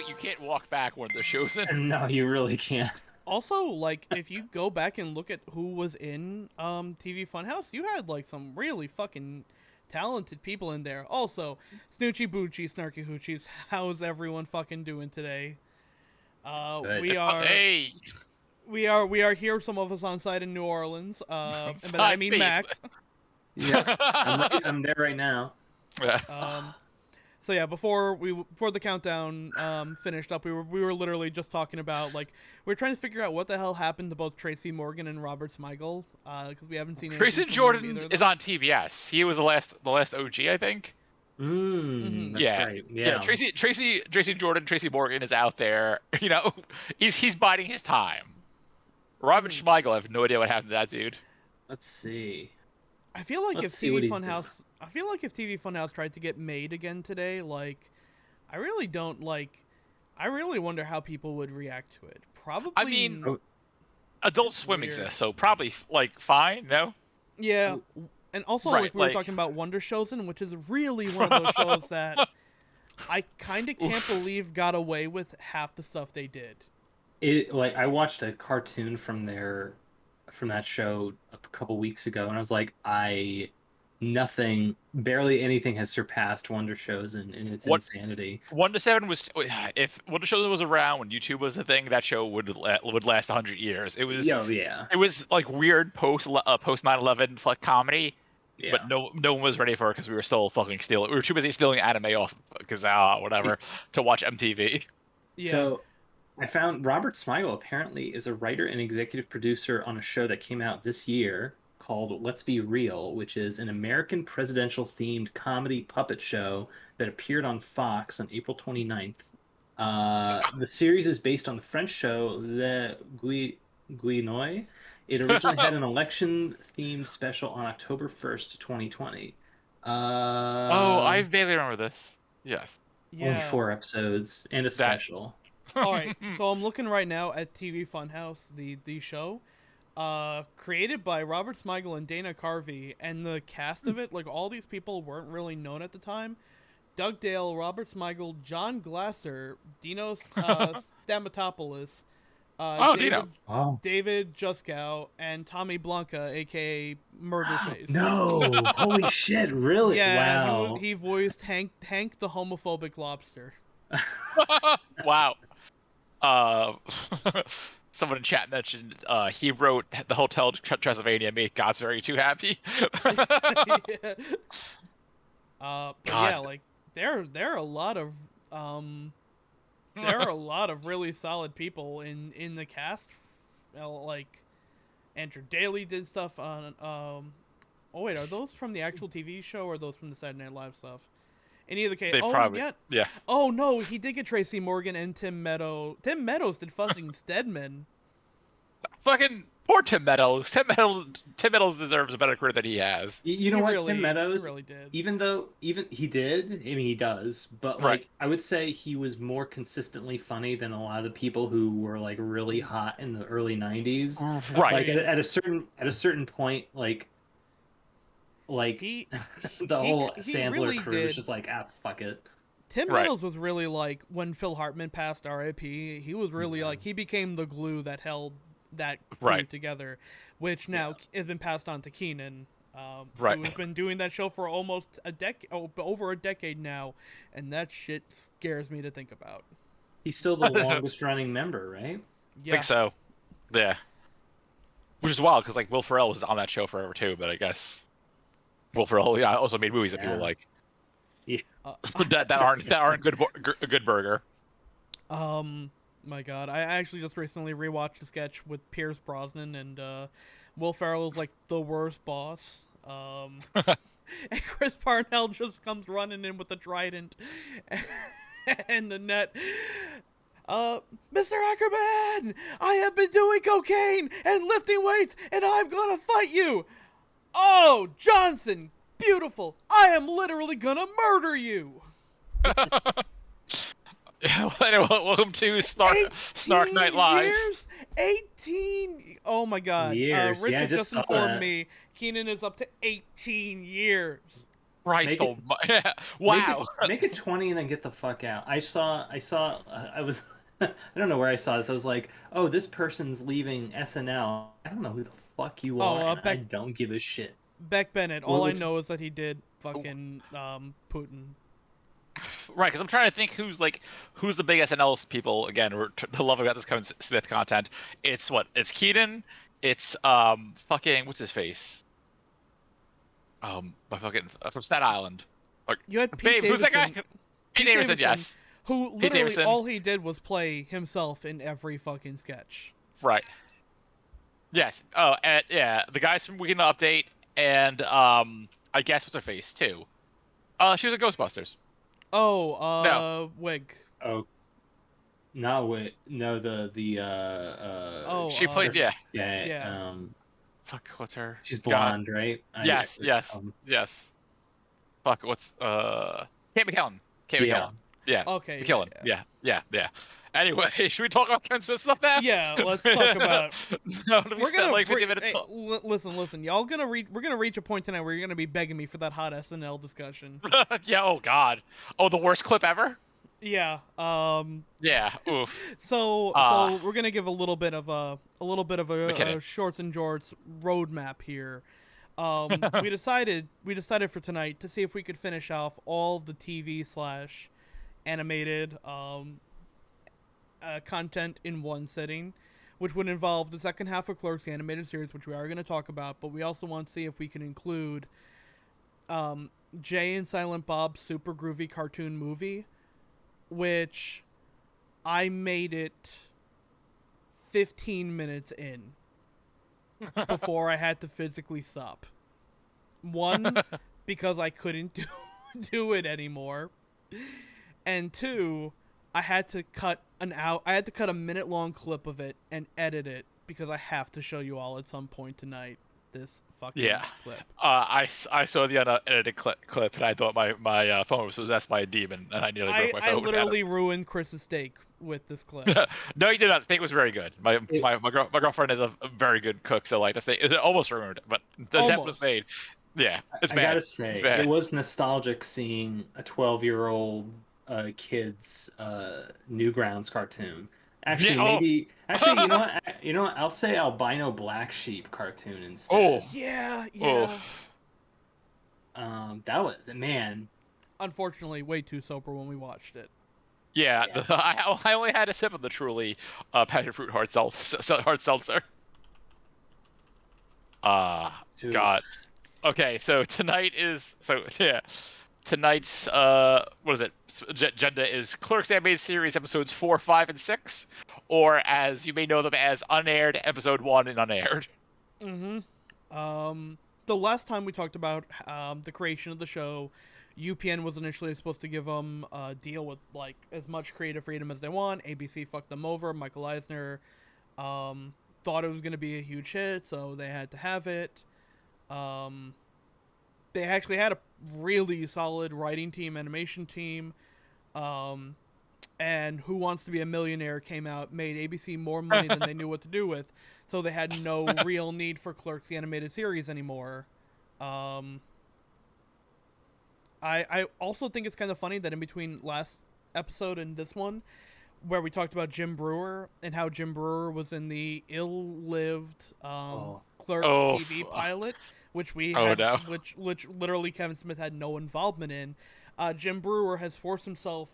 you can't walk back when they're chosen. No, you really can't. Also, like, if you go back and look at who was in TV Funhouse, you had like some really fucking talented people in there. Also, Snoochie Boochie, Snarky Hoochies, how's everyone fucking doing today? Good. Hey, We are here. Some of us on site in New Orleans. And by that I Side mean speed. Max. Yeah, I'm there right now. So yeah, before the countdown finished up, we were literally just talking about like we are trying to figure out what the hell happened to both Tracy Morgan and Robert Smigel because we haven't seen Tracy anything from Jordan either of is them. on TBS. He was the last OG, I think. That's Yeah, right. yeah. Yeah. Tracy Jordan, Tracy Morgan is out there. You know, he's biding his time. Robert Smigel, I have no idea what happened to that dude. Let's see. I feel like Let's see what he's doing. I feel like if TV Funhouse tried to get made again today, like I really don't like. I really wonder how people would react to it. Probably. I mean, Adult Swim exists, so probably like fine. No. Yeah, and also Right, like we were talking about Wonder Chosen, which is really one of those shows that I kind of can't believe got away with half the stuff they did. I watched a cartoon from that show a couple weeks ago, and I was like, barely anything has surpassed Wonder Chosen in its insanity. 1 to 7 was, if Wonder Chosen was around when YouTube was a thing, that show would last 100 years. It was, yeah. It was like weird post 9/11 like comedy, Yeah. but no one was ready for it because we were still fucking stealing. We were too busy stealing anime off because whatever to watch MTV. Yeah. So I found Robert Smigel apparently is a writer and executive producer on a show that came out this year called Let's Be Real, which is an American presidential-themed comedy puppet show that appeared on Fox on April 29th. The series is based on the French show Le Guinoy. It originally had an election-themed special on October 1st, 2020. I vaguely remember this. Yeah. Only 4 episodes and a special. All right, so I'm looking right now at TV Funhouse, the show, created by Robert Smigel and Dana Carvey, and the cast of it, like all these people weren't really known at the time. Doug Dale, Robert Smigel, John Glasser, Dinos Stamatopoulos, David Juskow, and Tommy Blanca, aka Murderface. No, holy shit, really? Yeah, wow. he voiced Hank the homophobic lobster. Wow. Someone in chat mentioned he wrote the Hotel Transylvania made God's Very Too Happy. Yeah. Yeah, like there are a lot of really solid people in the cast. Like Andrew Daly did stuff on oh wait, are those from the actual TV show or are those from the Saturday Night Live stuff? In either case, yeah. Oh no, he did get Tracy Morgan and Tim Meadows. Tim Meadows did fucking Stedman. Fucking poor Tim Meadows. Tim Meadows deserves a better career than he has. You know what, Tim Meadows? He really did. Even he did. I mean, he does. But like, I would say he was more consistently funny than a lot of the people who were like really hot in the early '90s. Right. Like at a certain point, like the whole Sandler really crew was just like, fuck it. Tim Meadows was really like when Phil Hartman passed R.I.P. He was really like he became the glue that held that crew together, which now has been passed on to Keenan, who has been doing that show for almost over a decade now, and that shit scares me to think about. He's still the longest running member, right? Yeah. I think so. Yeah. Which is wild because like Will Ferrell was on that show forever too, but I guess Will Ferrell also made movies that people like. Yeah. that aren't good burger. My God, I actually just recently rewatched a sketch with Pierce Brosnan and Will Ferrell is like the worst boss. And Chris Parnell just comes running in with the trident and the net. Mr. Ackerman, I have been doing cocaine and lifting weights, and I'm gonna fight you. Oh, Johnson, beautiful! I am literally gonna murder you. Welcome to Snark Night Live. 18. Oh my God. Years. Richard just informed me Keenan is up to 18 years. Christ, wow. Make it 20 and then get the fuck out. I was, I don't know where I saw this. I was like, oh, this person's leaving SNL. I don't know who the fuck you are, and I don't give a shit. Beck Bennett. All I know is that he did fucking Putin. Right, because I'm trying to think who's the big SNL people. Again, we're loving about this Kevin Smith content. It's Keaton. It's fucking what's his face? Fucking from Staten Island. You had Pete Davidson. Who's that guy? Pete Davidson, yes. Who literally all he did was play himself in every fucking sketch. Right. Yes. Oh, and yeah, the guys from Weekend Update, and I guess what's her face too. She was in Ghostbusters. Oh, no. Wig. Oh, not Wig. No, she played. Yeah. Fuck, what's her? She's blonde, right? Yes. Fuck, what's Kate McKellen. Kate McKellen. Yeah. Okay. McKellen. Yeah. Anyway, should we talk about Kevin Smith stuff now? Yeah, let's talk about. We're gonna like 50 minutes. Hey, listen. We're gonna reach a point tonight where you're gonna be begging me for that hot SNL discussion. Yeah. Oh God. Oh, the worst clip ever. Yeah. Yeah. Oof. So we're gonna give a little bit of a Shorts and Jorts roadmap here. We decided for tonight to see if we could finish off all the TV/animated content in one sitting, which would involve the second half of Clerks, the animated series, which we are going to talk about, but we also want to see if we can include Jay and Silent Bob's super groovy cartoon movie, which I made it 15 minutes in before I had to physically stop. One, because I couldn't do it anymore, and two, I had to cut a minute-long clip of it and edit it because I have to show you all at some point tonight this fucking clip. I saw the unedited clip and I thought my phone was possessed by a demon and I nearly broke my phone. I literally ruined Chris's steak with this clip. No, you did not. The steak was very good. My girlfriend is a very good cook, so like the steak, it almost ruined it, but the attempt was made. Yeah, it's bad. I gotta say, it was nostalgic seeing a 12-year-old kid's Newgrounds cartoon. Actually, you know what? I'll say albino black sheep cartoon instead. Oh, yeah. That was, man. Unfortunately, way too sober when we watched it. Yeah. I only had a sip of the truly passion fruit hard seltzer. God. Okay, so tonight's what is it? Agenda is Clerks animated series episodes 4, 5, and 6, or as you may know them as unaired episode 1 and unaired. The last time we talked about the creation of the show, UPN was initially supposed to give them a deal with like as much creative freedom as they want. ABC fucked them over. Michael Eisner thought it was going to be a huge hit, so they had to have it. They actually had a really solid writing team, animation team, and Who Wants to Be a Millionaire came out, made ABC more money than they knew what to do with, so they had no real need for Clerks, the animated series anymore. I also think it's kind of funny that in between last episode and this one, where we talked about Jim Brewer and how Jim Brewer was in the ill-lived Clerks TV pilot, which which literally Kevin Smith had no involvement in. Jim Brewer has forced himself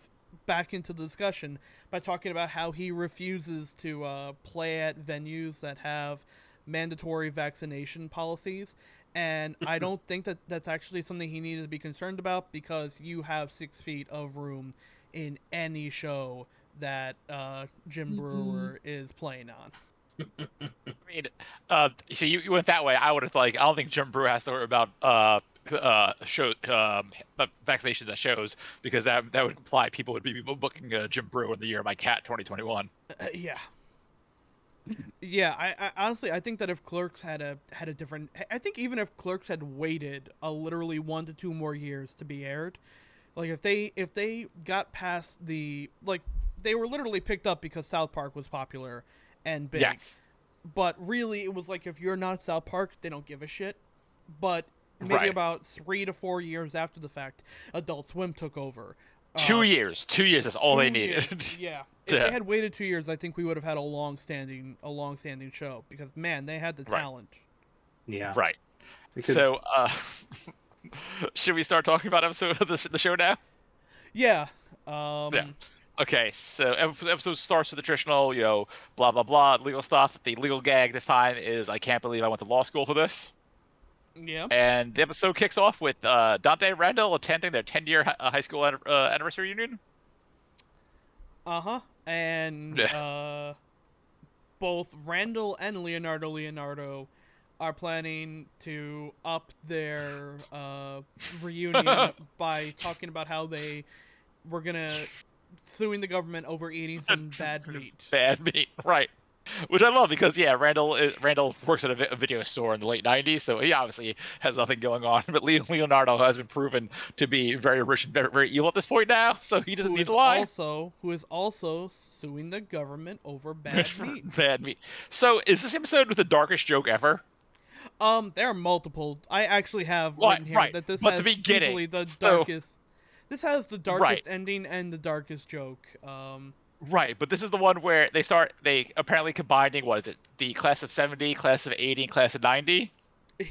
back into the discussion by talking about how he refuses to play at venues that have mandatory vaccination policies, and I don't think that that's actually something he needed to be concerned about, because you have 6 feet of room in any show that Jim Brewer is playing on. I mean, see, you went that way. I would have I don't think Jim Brewer has to worry about vaccinations at shows, because that would imply people would be booking Jim Brewer in the Year of My Cat 2021. Yeah. I honestly, I think that if Clerks had a different, I think even if Clerks had waited literally 1 to 2 more years to be aired, like if they got past they were literally picked up because South Park was popular and big. Yes. But really, it was like, if you're not South Park, they don't give a shit. But maybe about 3 to 4 years after the fact, Adult Swim took over. 2 years. 2 years. That's all they needed. Yeah. If they had waited 2 years, I think we would have had a long-standing show because man, they had the talent. Yeah. Right. Because... So, should we start talking about the show now? Yeah. Yeah. Okay, so episode starts with the traditional, blah blah blah legal stuff. The legal gag this time is I can't believe I went to law school for this. Yeah. And the episode kicks off with Dante and Randall attending their 10-year high school anniversary reunion. And both Randall and Leonardo are planning to up their reunion by talking about how they were gonna suing the government over eating some bad meat. Bad meat, right. Which I love because, Randall works at a video store in the late 90s, so he obviously has nothing going on. But Leonardo has been proven to be very rich and very, very evil at this point now, so he doesn't need to lie. Who is also suing the government over bad meat. Bad meat. So is this episode with the darkest joke ever? There are multiple. I actually have written here that this has easily the darkest. This has the darkest ending and the darkest joke. Right, but this is the one where they apparently combining, what is it, the class of 70, class of 80, and class of 90?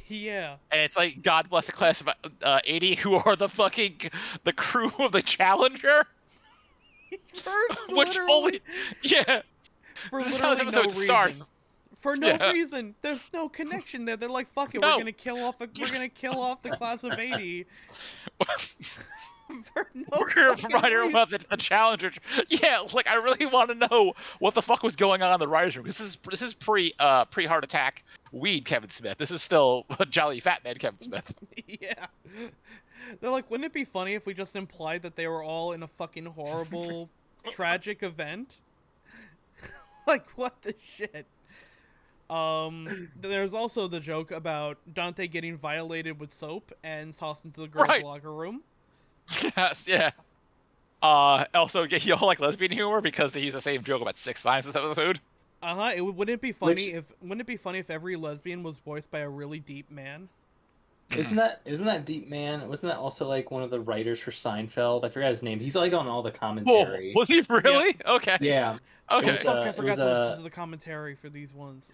Yeah. And it's like, God bless the class of 80, who are the crew of the Challenger? Which only, for this literally is how the episode starts. For no reason. There's no connection there. They're like, fuck it, we're gonna kill off the class of 80. We're gonna provide her with a Challenger. Yeah, I really want to know what the fuck was going on in the writers' room, because this is pre heart attack weed Kevin Smith. This is still a jolly fat man Kevin Smith. Yeah. They're like, wouldn't it be funny if we just implied that they were all in a fucking horrible, tragic event? What the shit? There's also the joke about Dante getting violated with soap and tossed into the girls' locker room. Yes, yeah. Also, y'all like lesbian humor because they use the same joke about 6 times this episode. Wouldn't it be funny if every lesbian was voiced by a really deep man? Isn't that deep man? Wasn't that also one of the writers for Seinfeld? I forgot his name. He's on all the commentary. Was he really? Yeah. Okay. Yeah. Okay. I forgot to listen to the commentary for these ones.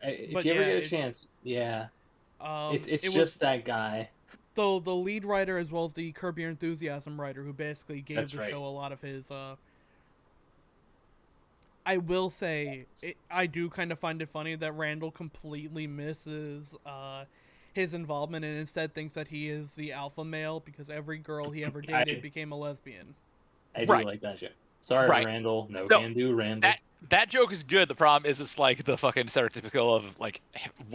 If you ever get a chance, it's just that guy. So the lead writer as well as the Curb Your Enthusiasm writer who basically gave the show a lot of his I will say I do kind of find it funny that Randall completely misses his involvement and instead thinks that he is the alpha male because every girl he ever dated became a lesbian. I do like that shit. Sorry, Randall. No can do, Randall. That joke is good. The problem is it's the fucking stereotypical of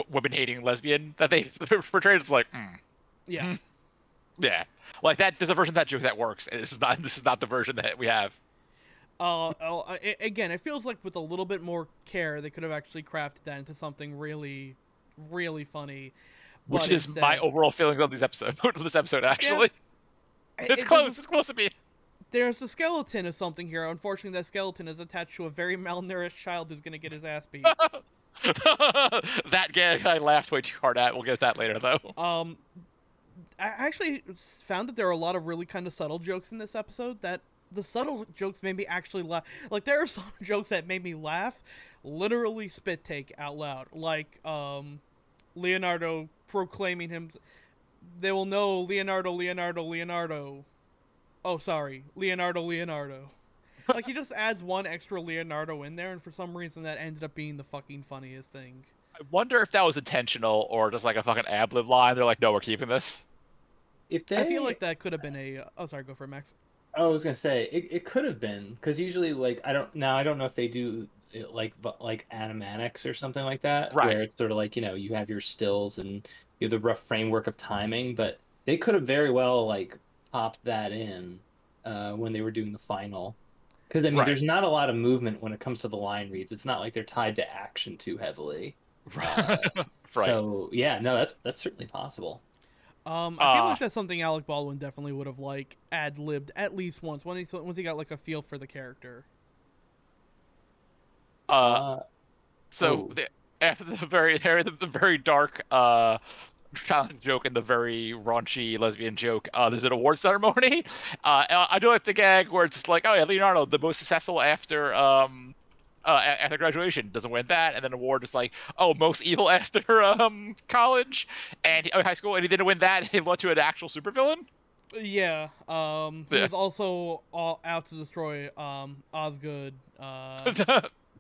women hating lesbian that they portrayed as Yeah. Yeah. That there's a version of that joke that works, and this is not the version that we have. Again, it feels like with a little bit more care they could have actually crafted that into something really, really funny. Which is my overall feeling of this episode, actually. Yeah. It's close to me. There's a skeleton of something here. Unfortunately, that skeleton is attached to a very malnourished child who's gonna get his ass beat. That gag I laughed way too hard at. We'll get that later, though. I actually found that there are a lot of really kind of subtle jokes in this episode that the subtle jokes made me actually laugh. There are some jokes that made me laugh, literally spit take out loud. Leonardo proclaiming him. They will know Leonardo. Oh, sorry. Leonardo. He just adds one extra Leonardo in there, and for some reason that ended up being the fucking funniest thing. I wonder if that was intentional or just a fucking ad-lib line. They're like, no, we're keeping this. I feel like that could have been a... Oh, sorry, go for it, Max. I was gonna say, it could have been, because usually, I don't know if they do, animatics or something like that, where it's sort of you have your stills and you have the rough framework of timing, but they could have very well, popped that in when they were doing the final. Because, there's not a lot of movement when it comes to the line reads. It's not like they're tied to action too heavily. So, yeah, no, that's certainly possible. I feel like that's something Alec Baldwin definitely would have ad-libbed at least once once he got a feel for the character. After the very dark challenge joke and the very raunchy lesbian joke. There's an award ceremony. I do like the gag where it's just like, oh yeah, Leonardo, the most successful after graduation, doesn't win that, and then award is like, oh, most evil after college and high school, and he didn't win that. He led to an actual supervillain. Yeah. He Yeah. was also out to destroy Osgood.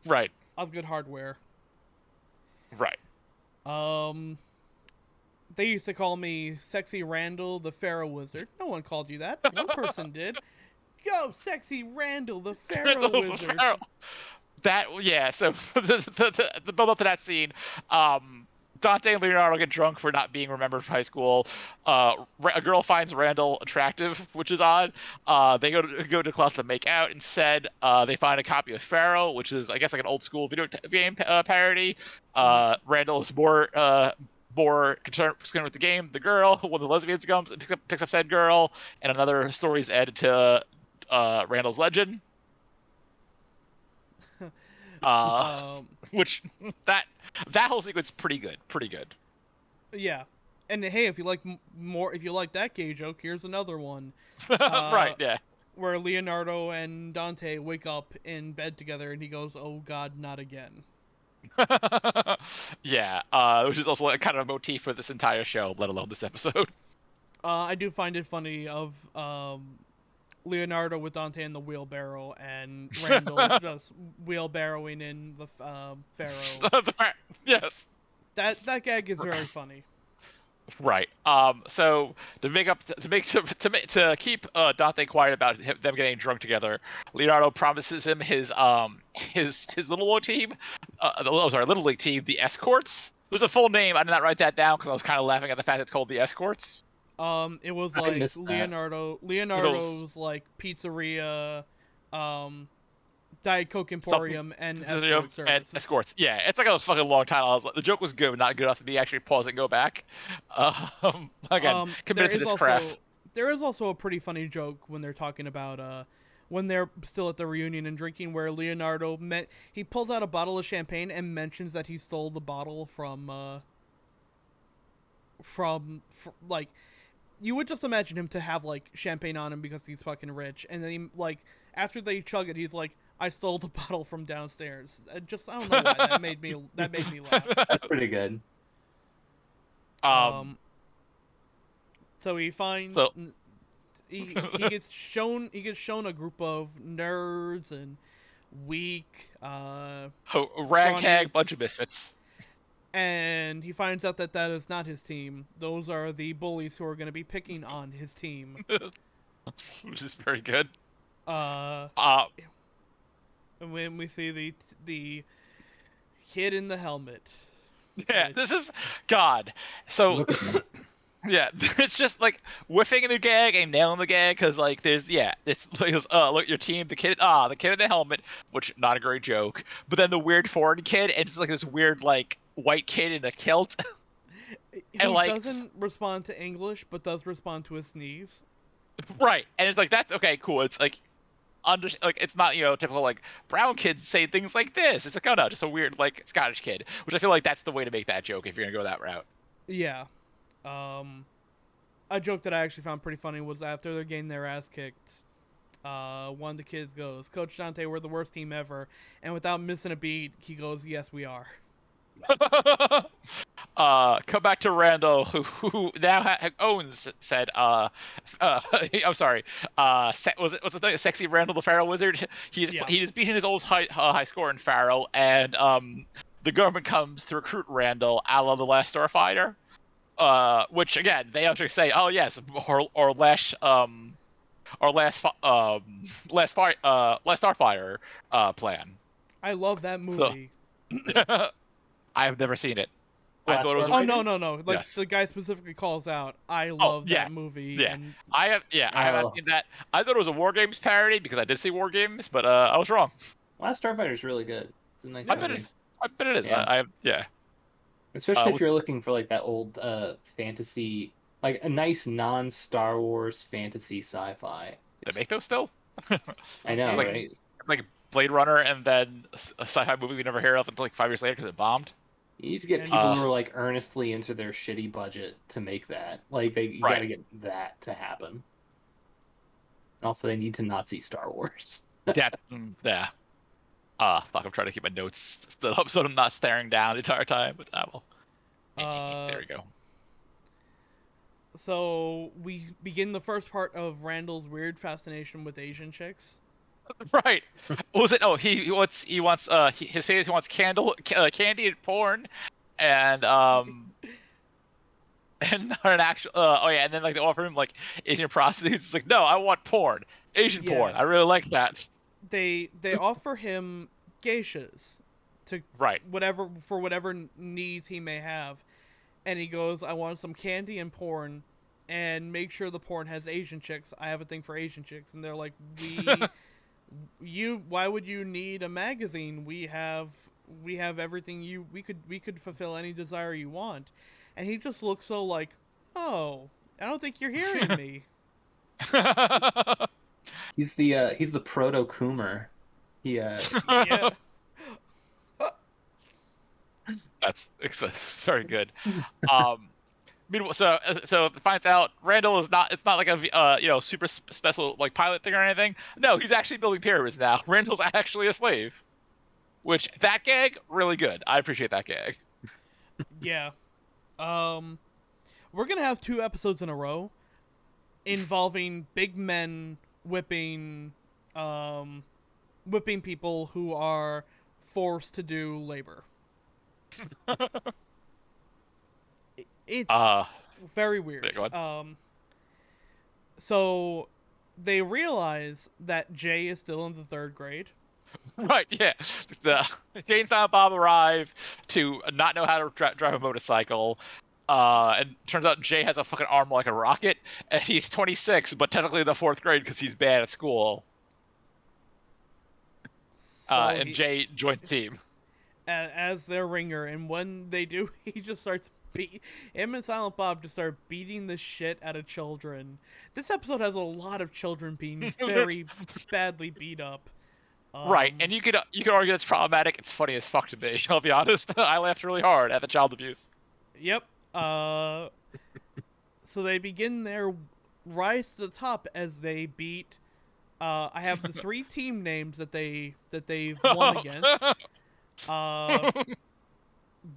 Right. Osgood Hardware. Right. They used to call me Sexy Randall, the Pharaoh Wizard. No one called you that. One person did. Go, Sexy Randall, the Pharaoh Wizard. Yeah. So the build up to that scene, Dante and Leonardo get drunk for not being remembered from high school. A girl finds Randall attractive, which is odd. They go to class to make out. Instead, they find a copy of Pharaoh, which is, I guess, like an old school video game parody. Randall is more concerned with the game. The girl, one of the lesbians comes and picks up said girl, and another story is added to Randall's legend. Which that whole sequence is pretty good. Yeah, and hey, if you like that gay joke, here's another one. Right, yeah. Where Leonardo and Dante wake up in bed together, and he goes, "Oh God, not again." Yeah, which is also kind of a motif for this entire show, let alone this episode. I do find it funny of Leonardo with Dante in the wheelbarrow and Randall just wheelbarrowing in the Pharaoh. Yes. That gag is very funny. Right. So to keep Dante quiet about them getting drunk together, Leonardo promises him his little team, little league team, the Escorts. There's a full name. I did not write that down because I was kind of laughing at the fact it's called the Escorts. It was like Leonardo's like pizzeria, Diet Coke Emporium, and escort services. Escorts. Yeah, it's like a fucking long title. The joke was good, but not good enough to me actually pause and go back. Again, committed to this craft. There is also a pretty funny joke when they're talking about when they're still at the reunion and drinking, where Leonardo he pulls out a bottle of champagne and mentions that he stole the bottle from like. You would just imagine him to have, like, champagne on him because he's fucking rich. And then, he, like, after they chug it, he's like, I stole the bottle from downstairs. I don't know why. That made me laugh. That's pretty good. So he finds... He gets shown a group of nerds and weak... ragtag bunch of misfits. And he finds out that is not his team. Those are the bullies who are going to be picking on his team. Which is very good. And when we see the kid in the helmet. Yeah, this is God. So yeah, it's just like whiffing in the gag and nailing the gag because like it's like look, your team, the kid in the helmet, which not a great joke, but then the weird foreign kid and it's like this weird like white kid in a kilt. And like doesn't respond to English but does respond to his sneeze. Right, and it's like that's okay, cool. It's like it's not typical like brown kids say things like this. It's like no, just a weird like Scottish kid, which I feel like that's the way to make that joke if you're gonna go that route. Yeah. A joke that I actually found pretty funny was after they're getting their ass kicked, one of the kids goes, "Coach Dante, we're the worst team ever," and without missing a beat, he goes, "Yes, we are." Come back to Randall, who now said, I'm sorry, was it the sexy Randall the Pharaoh Wizard? He just beaten his old high score in Pharaoh, and the government comes to recruit Randall, a la the Last Starfighter. Which again they actually say, oh yes, or last Starfighter plan. I love that movie. So, I've never seen it. No. Like yes. The guy specifically calls out, I love that movie. Yeah, and... I have seen that. I thought it was a War Games parody because I did see War Games, but I was wrong. Last Starfighter is really good. It's a nice movie. I bet it is. Yeah. Especially if you're looking for like that old fantasy, like a nice non-Star Wars fantasy sci-fi. They make those still? I know, like, right? Like Blade Runner and then a sci-fi movie we never heard of until like 5 years later because it bombed. You need to get people who are like earnestly into their shitty budget to make that. Like you got to get that to happen. And also, they need to not see Star Wars. Yeah. Fuck! I'm trying to keep my notes stood up so I'm not staring down the entire time. But I will. There we go. So we begin the first part of Randall's weird fascination with Asian chicks. Right. What was it? Oh, he wants his favorite. He wants candy and porn, and an actual. Oh yeah, and then like they offer him like Asian prostitutes. It's like, no, I want porn, Asian porn. I really like that. They offer him geishas to whatever needs he may have, and he goes, I want some candy and porn, and make sure the porn has Asian chicks. I have a thing for Asian chicks, and they're like, why would you need a magazine? We have everything we could fulfill any desire you want. And he just looks so like, oh, I don't think you're hearing me. He's the proto Coomer. Yeah. That's very good. Meanwhile, so finds out Randall is not. It's not like a super special like pilot thing or anything. No, he's actually building pyramids now. Randall's actually a slave. Which that gag really good. I appreciate that gag. Yeah. We're gonna have 2 episodes in a row involving big men whipping people who are forced to do labor. It's very weird. So they realize that Jay is still in the 3rd grade. Right, yeah. Jay and Silent Bob arrive to not know how to drive a motorcycle. And turns out Jay has a fucking arm like a rocket, and he's 26, but technically in the 4th grade because he's bad at school. And Jay joins the team. As their ringer, and when they do, he just starts him and Silent Bob just start beating the shit out of children. This episode has a lot of children being very badly beat up. Right, and you could argue that's problematic. It's funny as fuck to me. I'll be honest. I laughed really hard at the child abuse. Yep. So they begin their rise to the top as they beat. I have the 3 team names that they've won against.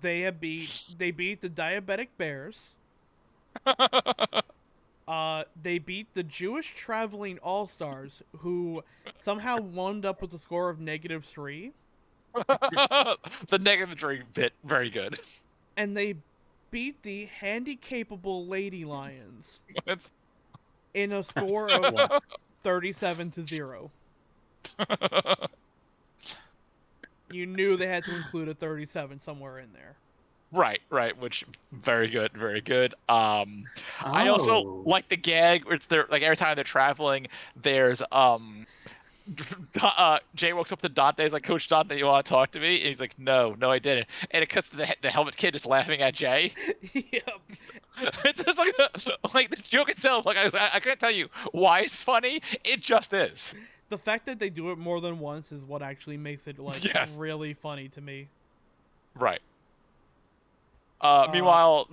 They beat the Diabetic Bears. They beat the Jewish Traveling All-Stars, who somehow wound up with a score of -3. The -3 bit, very good. And they beat the Handy-Capable Lady Lions in a score of 37-0. You knew they had to include a 37 somewhere in there. Right, which very good. I also like the gag where they're like every time they're traveling, there's Jay walks up to Dante, he's like, Coach Dante, you want to talk to me? And he's like, no, I didn't. And it cuts to the helmet kid just laughing at Jay. Yep. It's just like the joke itself. Like I can't tell you why it's funny. It just is. The fact that they do it more than once is what actually makes it really funny to me. Right. Meanwhile,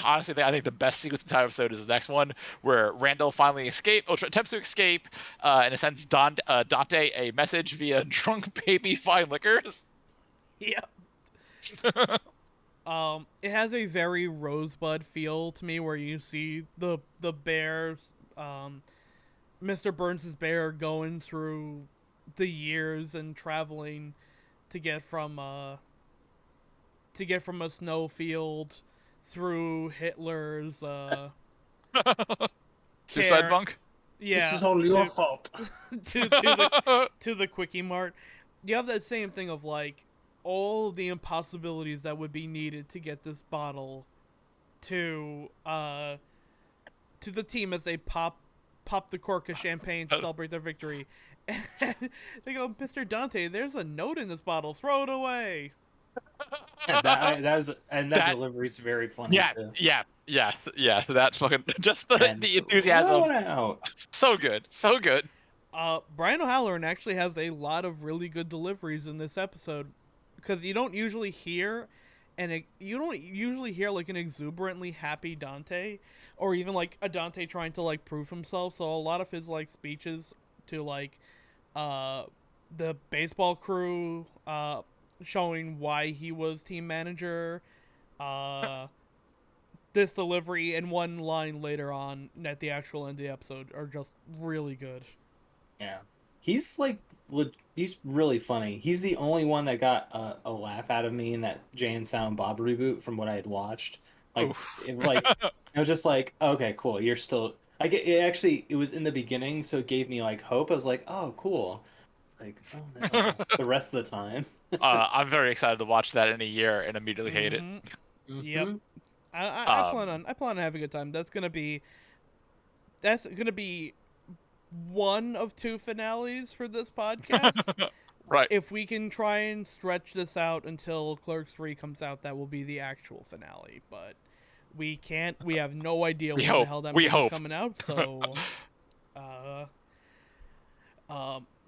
honestly, I think the best sequence in the entire episode is the next one, where Randall finally attempts to escape, and sends Dante a message via drunk baby fine liquors. Yep. It has a very Rosebud feel to me, where you see the bears, Mr. Burns' bear going through the years and traveling to get from a snowfield through Hitler's suicide bunk. Yeah, this is all your fault. to the Quickie Mart. You have that same thing of like all the impossibilities that would be needed to get this bottle to the team as they pop the cork of champagne to celebrate their victory. And they go, Mr. Dante, there's a note in this bottle. Throw it away. That delivery's very funny. Yeah. That fucking just the enthusiasm. Out. So good. Brian O'Halloran actually has a lot of really good deliveries in this episode, because you don't usually hear like an exuberantly happy Dante, or even like a Dante trying to like prove himself. So a lot of his like speeches to like the baseball crew, showing why he was team manager, this delivery and one line later on at the actual end of the episode are just really good. Yeah, he's like he's really funny. He's the only one that got a laugh out of me in that Jay and Silent Bob reboot from what I had watched. Like, I was just like, okay, cool. You're still. I get it. Actually, it was in the beginning, so it gave me like hope. I was like, oh, cool. It's like, oh no. The rest of the time. I'm very excited to watch that in a year and immediately hate it. Yep. I plan on having a good time. That's gonna be one of two finales for this podcast. Right. If we can try and stretch this out until Clerks 3 comes out, that will be the actual finale. But we can't. We have no idea when the hell that movie's coming out. So,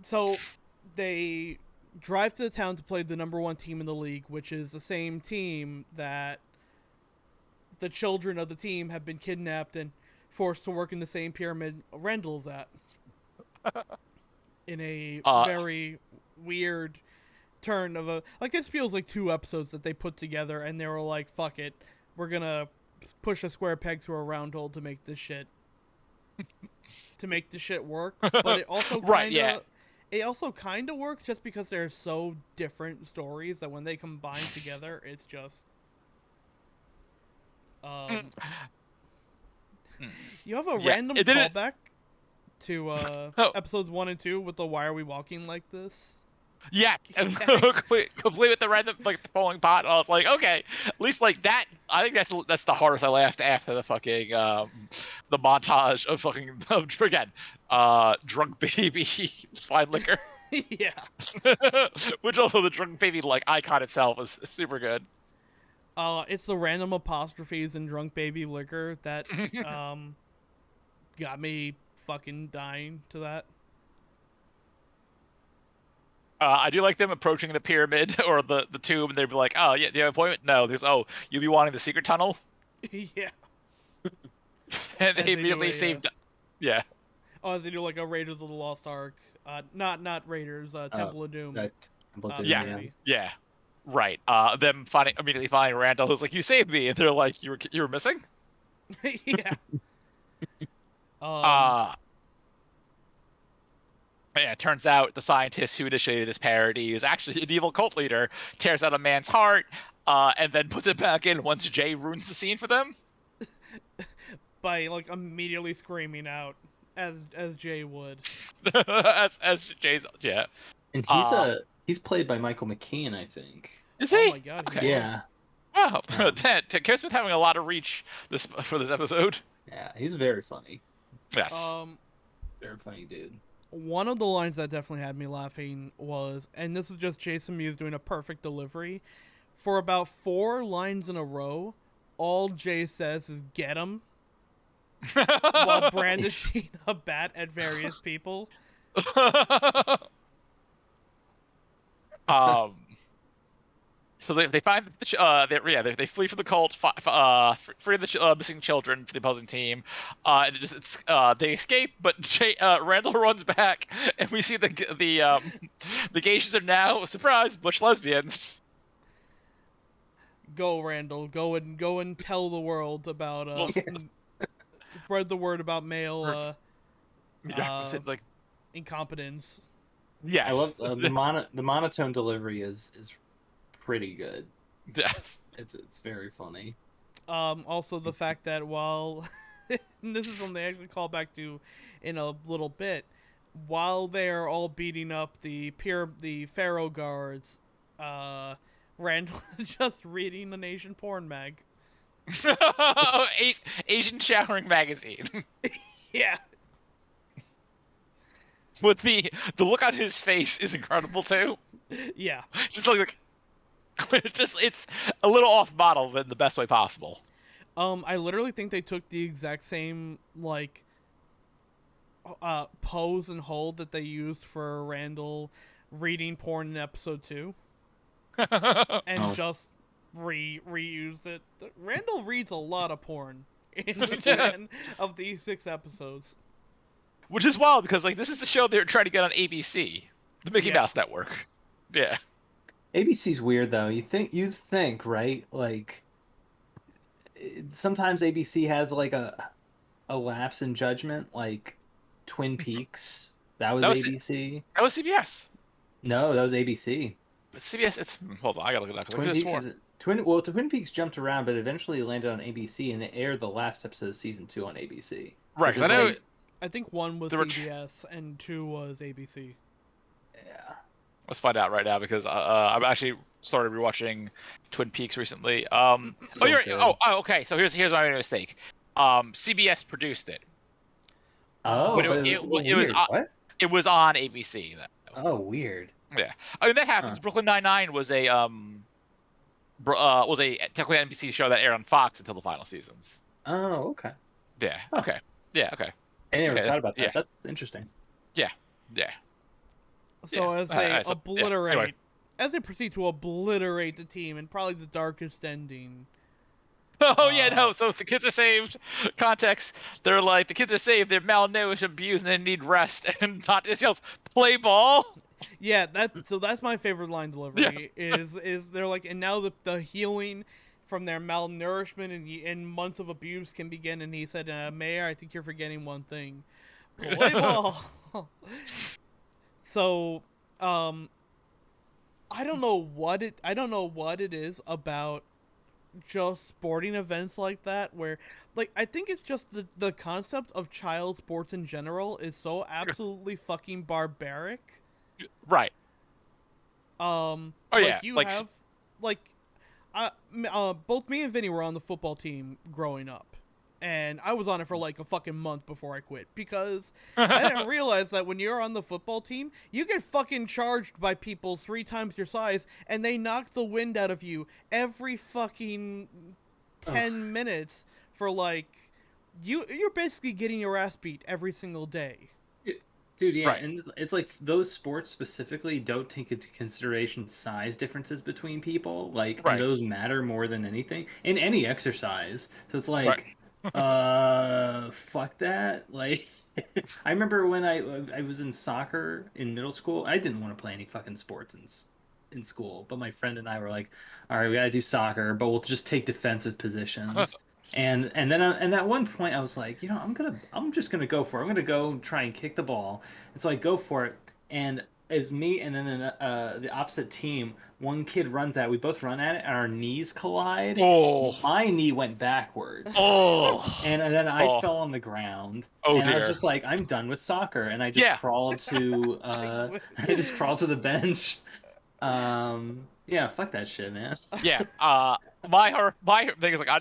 so they drive to the town to play the #1 team in the league, which is the same team that the children of the team have been kidnapped and forced to work in the same pyramid Randall's at. In a very weird turn of a... Like, this feels like 2 episodes that they put together, and they were like, fuck it. We're gonna push a square peg through a round hole to make this shit... work. But it also kinda... It also kind of works just because they're so different stories that when they combine together, it's just... You have a random callback to episodes 1 and 2 with the "Why are we walking like this?" Yeah, complete with the random like the falling pot. I was like, okay, at least like that. I think that's the hardest I laughed after the fucking the montage of fucking again, drunk baby fine liquor. Yeah. Which also the drunk baby like icon itself is super good. It's the random apostrophes in drunk baby liquor that got me fucking dying to that. I do like them approaching the pyramid or the tomb, and they'd be like, "Oh, yeah, do you have an appointment?" No, there's you'll be wanting the secret tunnel. Yeah. And they immediately saved. Yeah. Oh, as they do like a Raiders of the Lost Ark. Not Raiders. Temple of Doom. Temple of Doom. Yeah. Right. Them immediately finding Randall, who's like, "You saved me," and they're like, "You were missing." Yeah. Yeah, it turns out the scientist who initiated this parody is actually an evil cult leader, tears out a man's heart, and then puts it back in once Jay ruins the scene for them. By like immediately screaming out as Jay would. as Jay's And he's played by Michael McKean, I think. Is he? Oh my god. Okay. Yeah. Wow. Kevin Smith having a lot of reach for this episode. Yeah, he's very funny. Yes. Very funny dude. One of the lines that definitely had me laughing was, and this is just Jason Mewes doing a perfect delivery, for about 4 lines in a row, all Jay says is "get him," while brandishing a bat at various people. So they find they flee from the cult, free the missing children for the opposing team. They escape, but Randall runs back, and we see the geishas are now surprise butch lesbians. Go Randall, go and tell the world about spread the word about male incompetence. Yeah, I love the monotone delivery is pretty good. Yes. It's very funny. Also the fact that while and this is something they actually call back to in a little bit, while they're all beating up the Pharaoh guards, Randall is just reading an Asian porn mag. Asian showering magazine. Yeah. With the look on his face is incredible too. Yeah. Just like it's a little off model, but in the best way possible. I literally think they took the exact same pose and hold that they used for Randall reading porn in episode 2, and just reused it. Randall reads a lot of porn in between of these 6 episodes. Which is wild because like this is the show they're trying to get on ABC, the Mickey Mouse Network. Yeah. ABC's weird though. You think, right? Like sometimes ABC has like a lapse in judgment, like Twin Peaks. That was ABC. That was CBS. No, that was ABC. But CBS, it's hold on, I gotta look at that. Twin Peaks jumped around, but eventually landed on ABC, and they aired the last episode of season 2 on ABC. Right, because I know. I think 1 was CBS and 2 was ABC. Yeah. Let's find out right now because I've actually started rewatching Twin Peaks recently. Okay. So here's my mistake. CBS produced it. Oh, but it was on ABC. Oh, weird. Yeah, I mean that happens. Brooklyn Nine-Nine was a technically an NBC show that aired on Fox until the final seasons. Oh, okay. Yeah. Huh. Okay. Yeah. Okay. I never thought about that. Yeah. That's interesting. Yeah. So as they obliterate, as they proceed to obliterate the team in probably the darkest ending. Oh yeah, no. So the kids are saved. Context: they're like the kids are saved. They're malnourished, abused, and they need rest and not just yells play ball. Yeah, that's my favorite line delivery. Is they're like, and now the healing from their malnourishment and months of abuse can begin. And he said, Mayor, I think you're forgetting one thing. Play ball. So, I don't know what it is about just sporting events like that where, like, I think it's just the concept of child sports in general is so absolutely fucking barbaric. Right. Both me and Vinny were on the football team growing up. And I was on it for like a fucking month before I quit because I didn't realize that when you're on the football team, you get fucking charged by people 3 times your size and they knock the wind out of you every fucking 10 minutes for like you're basically getting your ass beat every single day. Dude, yeah, right. And it's like those sports specifically don't take into consideration size differences between people. Like, right. And those matter more than anything in any exercise. So it's like, fuck that. Like, I remember when I was in soccer in middle school. I didn't want to play any fucking sports in school, but my friend and I were like, all right, we gotta do soccer, but we'll just take defensive positions. And then at one point I was like, I'm just gonna go for it. I'm gonna go try and kick the ball. And so I go for it, and it's me and then the opposite team. One kid runs at it. We both run at it, and our knees collide. Oh. My knee went backwards. Oh. And then I fell on the ground. Oh, and dear. I was just like, I'm done with soccer, and I just crawled to the bench. Yeah, fuck that shit, man. Yeah. My thing is like I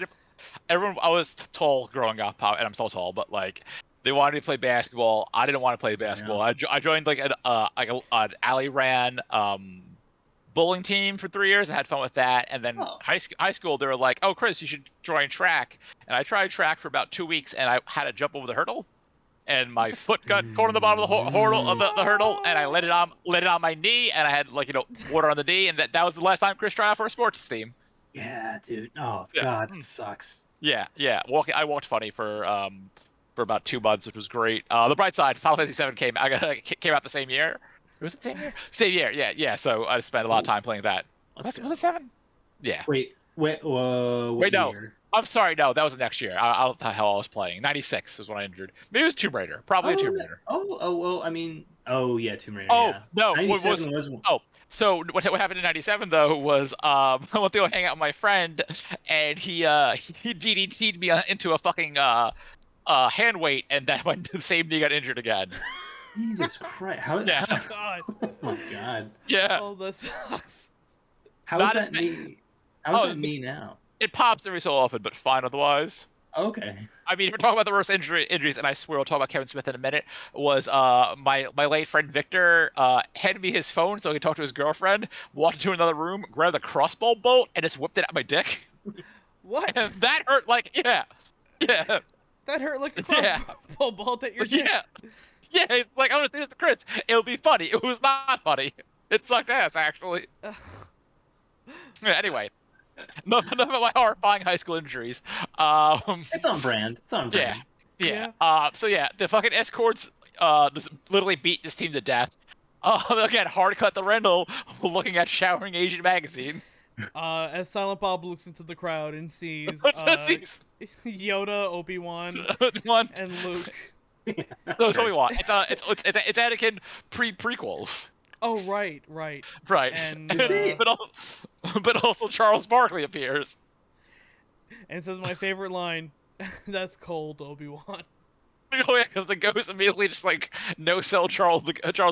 was tall growing up, and I'm still tall, but like they wanted me to play basketball. I didn't want to play basketball. Yeah. I joined like an alley ran bowling team for 3 years and had fun with that. And then high school, they were like, "Oh, Chris, you should join track." And I tried track for about 2 weeks, and I had to jump over the hurdle, and my foot got caught on the bottom of the hurdle, and I let it on my knee, and I had water on the knee, and that was the last time Chris tried out for a sports team. Yeah, dude. Oh God, it sucks. Yeah. I walked funny for about 2 months, which was great. The bright side, Final Fantasy VII came out the same year. Was it the same year? Same year, yeah. So I spent a lot of time playing that. Was it 7? Yeah. Wait, no. Year? I'm sorry, no, that was the next year. I don't know the hell I was playing. 96 is when I injured. Maybe it was Tomb Raider. Probably Tomb Raider. Well, I mean, yeah, Tomb Raider. Oh, yeah. No. So what happened in 97 though was I went to go hang out with my friend, and he DDT'd me into a fucking hand weight, and that went to the same knee, got injured again. Jesus Christ! How? God. Oh my God! Yeah. Oh, that sucks. How is that knee? How is that knee now? It pops every so often, but fine otherwise. Okay. I mean, if we're talking about the worst injuries, and I swear we'll talk about Kevin Smith in a minute, was my late friend Victor handed me his phone so he could talk to his girlfriend, walked into another room, grabbed a crossbow bolt, and just whipped it at my dick. What? And that hurt like, yeah. That hurt like a crossbow bolt at your dick. Yeah, it's like, I'm gonna say this to Chris. It'll be funny. It was not funny. It sucked ass, actually. Yeah, anyway, enough about my horrifying high school injuries. It's on brand. It's on Yeah, brand. yeah. So yeah, the fucking escorts just literally beat this team to death. Again, hard cut to Randall looking at Showering Asian magazine. As Silent Bob looks into the crowd and sees Just sees Yoda, Obi-Wan, one. and Luke. That's what we want. It's Anakin prequels. Oh, right. Right. And but also Charles Barkley appears. and says my favorite line, "That's cold, Obi-Wan." Oh yeah, because the ghost immediately just like no sell Charles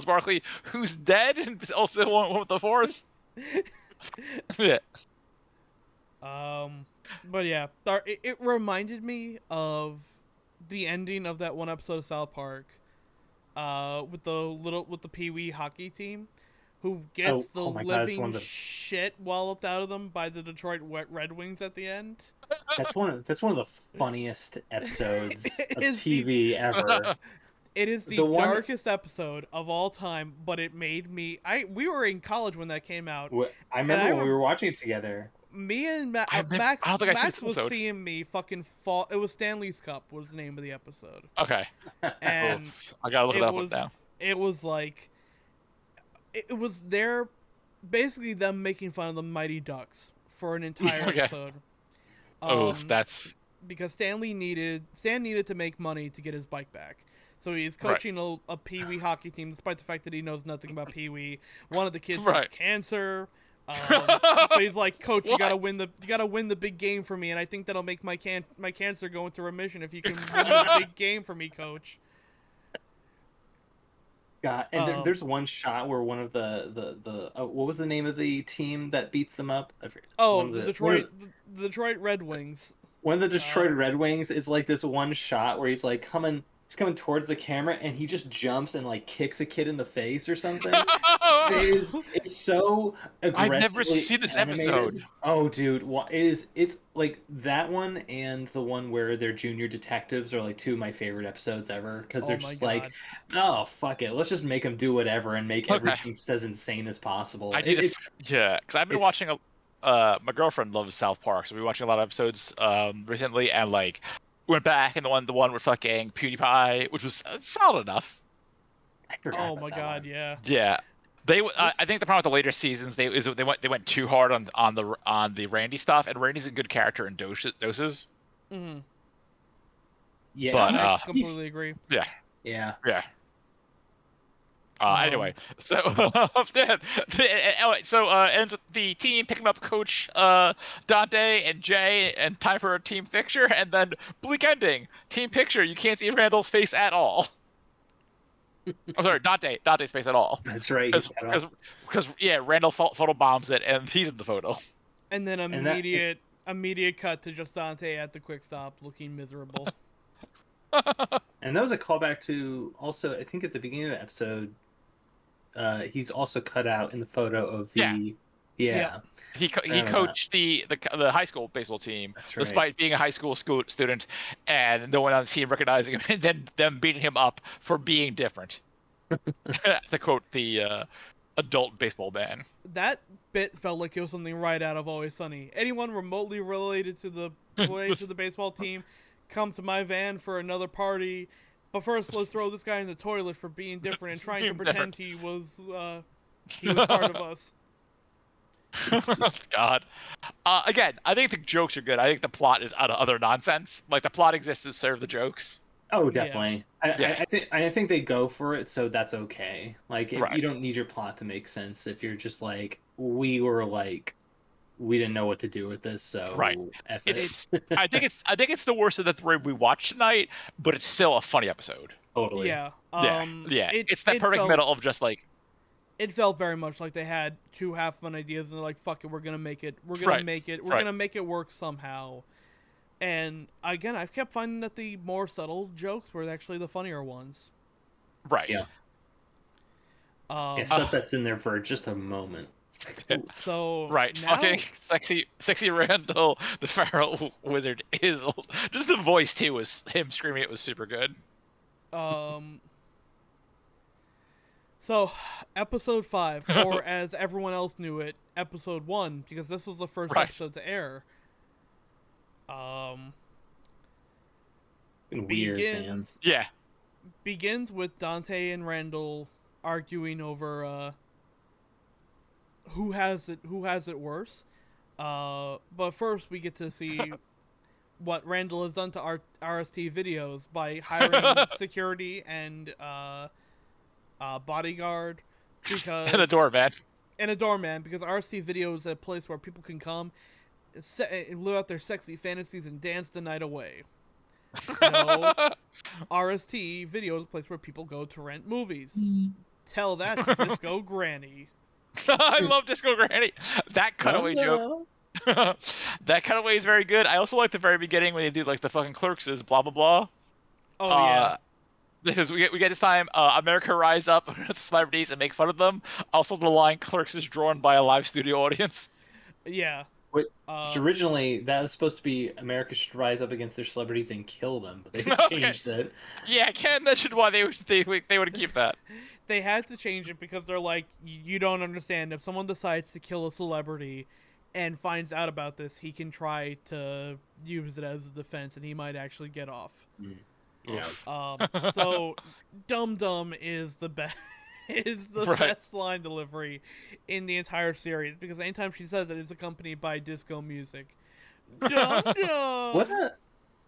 Barkley, who's dead, and also one with the Force. Yeah. But yeah, it reminded me of the ending of that one episode of South Park, with the Pee Wee hockey team, who gets the living shit walloped out of them by the Detroit Red Wings at the end. That's one of the funniest episodes of TV ever. It is the darkest episode of all time, but it made me. We were in college when that came out. I remember when we were watching it together. Me and Max was seeing me fucking fall. It was Stanley's Cup was the name of the episode. Okay. And I gotta look it up now. It was like, it was basically them making fun of the Mighty Ducks for an entire episode. That's because Stan needed to make money to get his bike back. So he's coaching a Pee Wee hockey team, despite the fact that he knows nothing about Pee Wee. One of the kids has cancer. But he's like, Coach, you gotta win the big game for me, and I think that'll make my cancer go into remission if you can win the big game for me, Coach. God, and there's one shot where one of the what was the name of the team that beats them up? The Detroit Red Wings. One of the Detroit Red Wings is like this one shot where he's coming towards the camera and he just jumps and like kicks a kid in the face or something. It's so aggressively I've never seen this animated. episode. Oh, dude, it's like that one and the one where they're junior detectives are like two of my favorite episodes ever because they're just like, oh fuck it, let's just make them do whatever and make everything as insane as possible. Because I've been watching my girlfriend loves South Park, so we've been watching a lot of episodes recently, and like went back and the one with fucking PewDiePie, which was solid enough. Oh my god, yeah. Yeah. I think the problem with the later seasons they went too hard on the Randy stuff, and Randy's a good character in doses. Mm-hmm. Yeah, but I completely agree. Yeah. Yeah. Yeah. Anyway, so ends with the team picking up Coach Dante and Jay, and time for a team picture, and then bleak ending. Team picture, you can't see Randall's face at all. I'm sorry, Dante's face at all. That's right. Because Randall photo bombs it, and he's in the photo. And then immediate cut to just Dante at the quick stop, looking miserable. And that was a callback to also, I think at the beginning of the episode, he's also cut out in the photo of the He coached the high school baseball team, despite being a high school student, and no one on the team recognizing him, and then them beating him up for being different. To quote the adult baseball ban. That bit felt like it was something right out of Always Sunny. Anyone remotely related to the baseball team, come to my van for another party. But first, let's throw this guy in the toilet for being different and trying to pretend he was part of us. God. Again, I think the jokes are good. I think the plot is utter nonsense. Like, the plot exists to serve the jokes. Oh, definitely. Yeah. I think they go for it, so that's okay. Like, you don't need your plot to make sense if you're just like, we didn't know what to do with this, so F it. I think it's the worst of the three we watched tonight, but it's still a funny episode. Totally. Yeah. It's that perfect middle of just like. It felt very much like they had two half-fun ideas, and they're like, "Fuck it, we're gonna make it. We're gonna make it. We're gonna make it work somehow." And again, I've kept finding that the more subtle jokes were actually the funnier ones. Right. Yeah. Stuff that's in there for just a moment. So now... fucking sexy Randall, the feral wizard just the voice too was him screaming. It was super good. So, episode 5, or as everyone else knew it, episode 1, because this was the first Right. episode to air. Weird, man. Yeah. Begins with Dante and Randall arguing over who has it worse. But first we get to see what Randall has done to RST videos by hiring security and bodyguard because And a doorman. and a doorman, because RST Video is a place where people can come and live out their sexy fantasies and dance the night away. No, RST Video is a place where people go to rent movies. Tell that to Disco Granny. I love Disco Granny. That cutaway joke. That cutaway is very good. I also like the very beginning when they do like the fucking Clerks is blah blah blah. Oh yeah. Because we get this time, America rise up the celebrities and make fun of them. Also, the line "Clerks" is drawn by a live studio audience. Yeah. Which originally that was supposed to be America should rise up against their celebrities and kill them, but they changed it. Yeah, I can't mention why they would keep that. They had to change it because they're like, you don't understand. If someone decides to kill a celebrity and finds out about this, he can try to use it as a defense, and he might actually get off. Yeah. So Dum Dum is the best. Is the best line delivery in the entire series, because anytime she says it, it's accompanied by disco music. Dum Dum.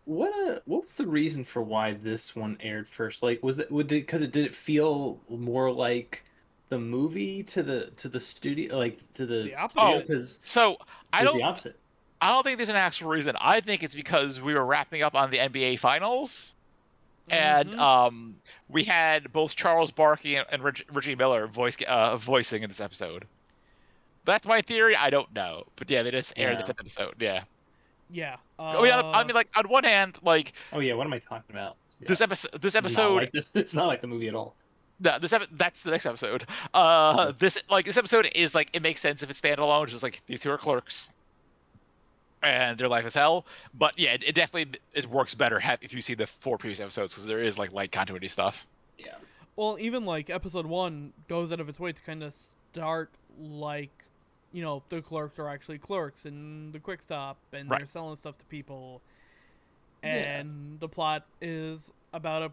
What was the reason for why this one aired first? Like, was it because did it feel more like the movie to the studio, like to the opposite? Oh, because the opposite. I don't think there's an actual reason. I think it's because we were wrapping up on the NBA Finals. And we had both Charles Barkley and Reggie Miller voicing in this episode. That's my theory. I don't know, but yeah, they just aired the 5th episode. Yeah. Yeah. I mean, like on one hand, like. Oh yeah, what am I talking about? Yeah. This episode. It's not like the movie at all. No, that's the next episode. This episode is like, it makes sense if it's standalone. Just like these two are clerks. And their life is hell, but yeah, it definitely works better if you see the 4 previous episodes, because there is like light continuity stuff. Yeah. Well, even like episode 1 goes out of its way to kind of start like, you know, the clerks are actually clerks in the quick stop, and they're selling stuff to people, and the plot is about a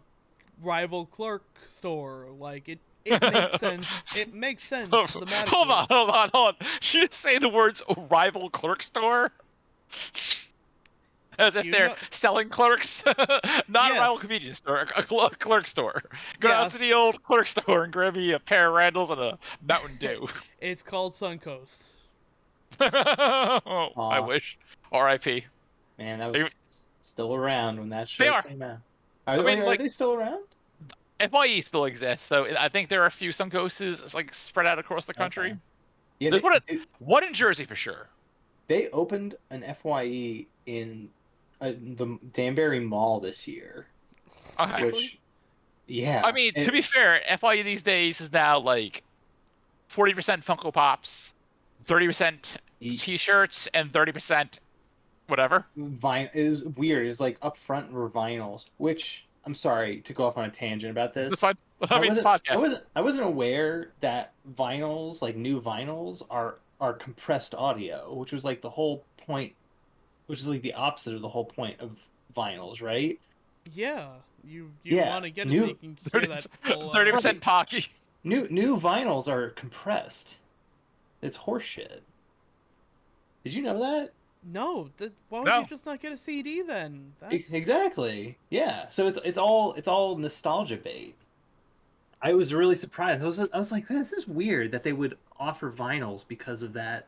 rival clerk store. Like it makes sense. It makes sense. Hold on. Should you say the words rival clerk store? As if they're selling clerks, not a rival convenience store, a clerk store. Go out to the old clerk store and grab me a pair of Randalls and a Mountain Dew. It's called Suncoast. I wish. R.I.P. Man, that was still around when that show came out. Are they still around? FYE still exists, so I think there are a few Suncoasts like spread out across the country. Okay. Yeah, there's one in Jersey for sure. They opened an FYE in the Danbury Mall this year. Okay. Which, yeah. I mean, to be fair, FYE these days is now like 40% Funko Pops, 30% T-shirts, and 30% whatever. It was weird. It's like up front were vinyls, which, I'm sorry to go off on a tangent about this. That's fine. I mean, it's podcast. I wasn't aware that vinyls, like new vinyls, are compressed audio, which was like the whole point, which is like the opposite of the whole point of vinyls, right? Yeah, you want to get it so you can hear that full 30% Pocky. New vinyls are compressed. It's horseshit. Did you know that? No. Why would you just not get a CD then? Exactly. Yeah. So it's all nostalgia bait. I was really surprised. I was like, man, this is weird that they would offer vinyls because of that.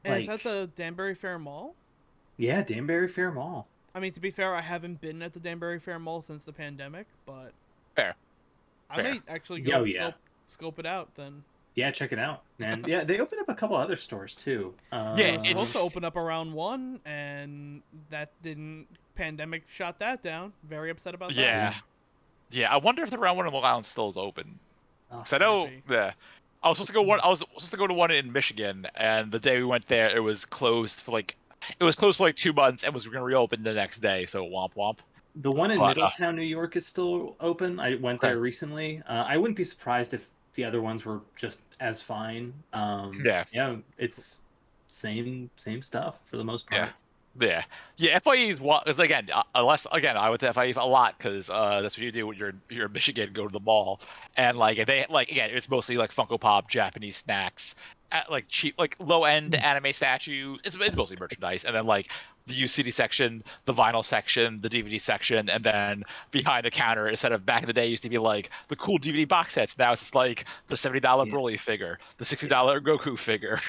And is that the Danbury Fair Mall? Yeah, Danbury Fair Mall. I mean, to be fair, I haven't been at the Danbury Fair Mall since the pandemic, but fair. I might actually go scope it out then. Yeah, check it out. And yeah, they opened up a couple other stores too. It's supposed to open up around 1, and that didn't. Pandemic shot that down. Very upset about that. Yeah, I wonder if the round one in Long Island still is open. Because I know, I was supposed to go one. I was supposed to go to one in Michigan, and the day we went there, it was closed for like 2 months, and was going to reopen the next day. So womp womp. The one in Middletown, New York, is still open. I went there recently. I wouldn't be surprised if the other ones were just as fine. Yeah, it's same stuff for the most part. Yeah. FIE is again, unless again, I went to FIE a lot because that's what you do when you're in Michigan, go to the mall, and like they like again, it's mostly like Funko Pop, Japanese snacks, like cheap, like low end anime statues. It's mostly merchandise, and then like the UCD section, the vinyl section, the DVD section, and then behind the counter, instead of back in the day, it used to be like the cool DVD box sets. Now it's just like the $70 Broly figure, the $60 Goku figure.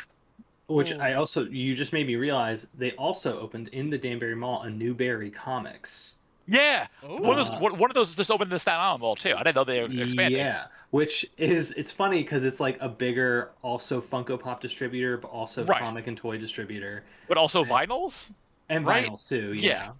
Which you just made me realize they also opened in the Danbury Mall a Newberry Comics. Yeah, one of those just opened in the Staten Island Mall too. I didn't know they were expanding. Yeah, it's funny because it's like a bigger, also Funko Pop distributor, but also comic and toy distributor. But also vinyls. And vinyls too. Yeah.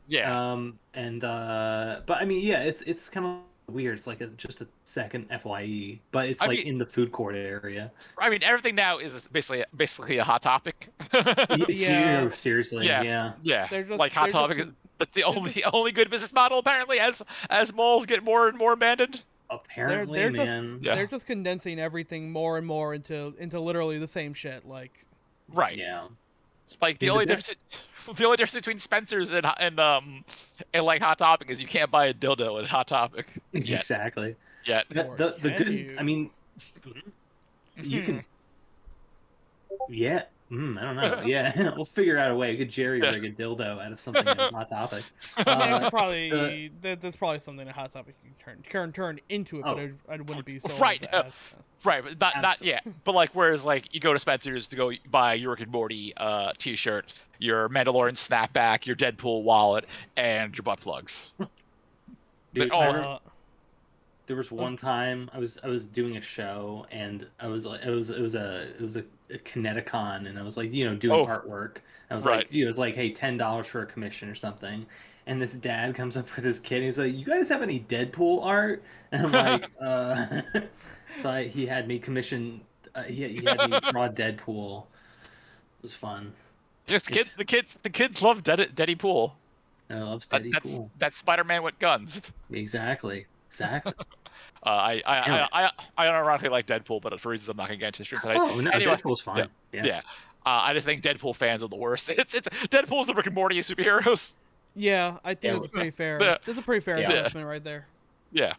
But I mean, yeah, it's kind of weird. It's like just a second FYE, but it's in the food court area. I mean, everything now is basically a Hot Topic. Yeah, seriously. Yeah. Like Hot Topic is the only good business model apparently as malls get more and more abandoned. Apparently, they're just condensing everything more and more into literally the same shit. Like, right. Yeah. It's like the only difference between Spencer's and like Hot Topic is you can't buy a dildo at Hot Topic. Yet. Exactly. Yeah. The good. I mean, you can. Yeah. I don't know. Yeah, we'll figure out a way. We could jerry rig a dildo out of something in Hot Topic. That's probably something that Hot Topic can turn into it, but I wouldn't be so right. Right, but not yet. But like, whereas like you go to Spencer's to go buy your Rick and Morty T-shirt, your Mandalorian snapback, your Deadpool wallet, and your butt plugs. Dude, there was one time I was doing a show and I was like it was a Kineticon and I was like doing artwork. I was like it was like, hey, $10 for a commission or something. And this dad comes up with his kid and he's like, you guys have any Deadpool art? And I'm like, so he had me commission. He had me draw Deadpool. It was fun. Yes, the kids love Deadpool. I love Deadpool. That's Spider-Man with guns. Exactly. I unironically like Deadpool, but for reasons I'm not gonna get into stream tonight. Oh no, anyway, Deadpool's fine. Yeah. I just think Deadpool fans are the worst. It's Deadpool's the Rick and Morty of superheroes. Yeah, I think that's pretty fair. That's a pretty fair assessment right there. Yeah.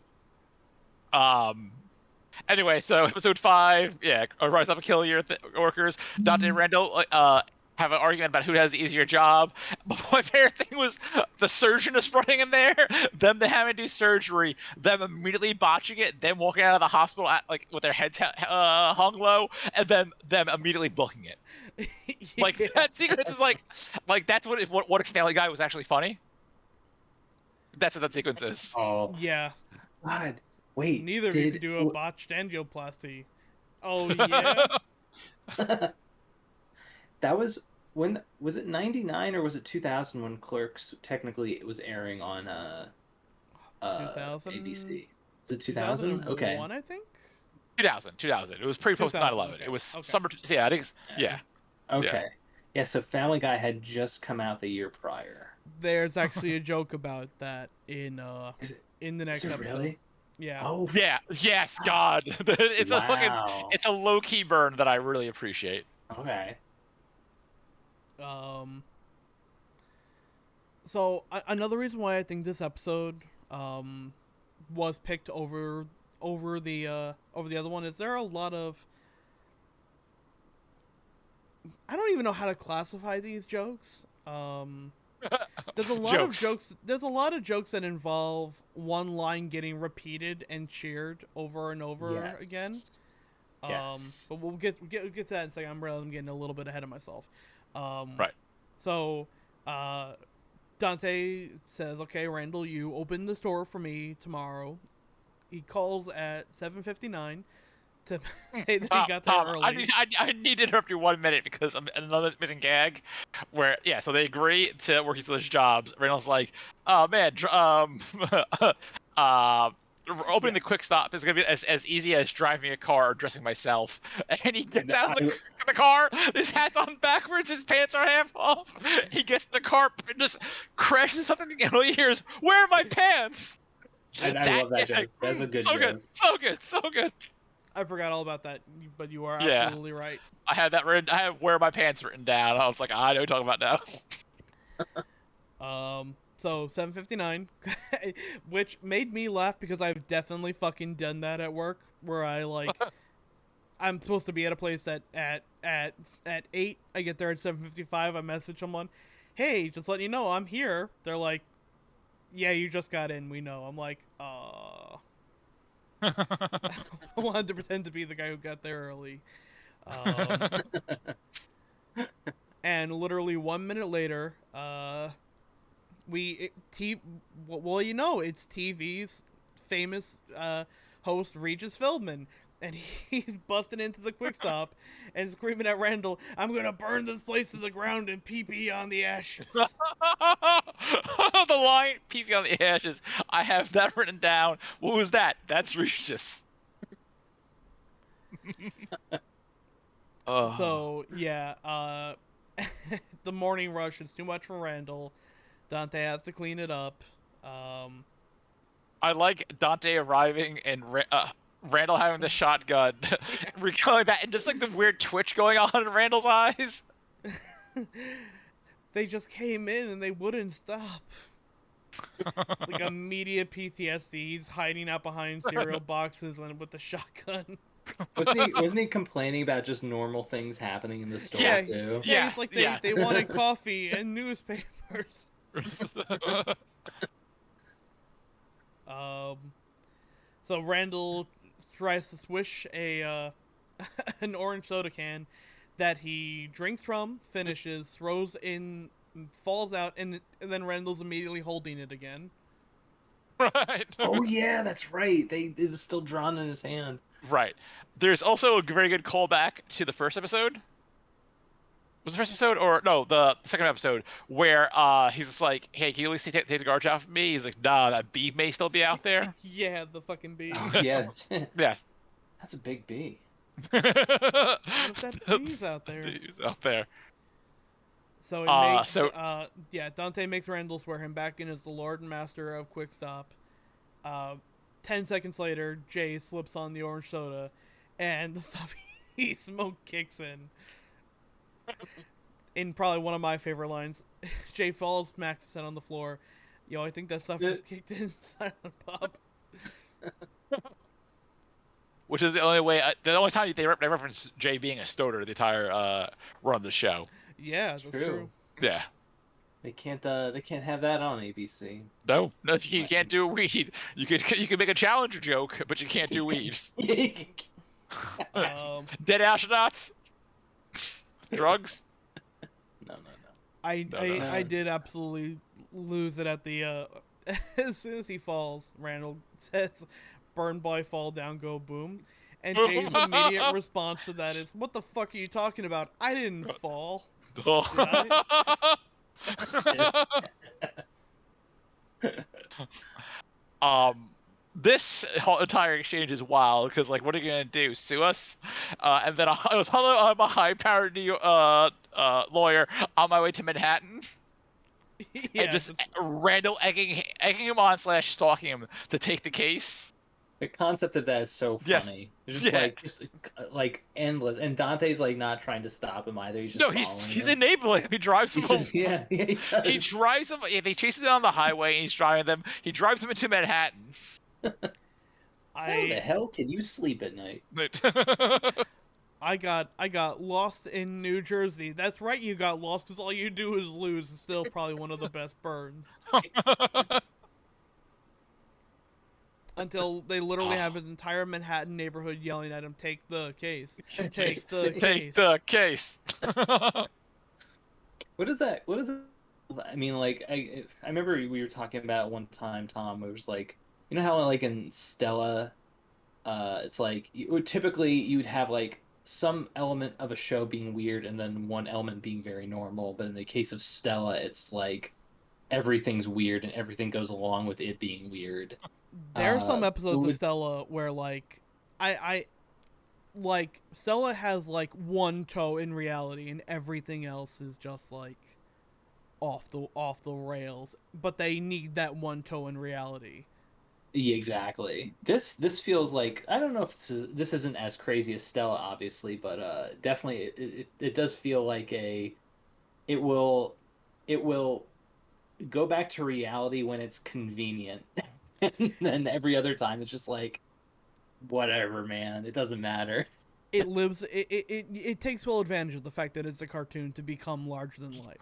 Anyway, so episode 5, Rise Up and Kill Your Workers. Dante and Randall have an argument about who has the easier job. But my favorite thing was the surgeon is running in there, them having to do surgery, them immediately botching it, them walking out of the hospital with their heads hung low, and then them immediately booking it. Like that sequence is like that's what if Family Guy was actually funny. That's what that sequence is. Oh yeah. God, wait. Neither of you could do a botched angioplasty. Oh yeah. That was was it 99 or was it 2000 when Clerks technically was airing on 2000? ABC? Is it 2000? Okay. I think. 2000. It was pre-post 9/11. Okay. It was summer. Yeah, I think. Yeah. Okay. Yeah. So Family Guy had just come out the year prior. There's actually a joke about that in the next episode. Really? Yeah. Oh. Yeah. Yes. God. It's a low key burn that I really appreciate. Okay. So another reason why I think this episode was picked over the other one is there are a lot of, I don't even know how to classify these jokes. There's a lot of jokes. There's a lot of jokes that involve one line getting repeated and cheered over and over again. Yes. But we'll get to that in a second. I'm getting a little bit ahead of myself. Right. So, Dante says, "Okay, Randall, you open the store for me tomorrow." He calls at 7:59 to say that he got there early. I need to interrupt you 1 minute because I'm another missing gag. Where so they agree to work each other's jobs. Randall's like, "Oh man, opening the quick stop is gonna be as easy as driving a car or dressing myself." And he gets out of the car, his hat's on backwards, his pants are half off. He gets in the car and just crashes something, and all he hears, "Where are my pants?" I love that joke. That's a good joke. So good. I forgot all about that, but you are Yeah. absolutely right. I had that written. I had "Wear My Pants" written down. I was like, I know what you're talking about now. So 7:59, which made me laugh because I've definitely fucking done that at work, where I like, I'm supposed to be at a place at 8. I get there at 7:55. I message someone, "Hey, just letting you know I'm here." They're like, "Yeah, you just got in. We know." I'm like, I wanted to pretend to be the guy who got there early. And literally 1 minute later, well, you know, it's TV's famous host Regis Philbin, and he's busting into the quick stop and screaming at Randall, "I'm gonna burn this place to the ground and pee on the ashes." The line "pee on the ashes." I have that written down. What was that? That's Regis. So yeah, the morning rush is too much for Randall. Dante has to clean it up. I like Dante arriving and Randall having the shotgun, recalling that, and just like the weird twitch going on in Randall's eyes. They just came in and they wouldn't stop. Like immediate PTSD. He's hiding out behind cereal boxes and with the shotgun. Wasn't he complaining about just normal things happening in the store too? Yeah, he's like they wanted coffee and newspapers. So Randall tries to swish a an orange soda can that he drinks from, finishes, throws in, falls out, and then Randall's immediately holding it again. Right. Oh yeah, that's right. It was still drawn in his hand. Right. There's also a very good callback to the first episode. Was the first episode, or no, the second episode, where he's just like, "Hey, can you at least take the garbage off of me?" He's like, "Nah, that bee may still be out there." Yeah, the fucking bee. Oh, yeah. Yes. That's a big bee. What if that bee's out there? Bee's out there. So it makes Dante makes Randall swear him back in as the Lord and Master of Quick Stop. 10 seconds later, Jay slips on the orange soda, and the stuff he smoked kicks in. In probably one of my favorite lines, Jay falls, smacks his head on the floor. Yo, I think that stuff just kicked in Silent Bob. Which is the only time they reference Jay being a stoner the entire run of the show. Yeah, that's true. Yeah. They can't have that on ABC. No, you can't do weed. You can make a Challenger joke, but you can't do weed. Dead astronauts? Drugs? No. I did absolutely lose it at the as soon as he falls, Randall says, "Burn boy, fall down, go boom." And Jay's immediate response to that is, "What the fuck are you talking about? I didn't fall." Did I? This whole entire exchange is wild because, like, what are you gonna do? Sue us? And then I was, "Hello, I'm a high-powered New York, lawyer on my way to Manhattan," and just Randall egging him on / stalking him to take the case. The concept of that is so funny. It's just like endless, and Dante's like not trying to stop him either. He's just he's enabling him. He drives him. He does. He drives him. They chase him on the highway, and he's driving them. He drives him into Manhattan. How the hell can you sleep at night? I got lost in New Jersey. That's right, you got lost because all you do is lose. It's still probably one of the best burns. Until they literally have an entire Manhattan neighborhood yelling at him, "Take the case. Take the case." What is that? I mean, like, I remember we were talking about one time, Tom, it was like, you know how like in Stella, it's like typically you'd have like some element of a show being weird and then one element being very normal, but in the case of Stella, it's like everything's weird and everything goes along with it being weird. There are some episodes of Stella where like I like Stella has like one toe in reality and everything else is just like off the rails, but they need that one toe in reality. Yeah, exactly. This feels like, I don't know if this isn't as crazy as Stella, obviously, but definitely it does feel like it will it will go back to reality when it's convenient, and then every other time it's just like whatever, man. It doesn't matter. It takes full advantage of the fact that it's a cartoon to become larger than life.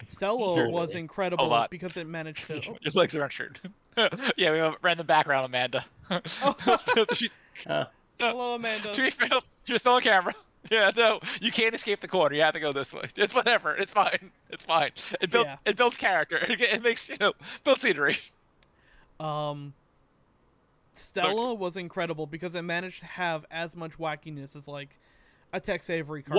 Stella was Totally. A incredible lot. because it managed to. Oh, Your legs are unshirt. Yeah, we have a random background, Amanda. She's, Uh, hello, Amanda. she's still on camera. Yeah, no, you can't escape the corner. You have to go this way. It's whatever. It's fine. It's fine. Yeah. It builds character. It makes builds scenery. Um, Stella was incredible because it managed to have as much wackiness as like a Tex Avery cartoon.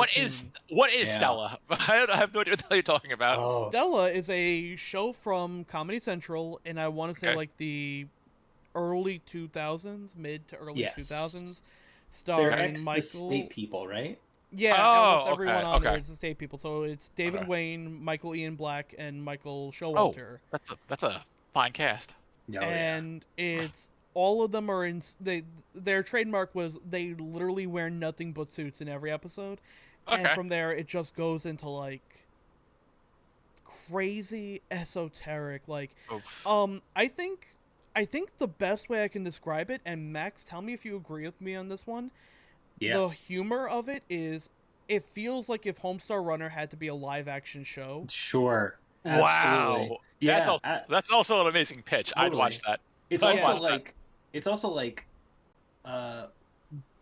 What is Yeah. Stella? I have no idea what the hell you're talking about. Oh, Stella is a show from Comedy Central, and I want to say Okay. like the early 2000s, mid to early Yes. 2000s, they're starring the Michael. state people, right? Yeah, Oh, almost everyone okay, on there okay. is the state people. So it's David Okay. Wayne, Michael Ian Black, and Michael Oh, Showalter. that's a fine cast. Oh, And it's all of them are in. Their trademark was they literally wear nothing but suits in every episode, and Okay. from there it just goes into like crazy esoteric like. Oof. I think the best way I can describe it, and Max, tell me if you agree with me on this one. Yeah. The humor of it is, it feels like if Homestar Runner had to be a live action show. Sure. Absolutely. Wow. Yeah. That's also an amazing pitch. Totally. I'd watch that. It's I'd also watch that. like it's also like uh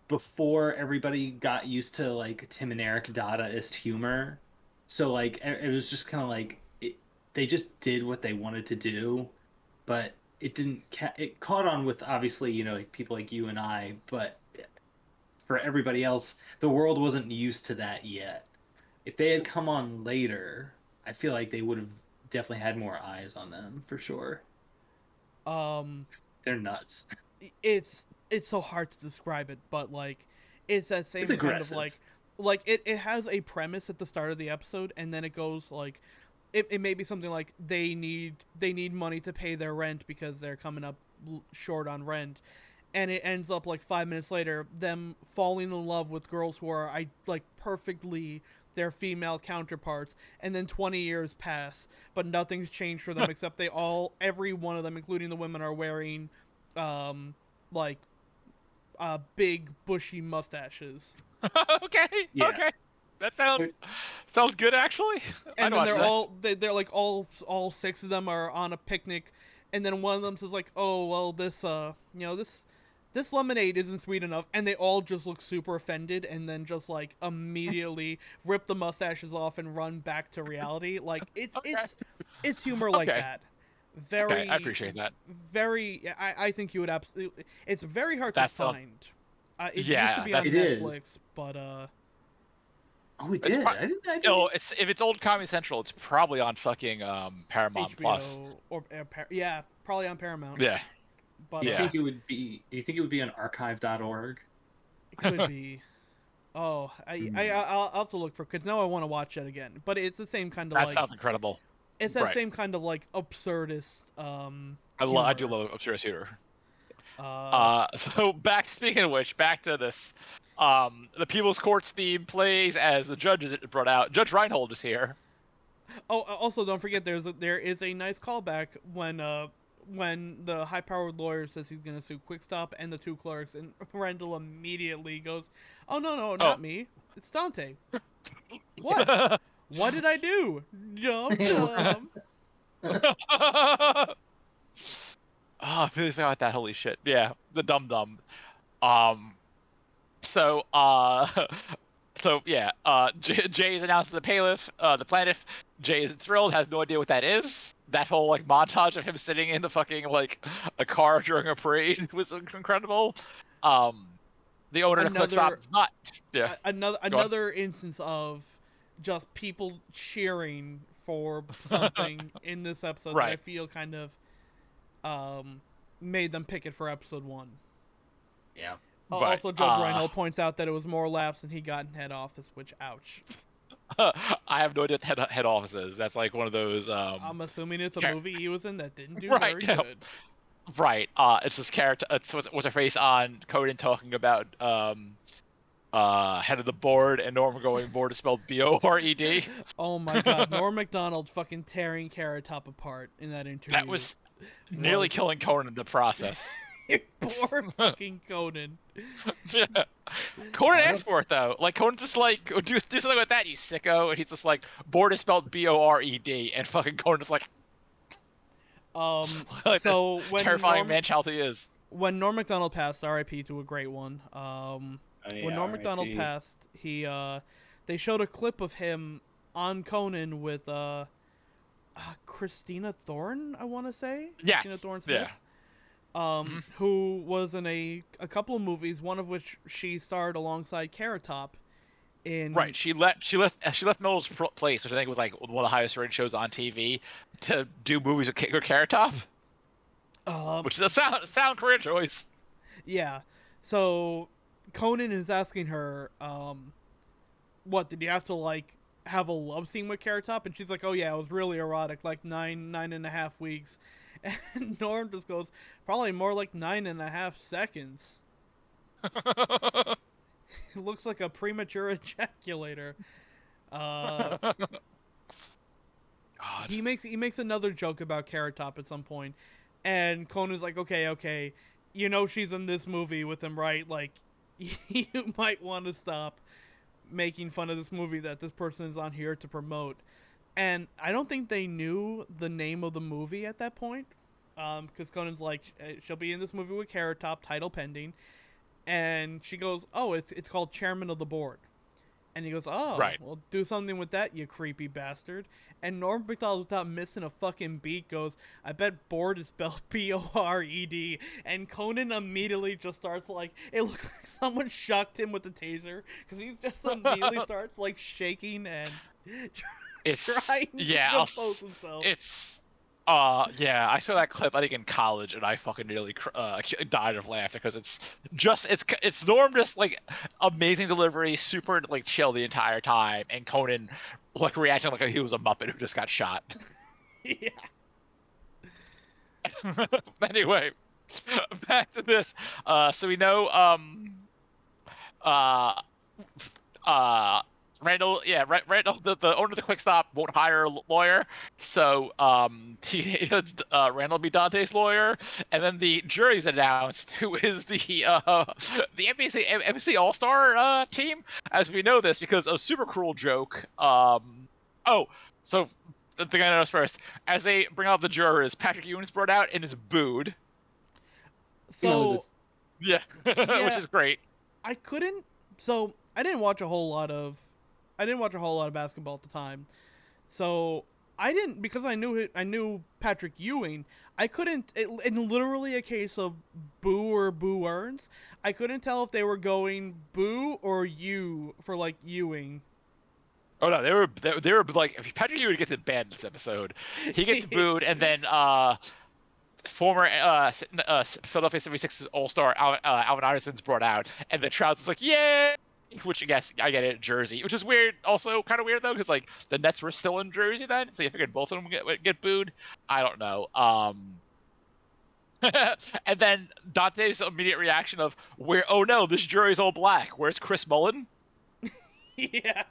before everybody got used to like Tim and Eric Dadaist humor. So like it was just kind of like they just did what they wanted to do, but it didn't it caught on with, obviously, like people like you and I, but for everybody else, the world wasn't used to that yet. If they had come on later, I feel like they would have definitely had more eyes on them for sure. They're nuts. It's so hard to describe it, but like it's that same It's kind of aggressive. like it has a premise at the start of the episode, and then it goes like it may be something like they need money to pay their rent because they're coming up short on rent, and it ends up like 5 minutes later them falling in love with girls who are like perfectly their female counterparts, and then 20 years pass but nothing's changed for them except every one of them, including the women, are wearing like big bushy mustaches. Okay. Yeah. Okay. That sounds good actually. And I'd then watch that. they're like all six of them are on a picnic, and then one of them says like, oh well, this lemonade isn't sweet enough, and they all just look super offended and then just like immediately rip the mustaches off and run back to reality. Like it's humor like Okay. that. Very Okay, I appreciate that. Very, I think you would absolutely. It's very hard That to sounds- find. It Yeah, used to be on it is. Netflix, but Oh, it It's did. pro- I didn't. if it's old Comedy Central, it's probably on fucking Paramount HBO Plus. or yeah, probably on Paramount. Yeah. But Do you Yeah. think it would be? Do you think it would be on archive.org? it could be. Oh, I'll have to look for, because now I want to watch it again. But it's the same kind of That like sounds incredible. it's that right. same kind of like absurdist. I do love absurd humor. So speaking of which, back to this. The People's Courts theme plays as the judges brought out. Judge Reinhold is here. Oh, also don't forget there is a nice callback when the high-powered lawyer says he's gonna sue Quickstop and the two clerks, and Rendell immediately goes, "Oh no, not me. It's Dante. What? What did I do? Jump." Oh, I really forgot that. Holy shit. Yeah, the dum-dum. So Jay is announced the plaintiff. Jay is thrilled, has no idea what that is. That whole like montage of him sitting in the fucking like a car during a parade was incredible. The owner of Clerks not. Yeah. Another instance of just people cheering for something in this episode that I feel kind of made them pick it for episode 1. Yeah. Also, Judge Reinhold points out that it was more laps than he got in head office, which, ouch. I have no idea what head office is. That's like one of those. I'm assuming it's a movie he was in that didn't do Right, very yeah. good. Right. It's this character. It's what's her face on Conan talking about head of the board, and Norm going board is spelled Bored. Oh my god, Norm Macdonald fucking tearing Carrot Top apart in that interview. That was nearly killing Conan in the process. Poor fucking Conan. Yeah. Conan asked for it though. Like Conan's just like, do something with that, you sicko. And he's just like, board is spelled Bored, and fucking Conan's like, like so when terrifying man child he is. When Norm Macdonald passed, R.I.P. to a great one. When Norm Macdonald passed, they showed a clip of him on Conan with Christina Thorne, I want to say. Yes. Christina Thorne Smith. Yeah. Who was in a couple of movies, one of which she starred alongside Carrot Top. Right, she left Melrose Place, which I think was like one of the highest rated shows on TV, to do movies with Carrot Top. Which is a sound career choice. Yeah. So Conan is asking her, what, did you have to like have a love scene with Carrot Top? And she's like, oh yeah, it was really erotic, like 9.5 weeks. And Norm just goes, probably more like 9.5 seconds. It looks like a premature ejaculator. God. He makes another joke about Carrot Top at some point, and Conan's like, okay, you know she's in this movie with him, right? Like, you might want to stop making fun of this movie that this person is on here to promote. And I don't think they knew the name of the movie at that point, because Conan's like, she'll be in this movie with Carrot Top, title pending. And she goes, oh, it's called Chairman of the Board. And he goes, oh, right. Well, do something with that, you creepy bastard. And Norm Macdonald, without missing a fucking beat, goes, I bet board is spelled Bored. And Conan immediately just starts like, it looks like someone shocked him with the taser, because he's just immediately starts like shaking and trying to compose himself. Yeah, I saw that clip, I think, in college, and I fucking nearly died of laughter, because it's Norm just, like, amazing delivery, super, like, chill the entire time, and Conan, like, reacting like he was a Muppet who just got shot. Yeah. Anyway, back to this. So we know, Randall, the owner of the Quick Stop won't hire a lawyer, so Randall will be Dante's lawyer, and then the jury's announced, who is the NBC All-Star team, as we know this because a super cruel joke. So the thing I noticed first, as they bring out the jurors, Patrick Ewing is brought out and is booed. So yeah, which is great. I didn't watch a whole lot of basketball at the time, so I didn't, because I knew Patrick Ewing. I couldn't, in literally a case of boo or boo earns, I couldn't tell if they were going boo or you for like Ewing. Oh no, they were like, if Patrick Ewing gets it bad in this episode, he gets booed, and then former Philadelphia 76ers All-Star Alvin Iverson's brought out, and the crowd's like, yay! Which I guess I get it, Jersey, which is weird. Also, kind of weird though, because like the Nets were still in Jersey then, so you figured both of them get booed. I don't know. And then Dante's immediate reaction of oh no, this jury's all black. Where's Chris Mullen? Yeah.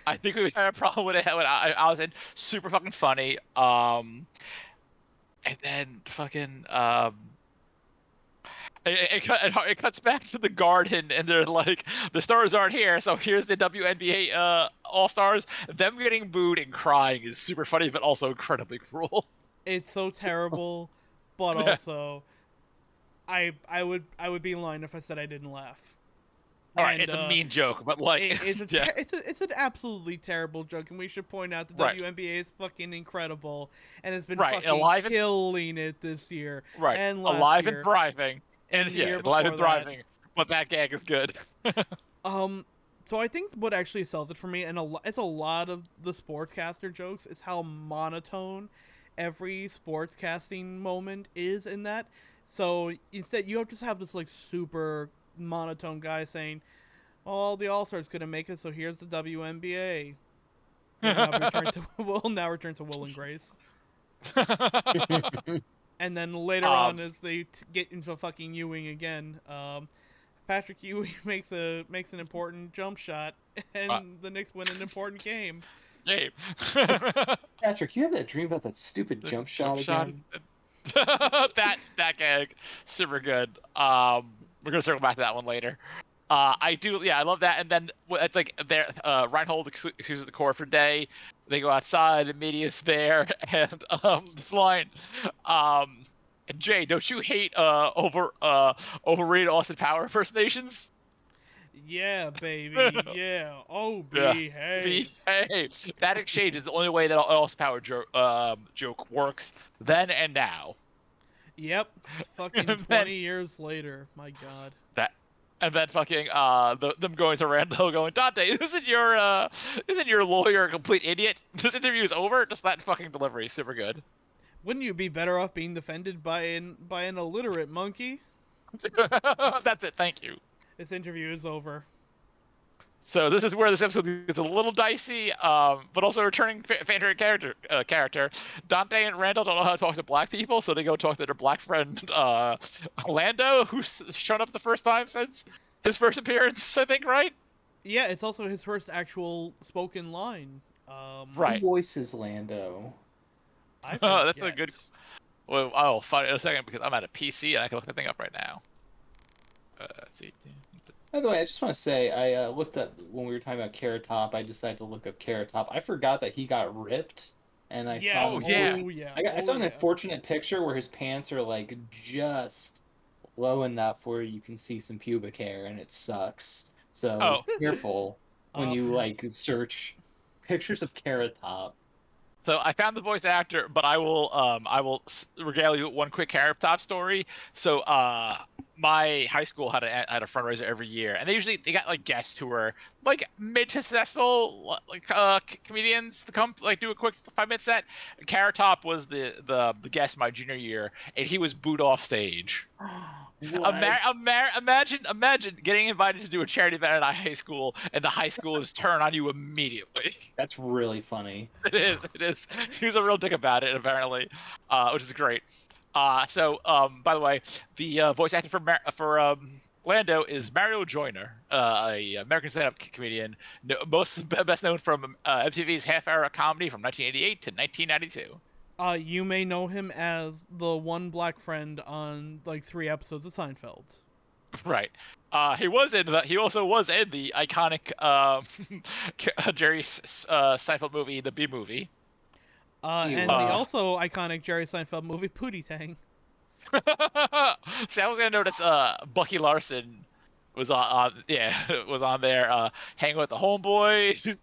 I think we had a problem with it when I was in. Super fucking funny. And then fucking It cuts back to the garden, and they're like, the stars aren't here, so here's the WNBA All-Stars. Them getting booed and crying is super funny, but also incredibly cruel. It's so terrible, but also, I would be lying if I said I didn't laugh. All right, it's a mean joke, but like, it's an absolutely terrible joke, and we should point out that WNBA is fucking incredible, and it's been fucking killing it this year, and last alive year. And thriving. And alive and thriving, but that gag is good. So I think what actually sells it for me, and it's a lot of the sportscaster jokes, is how monotone every sportscasting moment is in that. So instead, you just have this like super monotone guy saying, "Oh, the All-Stars couldn't make it, so here's the WNBA." We'll now return to Will and Grace. And then later on, as they get into fucking Ewing again, Patrick Ewing makes an important jump shot, and the Knicks win an important game. Patrick, you have that dream about that stupid jump shot again? that gag, super good. We're gonna circle back to that one later. I love that. And then it's like there, Reinhold excuses the core for a day. They go outside, the media's there, and this line, Jay, don't you hate overrated Austin Power impersonations? Yeah, baby. Yeah. Oh, behave. Behave. That exchange is the only way that Austin Power joke works then and now. Yep. Fucking 20 years later. My God. And then fucking them going to Randall going, Dante, isn't your lawyer a complete idiot? This interview is over. Just that fucking delivery, super good. Wouldn't you be better off being defended by an illiterate monkey? That's it. Thank you. This interview is over. So this is where this episode gets a little dicey, but also returning fan character. Dante and Randall don't know how to talk to black people, so they go talk to their black friend Lando, who's shown up the first time since his first appearance, I think, right? Yeah, it's also his first actual spoken line. Right. Who voices Lando? That's a good. Well, I'll find it in a second because I'm at a PC and I can look the thing up right now. Let's see. By the way, I just want to say, I looked up when we were talking about Carrot Top. I decided to look up Carrot Top. I forgot that he got ripped, and I saw. I saw an unfortunate picture where his pants are like just low enough where you can see some pubic hair, and it sucks. So careful when you like search pictures of Carrot Top. So I found the voice actor, but I will regale you with one quick Carrot Top story. So my high school had a fundraiser every year, and they got like guests who were like mid to successful like comedians to come like do a quick 5-minute set. Carrot Top was the guest my junior year, and he was booed off stage. Imagine getting invited to do a charity event at a high school, and the high school is turn on you immediately. That's really funny. It is. He was a real dick about it, apparently, which is great. So, by the way, the voice actor for Lando is Mario Joyner, a American stand-up comedian, best known from MTV's half-hour comedy from 1988 to 1992. You may know him as the one black friend on like 3 episodes of Seinfeld. Right. He also was in the iconic Jerry Seinfeld movie, The B Movie. And the also iconic Jerry Seinfeld movie, Pootie Tang. See, I was gonna notice Bucky Larson was on there, hanging with the homeboys,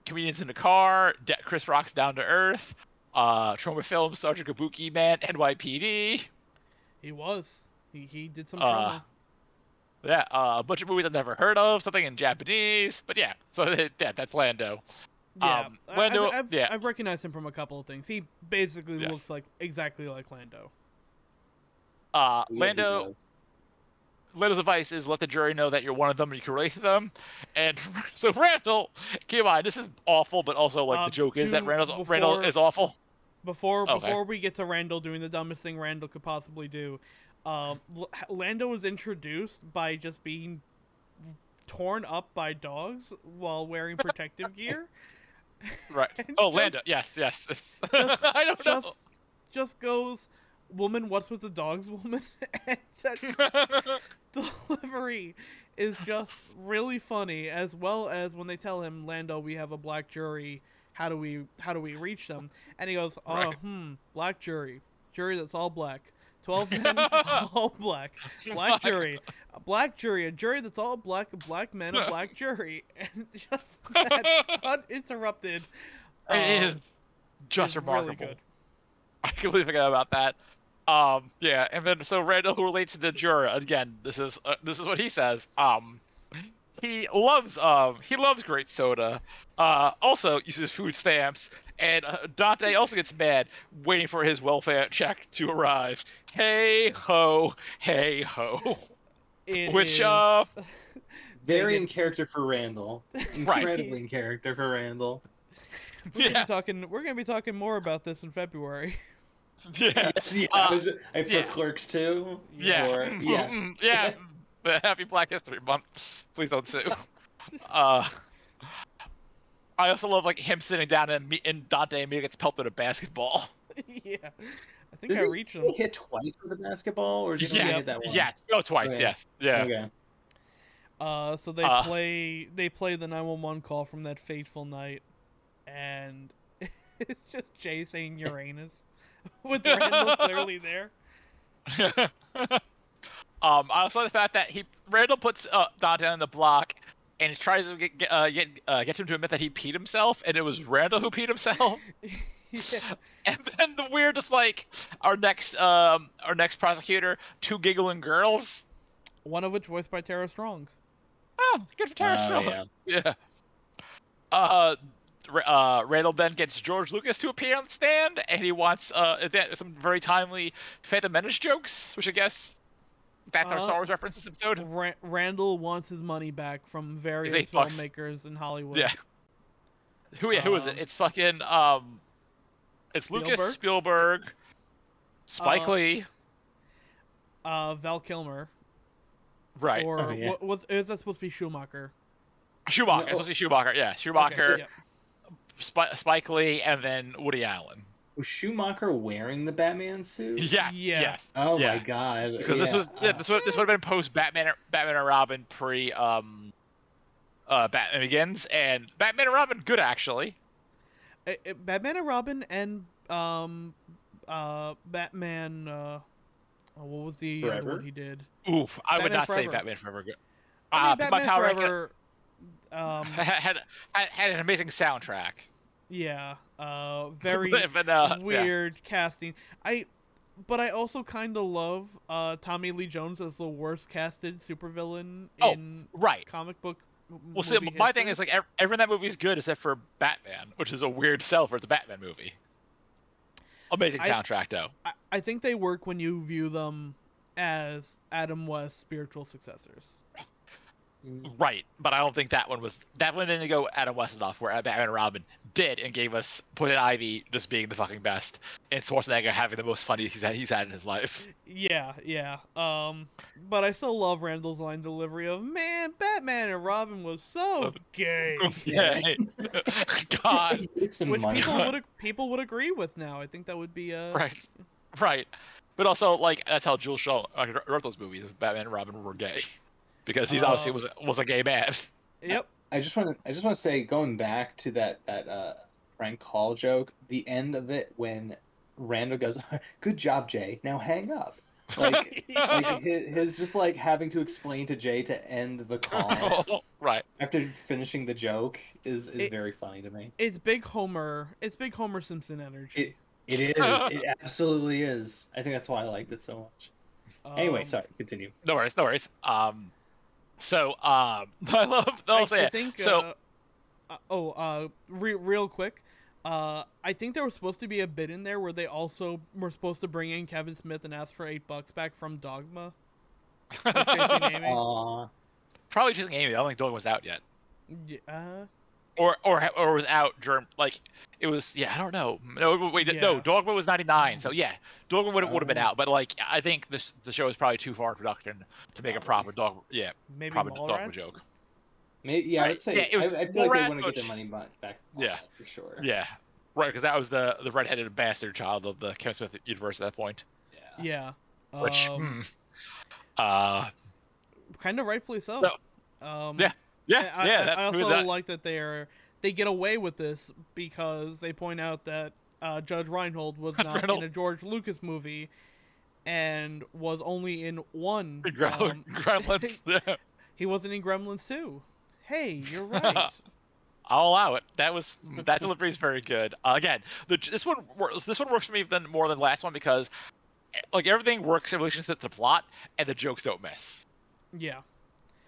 comedians in the car, Chris Rock's Down to Earth, Trauma Films, Sergeant Kabuki Man, NYPD. He was. He did some trauma. Yeah, a bunch of movies I've never heard of, something in Japanese, but yeah, so that's Lando. Yeah, Lando. I've recognized him from a couple of things. He basically looks like exactly like Lando. Lando's advice is let the jury know that you're one of them and you can relate to them. And so Randall, keep in mind, this is awful, but also like the joke is that Randall is awful. Before we get to Randall doing the dumbest thing Randall could possibly do, Lando was introduced by just being torn up by dogs while wearing protective gear. Right. Lando. Yes. I don't know. Just goes, woman, what's with the dogs, woman? And that delivery is just really funny, as well as when they tell him, Lando, we have a black jury. How do we reach them? And he goes, black jury that's all black. 12 men, all black. Black jury. A black jury. A jury that's all black. Black men, a black jury. And just that uninterrupted. It is just remarkable. Really good. I completely forgot about that. Yeah, and then so Randall, who relates to the juror, again, this is what he says. He loves great soda. Also uses food stamps, and Dante also gets mad waiting for his welfare check to arrive. Hey ho, hey ho. Which very in character for Randall. Incredibly in character for Randall. We're gonna be talking more about this in February. Yeah. Yeah, I for Clerks too. Yeah. Or, yes. Yeah. Happy Black History Month. Please don't sue. I also love like him sitting down and Dante immediately gets pelted with a basketball. Yeah. I think I reached him. He hit twice with a basketball, or is he only hit that once? Yeah. Oh, twice. Okay. Yes. Yeah. Okay. So they play the 911 call from that fateful night, and it's just Jay saying Uranus, with Randall clearly there. I also like the fact that Randall puts Dante on the block, and he tries to get him to admit that he peed himself, and it was Randall who peed himself. Yeah. And then the weirdest, like, our next prosecutor, two giggling girls. One of which voiced by Tara Strong. Oh, good for Tara Strong. Yeah. Randall then gets George Lucas to appear on the stand, and he wants some very timely Phantom Menace jokes, which I guess back to our Star Wars reference this episode. Randall wants his money back from various filmmakers in Hollywood. Yeah. Who is it? It's fucking it's Lucas, Spielberg, Spike Lee, Val Kilmer. Right. Or is that supposed to be Schumacher? Schumacher. It's supposed to be Schumacher. Yeah, Schumacher. Okay, yep. Spike Lee, and then Woody Allen. Was Schumacher wearing the Batman suit? Yeah. Yes. Oh my god. Because this would have been post Batman and Robin, pre Batman Begins, and Batman and Robin good actually. Batman and Robin and Batman. What was the other one he did? Oof, I would not say Batman Forever good. Batman Forever had an amazing soundtrack. Yeah, very weird casting. But I also kind of love Tommy Lee Jones as the worst casted supervillain in comic book. Well, see, my thing is like everyone in that movie is good except for Batman, which is a weird sell for the Batman movie. Amazing soundtrack, though. I think they work when you view them as Adam West's spiritual successors. Right, but I don't think that one didn't go Adam West enough, where Batman and Robin did and gave us Poison Ivy just being the fucking best and Schwarzenegger having the most fun he's had in his life. Yeah. But I still love Randall's line delivery of, man, Batman and Robin was so gay. Yeah. God. Which people would agree with now. I think that would be Right. But also, like, that's how Jules Shaw wrote those movies. Batman and Robin were gay. Because he's obviously was a gay man. Yep. I just want to say, going back to that prank call joke, the end of it when Randall goes, "Good job, Jay. Now hang up." Like his just like having to explain to Jay to end the call. Right. After finishing the joke is very funny to me. It's big Homer Simpson energy. It is. It absolutely is. I think that's why I liked it so much. Anyway, sorry. Continue. No worries. So, I love. I'll say I think. Real quick. I think there was supposed to be a bit in there where they also were supposed to bring in Kevin Smith and ask for $8 back from Dogma. Probably Chasing Amy. I don't think Dogma was out yet. Yeah. Or was out during, like, it was, I don't know. No, wait, no, Dogma was 99, so yeah, Dogma would have been out, but like, I think the show is probably too far in production to make a proper Dogma, maybe proper Dogma joke. Maybe, I would say, I feel like they want to get their money back. For sure. Yeah, right, because that was the redheaded bastard child of the Kevin Smith universe at that point. Yeah. Which, kind of rightfully so. I also like that they get away with this because they point out that Judge Reinhold was not in a George Lucas movie and was only in one. Gremlins. He wasn't in Gremlins 2. Hey, you're right. I'll allow it. That delivery is very good. Again, this one works for me more than the last one because like everything works in relation to the plot and the jokes don't miss. Yeah.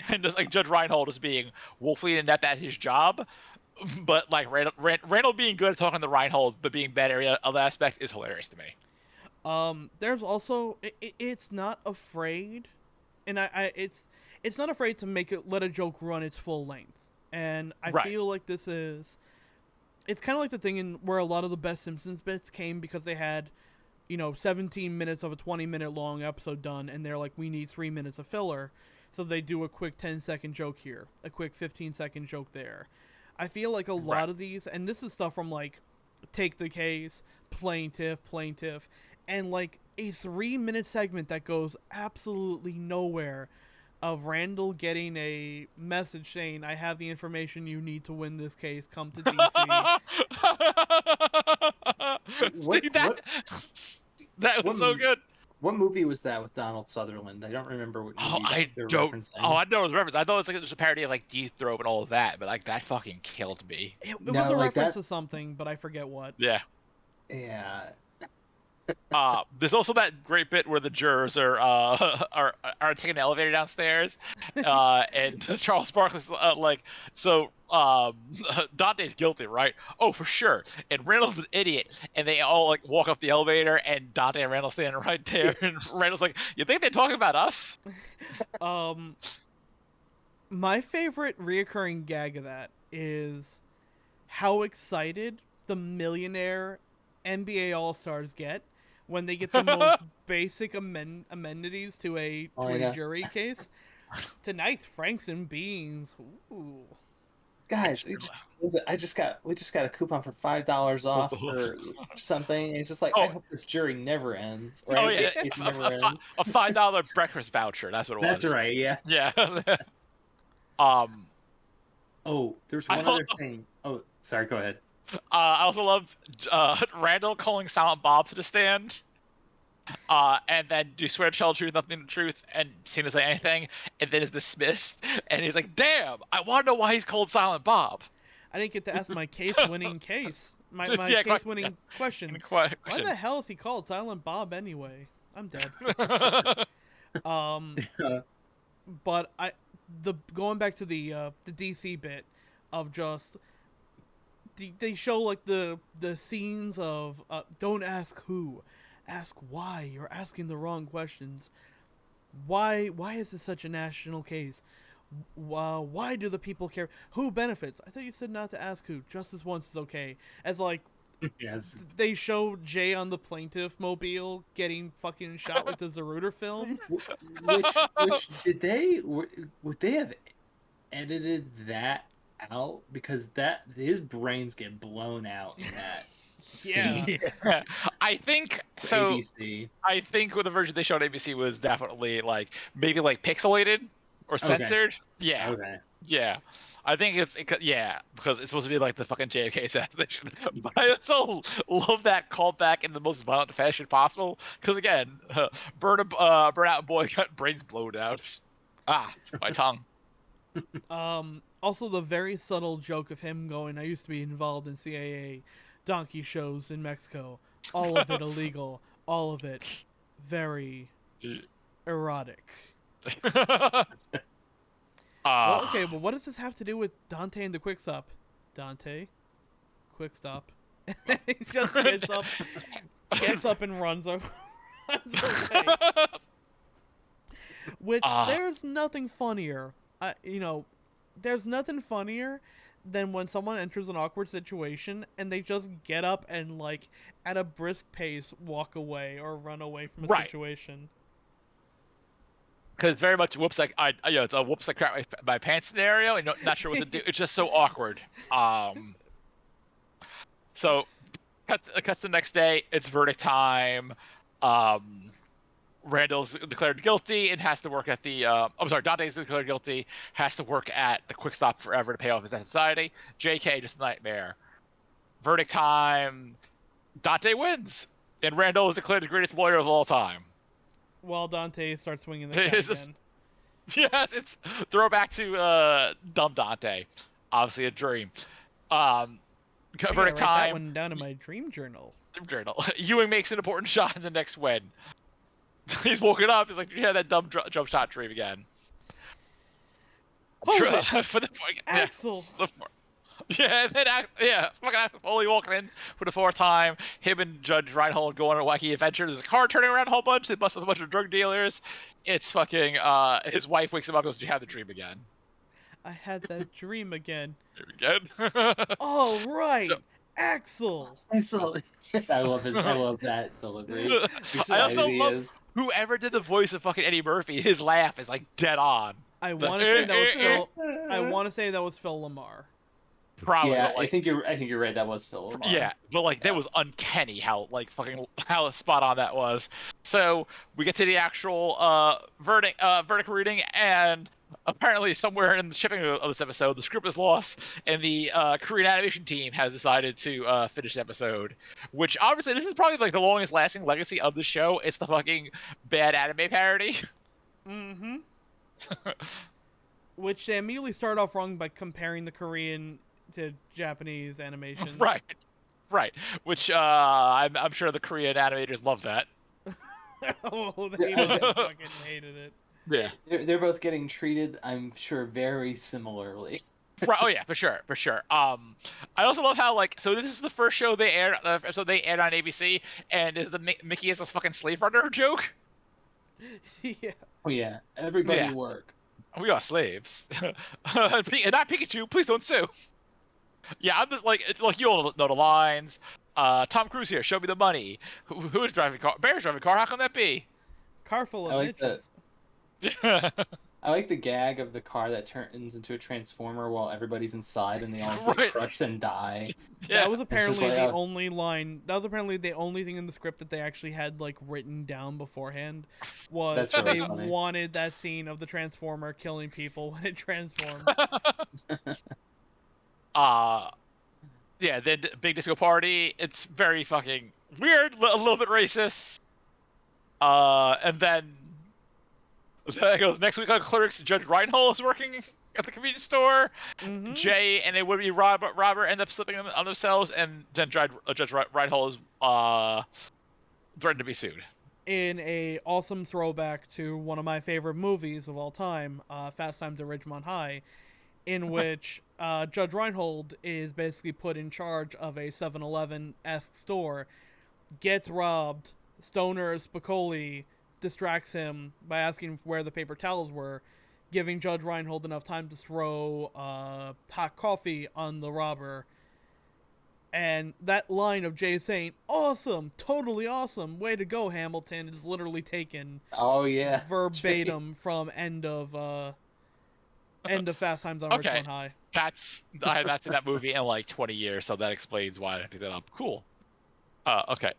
And just like Judge Reinhold is being woefully inept at his job, but like Randall being good at talking to Reinhold, but being bad at other aspect is hilarious to me. There's also it's not afraid, and it's not afraid to let a joke run its full length, and I feel like it's kind of like the thing in where a lot of the best Simpsons bits came because they had 17 minutes of a 20-minute long episode done, and they're like, we need 3 minutes of filler. So they do a quick 10-second joke here, a quick 15-second joke there. I feel like a lot of these, and this is stuff from like Take the Case, Plaintiff, and like a 3-minute segment that goes absolutely nowhere of Randall getting a message saying, I have the information you need to win this case, come to DC. That was so good. What movie was that with Donald Sutherland? I don't remember what movie they're referencing. I know it was a reference. I thought it was like just a parody of like Deep Throat and all of that, but like that fucking killed me. It was a reference to something, but I forget what. Yeah. There's also that great bit where the jurors are taking the elevator downstairs, and Charles Barkley's like, so Dante's guilty, right? Oh, for sure. And Randall's an idiot, and they all like walk up the elevator, and Dante and Randall standing right there, and Randall's like, you think they're talking about us? My favorite reoccurring gag of that is how excited the millionaire NBA All-Stars get when they get the most basic amenities to a jury case. Tonight's Franks and Beans. Ooh. Guys, we just got a coupon for $5 off or something. And it's just like, I hope this jury never ends. Right? Oh yeah, a $5 breakfast voucher. That's what it was. That's right. Yeah. Yeah. There's one other thing. Oh, sorry. Go ahead. I also love Randall calling Silent Bob to the stand. And then do you swear to tell the truth, nothing but the truth, and seem to say anything, and then is dismissed. And he's like, damn, I want to know why he's called Silent Bob. I didn't get to ask my case-winning My case-winning question. Why the hell is he called Silent Bob anyway? I'm dead. But going back to the DC bit of just they show like the scenes of don't ask who, ask why. You're asking the wrong questions. Why is this such a national case? Why do the people care? Who benefits? I thought you said not to ask who. Justice once is okay. As like, yes, they show Jay on the plaintiff mobile getting fucking shot with the Zaruder film. Which would they have edited that out, because his brains get blown out in that. Yeah. I think so. ABC. I think with the version they showed on ABC was definitely like maybe like pixelated or censored. Okay. Yeah. Okay. Yeah. I think because it's supposed to be like the fucking JFK assassination. But I also love that callback in the most violent fashion possible. Because again, burnout boy got brains blown out. My tongue. Also the very subtle joke of him going, I used to be involved in CAA donkey shows in Mexico. All of it illegal. All of it very erotic. Well, okay, but what does this have to do with Dante and the Quick Stop? Dante, Quick Stop. He just gets up and runs away. Which, there's nothing funnier. There's nothing funnier than when someone enters an awkward situation and they just get up and, like, at a brisk pace, walk away or run away from a situation. Because it's very much whoops, like it's a whoops, I crap my pants scenario, and not sure what to do. It's just so awkward. So, cuts the next day. It's verdict time. Randall's declared guilty and has to work at the. Dante's declared guilty, has to work at the Quick Stop forever to pay off his debt to society. JK, just a nightmare. Verdict time. Dante wins, and Randall is declared the greatest lawyer of all time. While Dante starts swinging the cat again. Yes, it's throwback to dumb Dante. Obviously a dream. Verdict time. Write that one down in my dream journal. Ewing makes an important shot in the next win. He's woken up. He's like, you had that dumb jump shot dream again. For the Axel. Yeah, and then fucking Axel Foley walking in for the fourth time. Him and Judge Reinhold go on a wacky adventure. There's a car turning around a whole bunch. They bust up a bunch of drug dealers. It's fucking. His wife wakes him up and goes, "Did you have the dream again?" I had that dream again. Again. Oh right. Axel. Excellent. I love that delivery. I also Excited he love is. whoever did the voice of fucking Eddie Murphy. His laugh is like dead on. I The, want to say that was Phil. I want to say that was Phil Lamar. Probably, Yeah, but like, I think you're right. That was Phil Lamar. yeah, but like that was uncanny how like fucking how spot on that was. So we get to the actual verdict reading, and apparently somewhere in the shipping of this episode, the script is lost, and the Korean animation team has decided to finish the episode. Which obviously this is probably like the longest lasting legacy of the show. It's the fucking bad anime parody. Mm-hmm. Which they immediately start off wrong by comparing the Korean to Japanese animation. Right. Which I'm sure the Korean animators love that. Oh, they fucking hated it. Yeah. They're both getting treated, I'm sure, very similarly. Right. Oh yeah, for sure. I also love how like so this is the first show they aired, so they aired on ABC, and is the Mickey is a fucking slave runner joke. Yeah. Oh yeah, everybody work. We are slaves, and not Pikachu. Please don't sue. Yeah, I'm just like it's like you all know the lines. Tom Cruise here. Show me the money. Who is driving car? Bear's driving car. How can that be? Car full of bitches. I like the gag of the car that turns into a transformer while everybody's inside and they all get crushed and die. Yeah. That was apparently the only line. That was apparently the only thing in the script that they actually had like written down beforehand. Was really they wanted that scene of the transformer killing people when it transformed. Yeah, then big disco party. It's very fucking weird, a little bit racist. And then it goes next week on Clerks. Judge Reinhold is working at the convenience store. Mm-hmm. Jay and it would be Robert end up slipping on themselves, and then Judge Reinhold is threatened to be sued. In a awesome throwback to one of my favorite movies of all time, Fast Times at Ridgemont High, in which Judge Reinhold is basically put in charge of a 7-Eleven-esque store, gets robbed, Stoner Spicoli distracts him by asking where the paper towels were, giving Judge Reinhold enough time to throw hot coffee on the robber. And that line of Jay saying, "Awesome, totally awesome, way to go, Hamilton," is literally taken verbatim from end of Fast Times on Ridgemont High. I have not seen that movie in like 20 years, so that explains why I picked that up. Cool. Okay.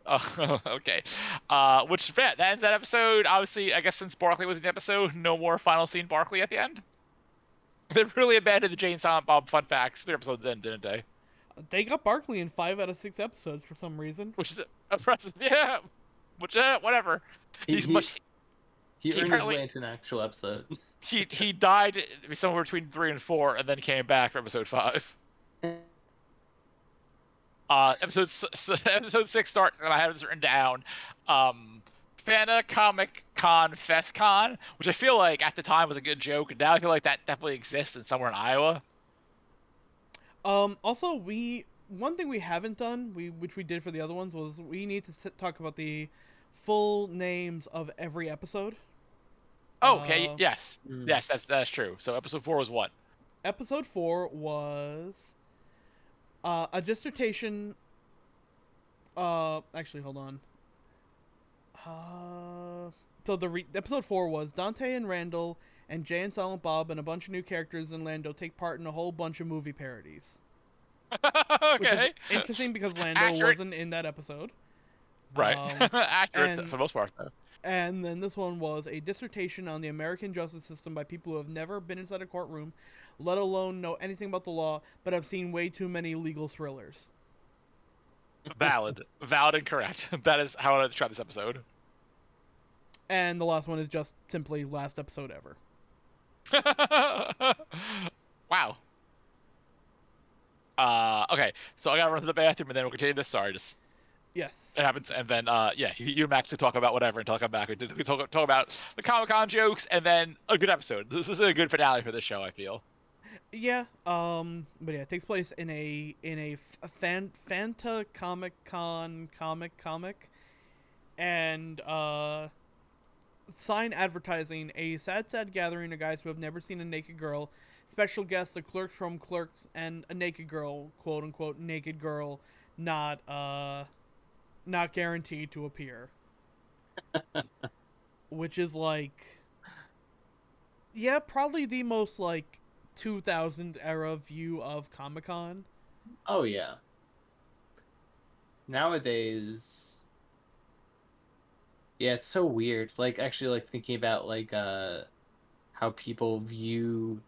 Okay. That ends that episode. Obviously, I guess since Barkley was in the episode, no more final scene Barkley at the end. They really abandoned the Jane Silent Bob fun facts 3 episodes in, didn't they? They got Barkley in 5 out of 6 episodes for some reason. Which is impressive, yeah. Which, whatever. He earned his way into an actual episode. He died somewhere between 3 and 4, and then came back for episode 5. Episode 6 starts, and I have this written down. Fana Comic Con Fest Con, which I feel like at the time was a good joke, and now I feel like that definitely exists in somewhere in Iowa. Also, one thing we haven't done, which we did for the other ones, was we need to talk about the full names of every episode. Oh, okay. Yes, that's true. So episode 4 was what? Episode 4 was a dissertation. Actually, hold on. So episode 4 was Dante and Randall and Jay and Silent Bob and a bunch of new characters in Lando take part in a whole bunch of movie parodies. Okay. Which is interesting because Lando wasn't in that episode. Right. Accurate for the most part, though. And then this one was a dissertation on the American justice system by people who have never been inside a courtroom, let alone know anything about the law, but have seen way too many legal thrillers. Valid and correct. That is how I describe this episode. And the last one is just simply last episode ever. Wow. Okay, so I gotta run to the bathroom and then we'll continue this. Sorry, just yes. It happens, and then you and Max can talk about whatever until I come back. We talk about the Comic-Con jokes, and then a good episode. This is a good finale for this show, I feel. Yeah. But yeah, it takes place in a Fanta Comic-Con comic, and the Fanta Comic Con comic, and sign advertising a sad gathering of guys who have never seen a naked girl. Special guest, the clerk from Clerks, and a naked girl, quote unquote naked girl, not not guaranteed to appear. Which is like, yeah, probably the most like 2000 era view of Comic-Con. Oh yeah. Nowadays, yeah, it's so weird. Like actually like thinking about like how people view,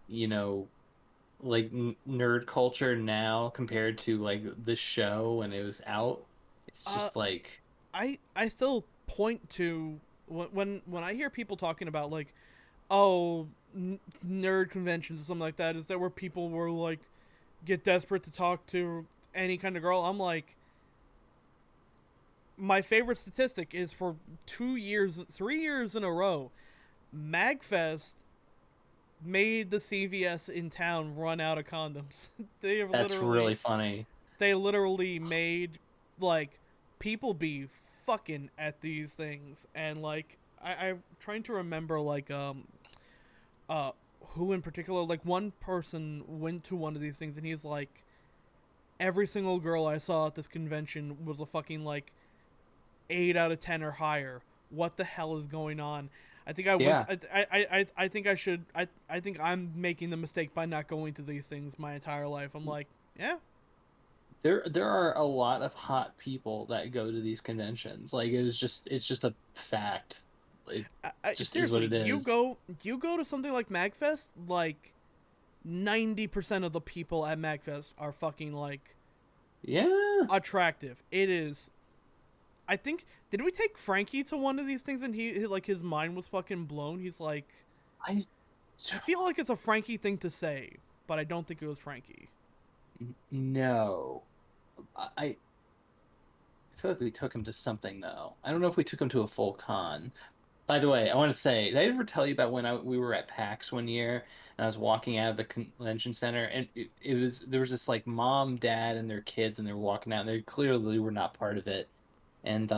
you know, like nerd culture now compared to like the show when it was out. It's Uh, just like I still point to when I hear people talking about like, oh, nerd conventions or something like that. Is that where people were like get desperate to talk to any kind of girl? I'm like, my favorite statistic is for 2 years, 3 years in a row, MagFest made the CVS in town run out of condoms. they have that's literally really funny. they literally made like people be fucking at these things, and like I'm trying to remember like uh who in particular, like one person went to one of these things and he's like, every single girl I saw at this convention was a fucking like 8 out of 10 or higher. What the hell is going on? I think I went. Yeah. I think I should. I think I'm making the mistake by not going to these things my entire life. I'm like, yeah. There are a lot of hot people that go to these conventions. Like it's just a fact. It just is what Seriously, it is. you go to something like Magfest, like 90% of the people at Magfest are fucking like Yeah. attractive. It is. I think, did we take Frankie to one of these things and he like his mind was fucking blown? He's like, I I feel like it's a Frankie thing to say, but I don't think it was Frankie. no. I feel like we took him to something though. I don't know if we took him to a full con. By the way, I want to say, did I ever tell you about when we were at PAX one year and I was walking out of the convention center and it was there was this like mom, dad, and their kids and they were walking out and they clearly were not part of it. And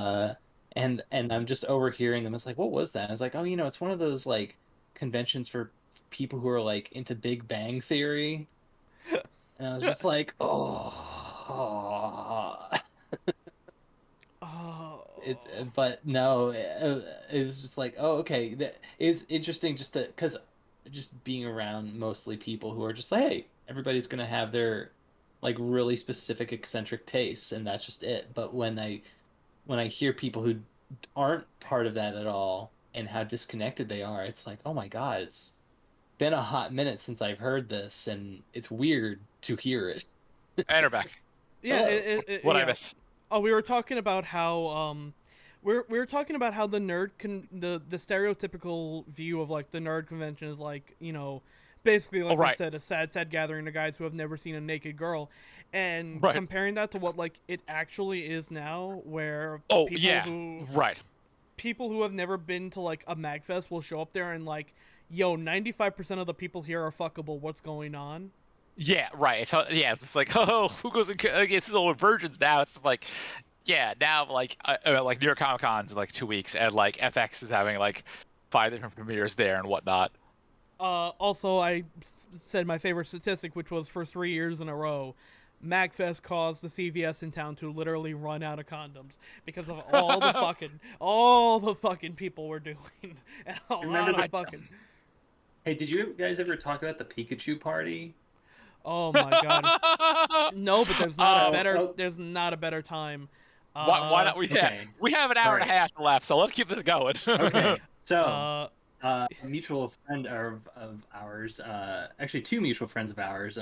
and I'm just overhearing them. It's like, what was that? I was like, oh, it's one of those like conventions for people who are like into Big Bang Theory. And I was just like, oh. Oh. It's but no, it's just like, oh, okay, that is interesting just to because just being around mostly people who are just like, hey, everybody's gonna have their like really specific eccentric tastes and that's just it. But when I hear people who aren't part of that at all and how disconnected they are, it's like, oh my God, it's been a hot minute since I've heard this and it's weird to hear it. And her back. Yeah, Hello. What I yeah. miss? Oh, we were talking about how we were talking about how the the stereotypical view of like the nerd convention is like, basically like I Right. said, a sad gathering of guys who have never seen a naked girl, and Right. comparing that to what like it actually is now, where Oh people yeah. who Right. people who have never been to like a magfest will show up there and like, yo, 95% of the people here are fuckable. What's going on? Yeah. Right. So yeah, it's like, oh, who goes against his old virgins now? It's like, yeah, now like New York Comic Con's in like 2 weeks, and like FX is having like 5 different premieres there and whatnot. Also, I said my favorite statistic, which was for 3 years in a row, MagFest caused the CVS in town to literally run out of condoms because of all the fucking people were doing, and a Remember lot of the fucking. Hey, did you guys ever talk about the Pikachu party? Oh my god, no! But there's not a um, better. Oh, There's not a better time. why not? okay. We have an All hour and a right. half left, so let's keep this going. Okay. So, Uh, a mutual friend of ours, actually two mutual friends of ours,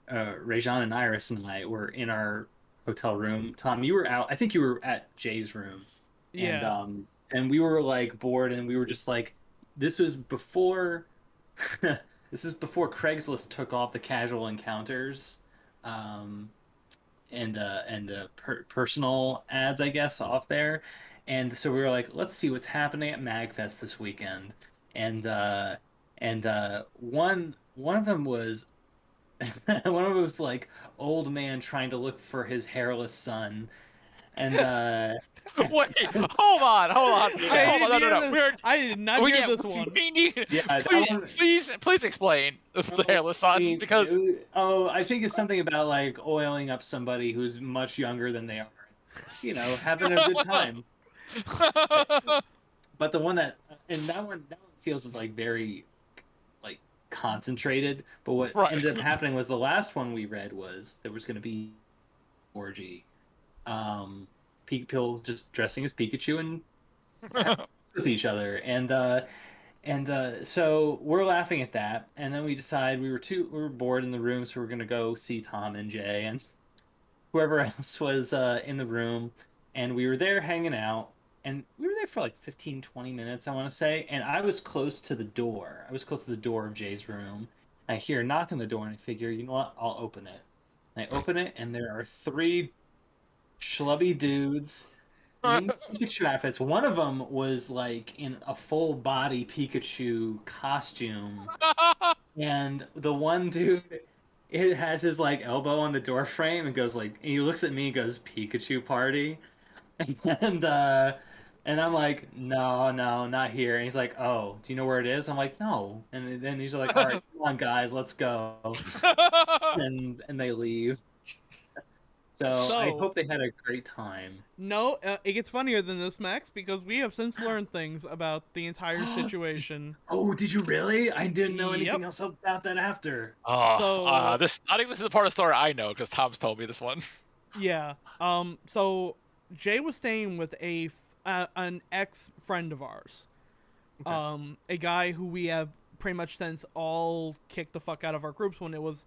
Rajan and Iris and I were in our hotel room. Tom, you were out. I think you were at Jay's room, yeah. and we were like bored, and we were just like, this was before, this is before Craigslist took off the casual encounters, um, and personal ads, I guess, off there. And so we were like, let's see what's happening at Magfest this weekend. And one of them was one of them was like old man trying to look for his hairless son. And Wait, hold on. I did not hear this one. We need. Yeah, Please explain the hairless son because. I think it's something about like oiling up somebody who's much younger than they are, having a good time. But the one that one feels like very like concentrated. But what ended up happening was the last one we read was there was going to be orgy, people just dressing as Pikachu and with each other, and so we're laughing at that, and then we decide we were bored in the room, so we're gonna go see Tom and Jay and whoever else was in the room, and we were there hanging out, and we were there for like 15-20 minutes, I want to say, and I was close to the door. I was close to the door of Jay's room. I hear a knock on the door, and I figure, you know what, I'll open it. And I open it, and there are 3 schlubby dudes in Pikachu outfits. One of them was like in a full body Pikachu costume, and the one dude, it has his like elbow on the door frame and goes like, and he looks at me and goes, "Pikachu party," and I'm like, no, not here. And he's like, "Oh, do you know where it is?" I'm like, "No," and then he's like, "All right, come on, guys, let's go," and they leave. So I hope they had a great time. No, it gets funnier than this, Max, because we have since learned things about the entire situation. Oh, did you really? I didn't know anything else about that after. I think this is the part of the story I know because Tom's told me this one. Yeah. So Jay was staying with an ex friend of ours. Okay. A guy who we have pretty much since all kicked the fuck out of our groups when it was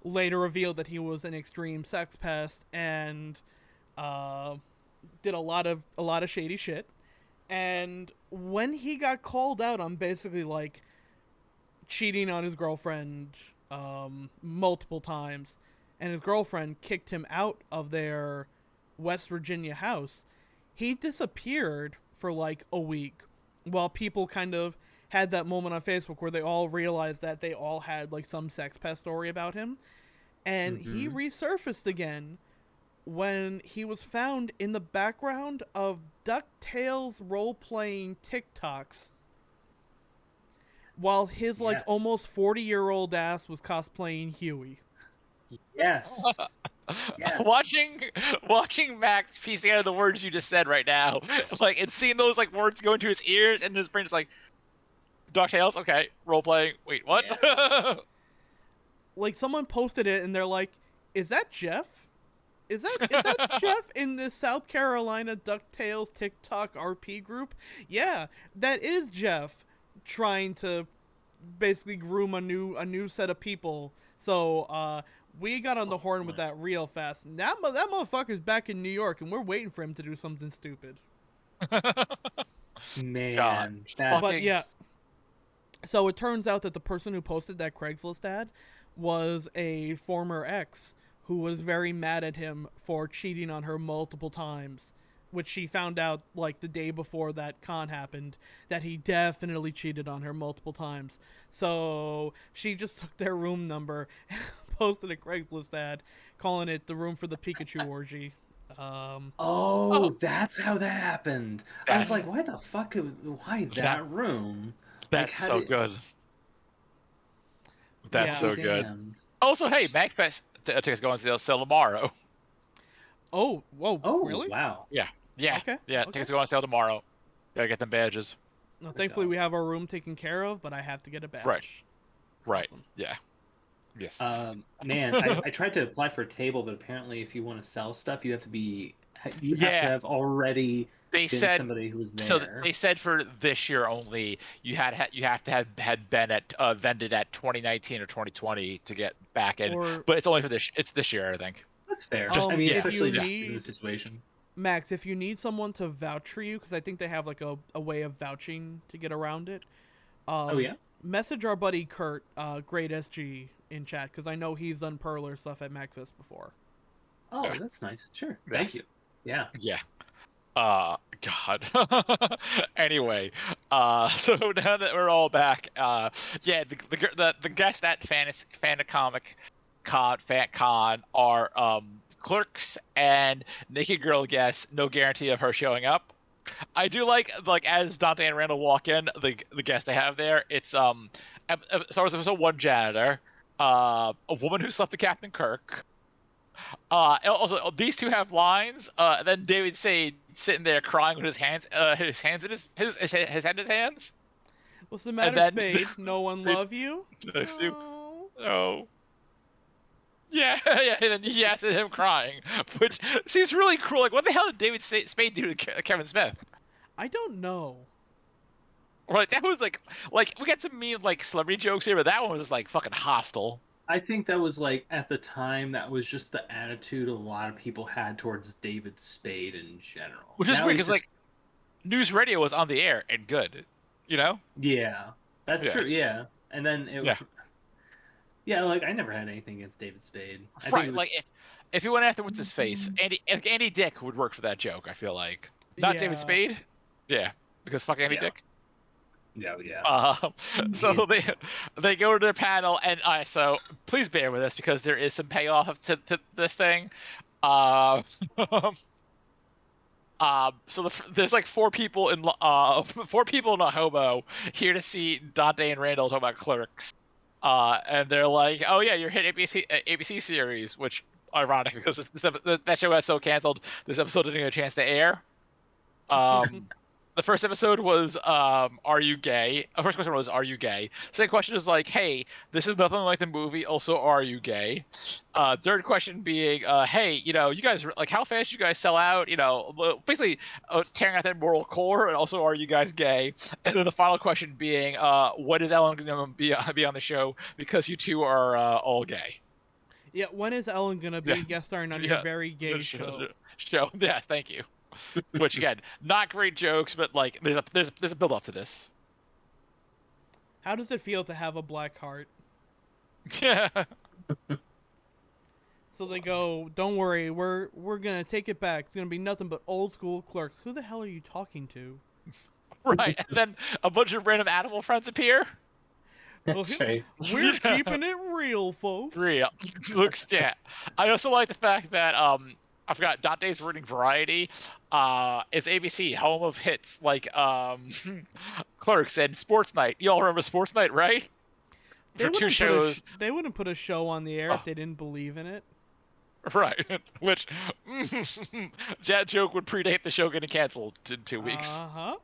later revealed that he was an extreme sex pest and did a lot of shady shit. And when he got called out on basically like cheating on his girlfriend multiple times, and his girlfriend kicked him out of their West Virginia house, he disappeared for like a week while people kind of had that moment on Facebook where they all realized that they all had like some sex pest story about him. And he resurfaced again when he was found in the background of DuckTales role-playing TikToks while his like almost 40-year-old ass was cosplaying Huey. Yes. Yes. Watching Max piece together the words you just said right now, like, and seeing those like words go into his ears and his brain's like, DuckTales, okay, role playing. Wait, what? Yes. Like someone posted it and they're like, "Is that Jeff? Is that Jeff in the South Carolina DuckTales TikTok RP group?" Yeah, that is Jeff trying to basically groom a new set of people. So we got on the horn with that real fast. That motherfucker's back in New York, and we're waiting for him to do something stupid. Man, God. But yeah. So it turns out that the person who posted that Craigslist ad was a former ex who was very mad at him for cheating on her multiple times, which she found out like the day before that con happened, that he definitely cheated on her multiple times. So she just took their room number and posted a Craigslist ad calling it the room for the Pikachu orgy. That's how that happened. I was like, why the fuck? Why that room? That's like, so good. That's so good. Also, hey, MagFest tickets going to sale tomorrow. Oh, whoa! Oh, really? Wow. Yeah. Okay. Yeah, tickets go on sale tomorrow. Gotta get them badges. No, thankfully we have our room taken care of, but I have to get a badge. Right. Awesome. Yeah. Yes. Man, I tried to apply for a table, but apparently, if you want to sell stuff, you have to have already. They said somebody who was there. So they said for this year only, you have to have had been at vended at 2019 or 2020 to get back in. But it's only for this. It's this year, I think. That's fair. I mean, especially in the situation. Max, if you need someone to vouch for you, because I think they have like a way of vouching to get around it. Message our buddy Kurt, Great SG, in chat, because I know he's done Perler stuff at MagFest before. Oh, yeah. That's nice. Sure. Thank you. Yeah. Yeah. God. Anyway, so now that we're all back, the guests at FantaComic FanCon are Clerks and Naked Girl Guest, no guarantee of her showing up. I do like as Dante and Randall walk in, the guest they have there. It's Star Wars Episode 1 janitor, a woman who slept with Captain Kirk. Also, these two have lines. And then David Sade sitting there crying with his hands in his head in his hands. What's the matter, then, Spade? No one love you? No. No. Yeah, yeah, and then he asked him crying, which seems really cruel. Like, what the hell did David Spade do to Kevin Smith? I don't know. Right, that was like we got some mean celebrity jokes here, but that one was just fucking hostile. I think that was at the time, that was just the attitude a lot of people had towards David Spade in general. Which is weird because news radio was on the air and good, you know? Yeah, that's true. Yeah, and then yeah, I never had anything against David Spade. I think if he went after what's his face, Andy Dick would work for that joke. I feel like not David Spade. Yeah, because fuck Andy Dick. Yeah. So they go to their panel, and so please bear with us because there is some payoff to this thing. So there's 4 people in a hobo here to see Dante and Randall talk about Clerks. And they're like, "Oh yeah, your hit ABC series," which ironic because that show got so canceled, this episode didn't get a chance to air. The first episode was, "Are you gay?" The first question was, "Are you gay?" Second question is hey, this is nothing like the movie. Also, are you gay? Third question being, hey, you guys how fast you guys sell out? Basically tearing out that moral core. And also, are you guys gay? And then the final question being, when is Ellen gonna be on the show? Because you two are all gay. Yeah, when is Ellen gonna be guest starring on your very gay show? Yeah, thank you. Which again, not great jokes, but there's a build up to this. How does it feel to have a black heart? Yeah. So they go, "Don't worry, we're gonna take it back. It's gonna be nothing but old school Clerks." Who the hell are you talking to? Right, and then a bunch of random animal friends appear. That's right. We're keeping it real, folks. Real. Looks I also like the fact that I forgot Dante's reading Variety. It's ABC, home of hits like Clerks and Sports Night. You all remember Sports Night, right? For 2 shows. They wouldn't put a show on the air if they didn't believe in it. Right. Which that joke would predate the show getting canceled in 2 weeks. Uh-huh.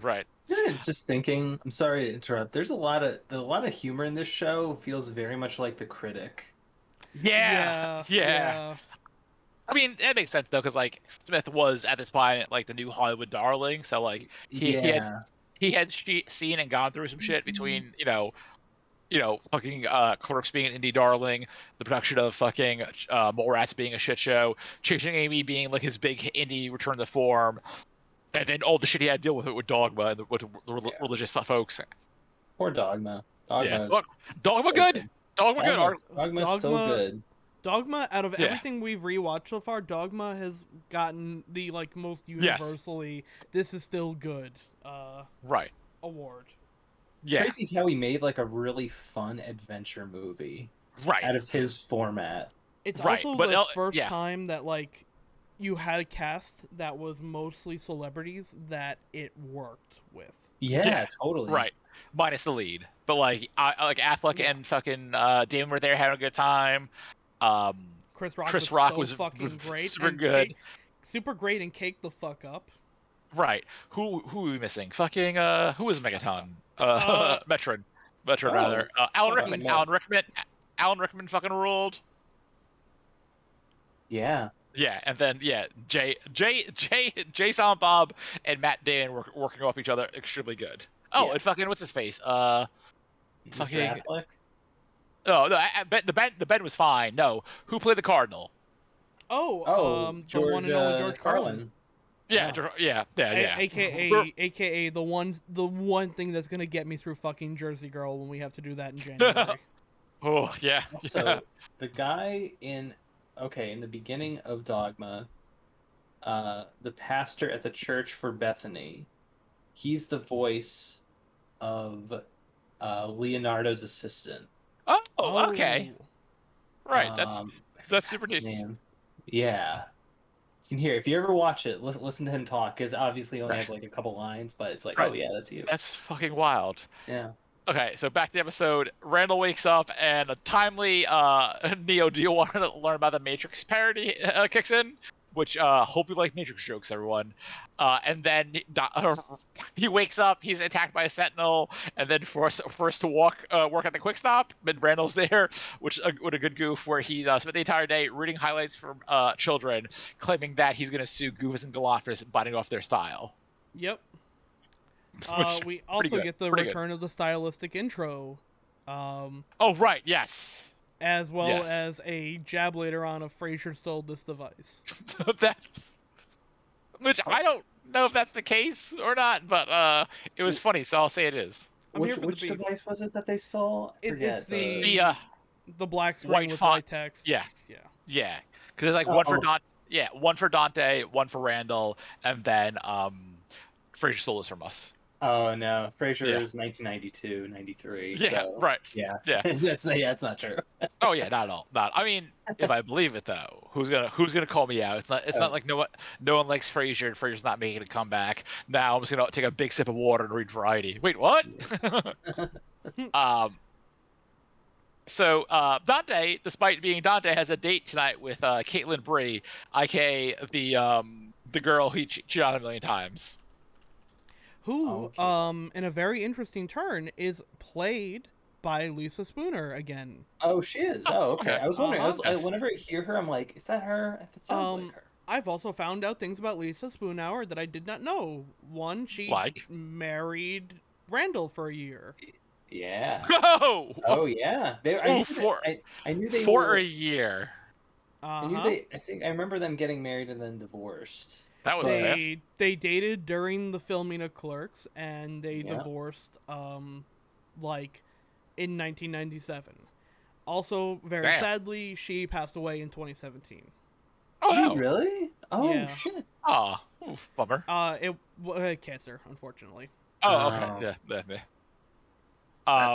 Right. Just thinking, I'm sorry to interrupt. There's a lot of humor in this show. Feels very much like The Critic. Yeah. I mean, that makes sense though, because Smith was at this point the new Hollywood darling, so he had seen and gone through some shit between fucking Clerks being an indie darling, the production of fucking Mallrats being a shit show, Chasing Amy being his big indie return to form, and then all the shit he had to deal with Dogma and with the religious folks. Poor Dogma. Dogma good. Dogma's still good. Dogma, out of everything we've rewatched so far, Dogma has gotten the most universally this is still good right award. Yeah. Crazy how he made a really fun adventure movie out of his format. It's also the first time that you had a cast that was mostly celebrities that it worked with. Yeah, totally. Right. Minus the lead. But Affleck and fucking Damon were there having a good time. Chris Rock was fucking great. Super good. Super great and cake the fuck up. Right. Who are we missing? Fucking who was Megaton? Metron rather. Alan Rickman. Alan Rickman fucking ruled. Yeah. Yeah, and then Jay, Silent Bob, and Matt Damon were working off each other extremely good. Oh, and fucking what's his face? Fucking. Affleck? Oh no, the Ben was fine. No, who played the Cardinal? The one and only George Carlin. Yeah. AKA the one thing that's gonna get me through fucking Jersey Girl when we have to do that in January. Oh yeah. So the guy in the beginning of Dogma, the pastor at the church for Bethany, he's the voice of Leonardo's assistant. Oh, okay. Right, that's super neat. Yeah. You can hear if you ever watch it, listen to him talk, because obviously he only Right. has like a couple lines, but it's like, Right. oh yeah, that's you. That's fucking wild. Yeah. Okay, so back to the episode. Randall wakes up and a timely Neo, do you want to learn about the Matrix parody kicks in? Which hope you like Matrix jokes, everyone. And then he wakes up, he's attacked by a sentinel, and then forced to work at the quick stop. And Randall's there, which what a good goof, where he spent the entire day reading highlights from children, claiming that he's going to sue Goofus and Galactus, biting off their style. Yep. Which, We also get the pretty return of the stylistic intro. Oh right, yes. As well Yes. as a jab later on of Frasier stole this device. That's, which I don't know if that's the case or not, but it was funny, so I'll say it is. Which device was it that they stole? I forget. It's the black screen white with font. white text. Yeah, Yeah. because it's like one for Dante, one for Randall, and then Fraser stole this from us. Oh no, Frasier is 1992, 93. Yeah, so, right. Yeah, yeah. That's not true. Oh yeah, not at all. Not. I mean, if I believe it though, who's gonna call me out? It's not like no one likes Frasier and Frasier's not making a comeback. Now I'm just gonna take a big sip of water and read Variety. Wait, what? So Dante, despite being Dante, has a date tonight with Caitlin Bree, aka the girl he cheated on a million times. Who, in a very interesting turn, is played by Lisa Spooner again. Oh, she is. Oh, okay. I was wondering. Yes. Whenever I hear her, I'm like, is that her? It sounds like her. I've also found out things about Lisa Spoonhour that I did not know. One, she married Randall for a year. Yeah. Oh. Oh yeah. I knew they for were, a year. I knew they. I think I remember them getting married and then divorced. That was fast. They dated during the filming of Clerks, and they divorced like in 1997. Also, very sadly, she passed away in 2017. Oh, did she really? Oh yeah. shit. Oh, bummer. It cancer, unfortunately. Oh, okay. Yeah.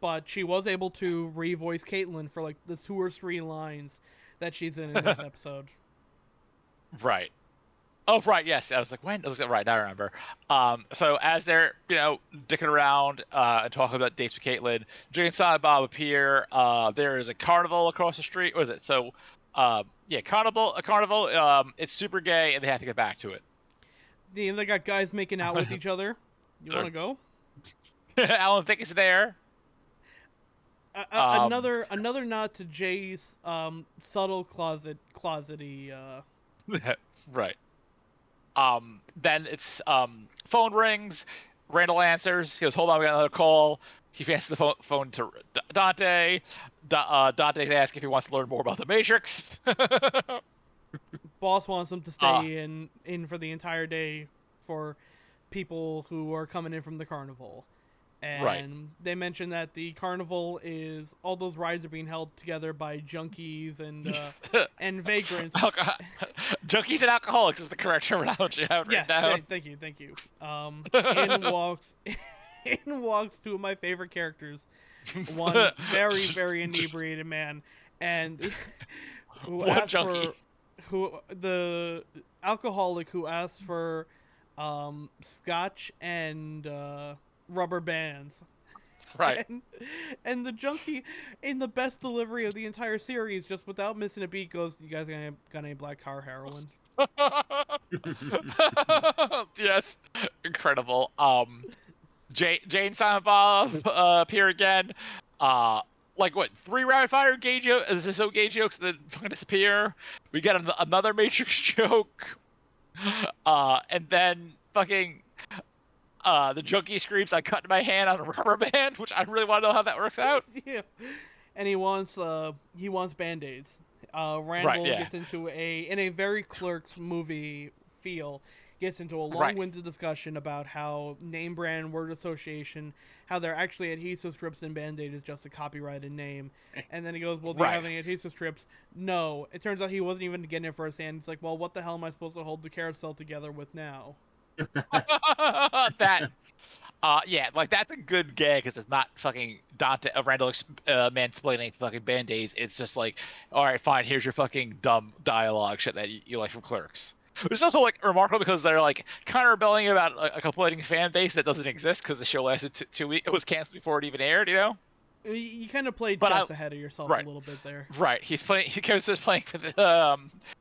But she was able to revoice Caitlin for like the 2 or 3 lines that she's in this episode. Right. Oh, right. Yes. I was like, when? I was like, right. Now I remember. So as they're, dicking around and talking about dates with Caitlin, Jay and Silent Bob appear. There is a carnival across the street. What is it? So, a carnival. It's super gay, and they have to get back to it. They got guys making out with each other. You want to go? Alan Thicke is there. Another nod to Jay's subtle closety. Right. Then it's phone rings. Randall answers. He goes, "Hold on, we got another call." He answers the phone to Dante. Dante's asking if he wants to learn more about the Matrix. Boss wants him to stay in for the entire day for people who are coming in from the carnival. And they mention that the carnival is all those rides are being held together by junkies and vagrants. Junkies and alcoholics is the correct terminology. Yes, thank you. In walks 2 of my favorite characters. One very, very inebriated man, and the alcoholic who asks for scotch and rubber bands. Right. And the junkie, in the best delivery of the entire series, just without missing a beat, goes, "You guys got any black car heroin?" Yes, incredible. Jane Silent Bob appear again. Like what? 3 rapid fire gay jokes. This is so gay jokes that fucking disappear. We get another Matrix joke. And then fucking the junkie screams, "I cut my hand on a rubber band," which I really want to know how that works out. Yeah. And he wants Band-Aids. Randall gets into in a very Clerks movie feel, gets into a long-winded discussion about how name brand word association, how they're actually adhesive strips and Band-Aid is just a copyrighted name. And then he goes, "Well, do you have any adhesive strips?" No. It turns out he wasn't even getting it for his hand. He's like, "Well, what the hell am I supposed to hold the carousel together with now?" That Yeah, like that's a good gag because it's not fucking Dante, Randall mansplaining fucking band-aids. It's just like, all right, fine, here's your fucking dumb dialogue shit that you like from Clerks. Which is also like remarkable because they're like kind of rebelling about a complaining fan base that doesn't exist because the show lasted 2 weeks. It was canceled before it even aired, you know. You kind of played But chess ahead of yourself right. a little bit there. Right, he's playing. He goes just playing for the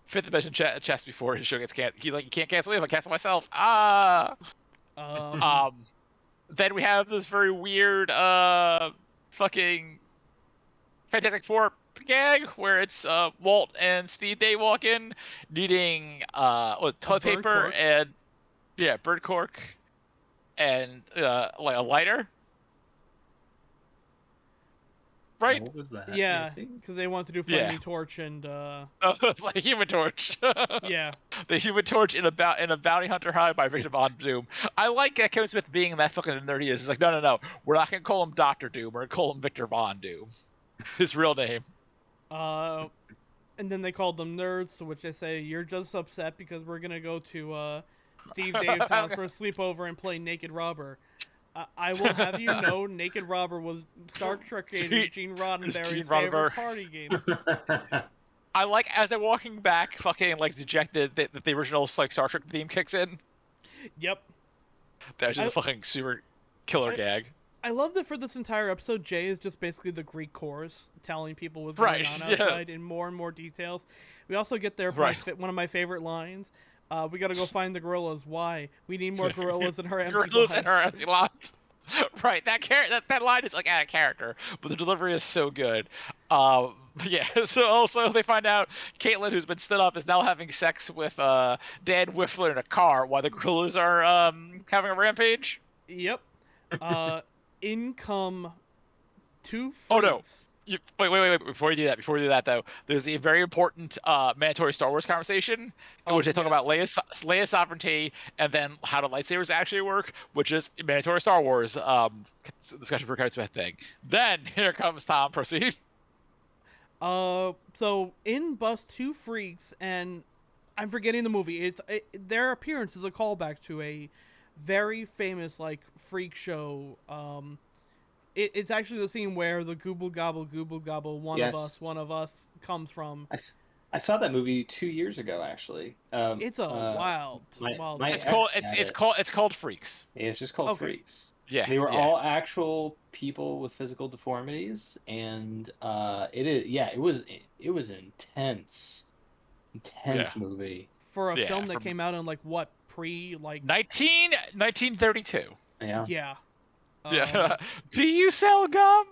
fifth dimension chess before his show gets canceled. He's like, you can't cancel me if I cancel myself. Then we have this very weird fucking Fantastic Four gag where it's Walt and Steve Day walk in needing toilet paper cork. and bird cork and like a lighter. Right? What was that? Yeah, because they want to do Flaming Torch and like Human Torch. Yeah. The Human Torch in a bounty hunter high by Victor Von Doom. I like Kevin Smith being that fucking nerd he is. He's like, no, we're not gonna call him Doctor Doom. We're gonna call him Victor Von Doom. His real name. And then they called them nerds, to which they say, you're just upset because we're gonna go to Steve Dave's house for a sleepover and play Naked Robber. I will have you know, Naked Robber was Star Trek agent Gene Roddenberry's favorite party game. I like as they're walking back, fucking like dejected, that the original like Star Trek theme kicks in. Yep. That was just a fucking super killer gag. I love that for this entire episode, Jay is just basically the Greek chorus telling people what's going on outside in more and more details. We also get there one of my favorite lines. We gotta go find the gorillas. Why? We need more gorillas in her empty lives. Gorillas in her empty lives. Right, that line is like out of character, but the delivery is so good. So also they find out Caitlin, who's been stood up, is now having sex with Dan Whiffler in a car while the gorillas are having a rampage. Yep. In come two freaks. Oh no. Wait! Before you do that, though, there's the very important mandatory Star Wars conversation in which they talk about Leia's sovereignty and then how the lightsabers actually work, which is mandatory Star Wars discussion for Kevin Smith thing. Then here comes Tom. Proceed. So in bust two freaks, and I'm forgetting the movie. Their appearance is a callback to a very famous like freak show. It's actually the scene where the gooble gobble, one of us comes from. I saw that movie 2 years ago, actually. It's a wild. It's called Freaks. Yeah, it's just called Freaks. Yeah, they were all actual people with physical deformities, and it was intense movie for a film that came out in like what pre like 1932. Yeah. Do you sell gum?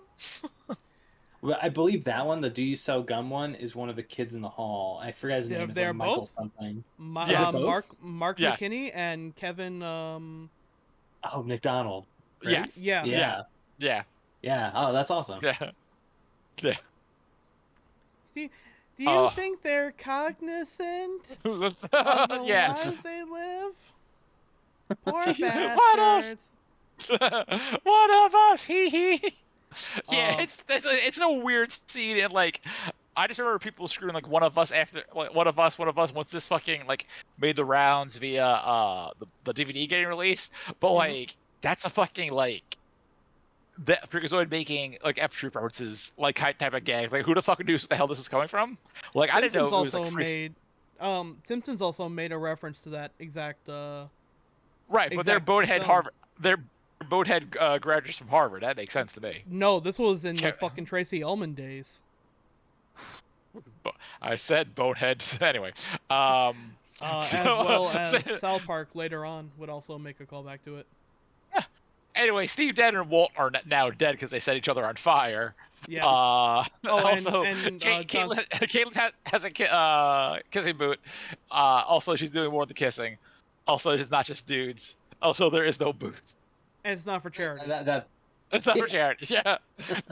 Well, I believe that one, the "Do You Sell Gum" one, is one of the kids in the hall. I forgot his name. They're like Michael both something. Mark McKinney and Kevin. McDonald. Right? Yes. Yeah. Oh, that's awesome. Yeah. Do you think they're cognizant of the lives they live? Poor bastards. One of us, he. Yeah, it's a weird scene, and like I just remember people screaming like one of us after like one of us once this fucking like made the rounds via the DVD getting released. But like that's a fucking like that Freakazoid making like F Troop references like type of gag. Like who the fuck knew what the hell this was coming from? Like Simpsons I didn't know it was like Simpsons also made a reference to that exact right, but they're boathead Harvard. They're boathead graduates from Harvard. That makes sense to me. No, this was in the fucking Tracy Ullman days. I said boathead. Anyway, as well as South Park later on would also make a callback to it. Anyway, Steve Dead and Walt are now dead because they set each other on fire. Yeah. Caitlin has a kissing boot. Also, she's doing more of the kissing. Also, it's not just dudes. Also, there is no boot. And it's not for charity. It's not for charity. Yeah.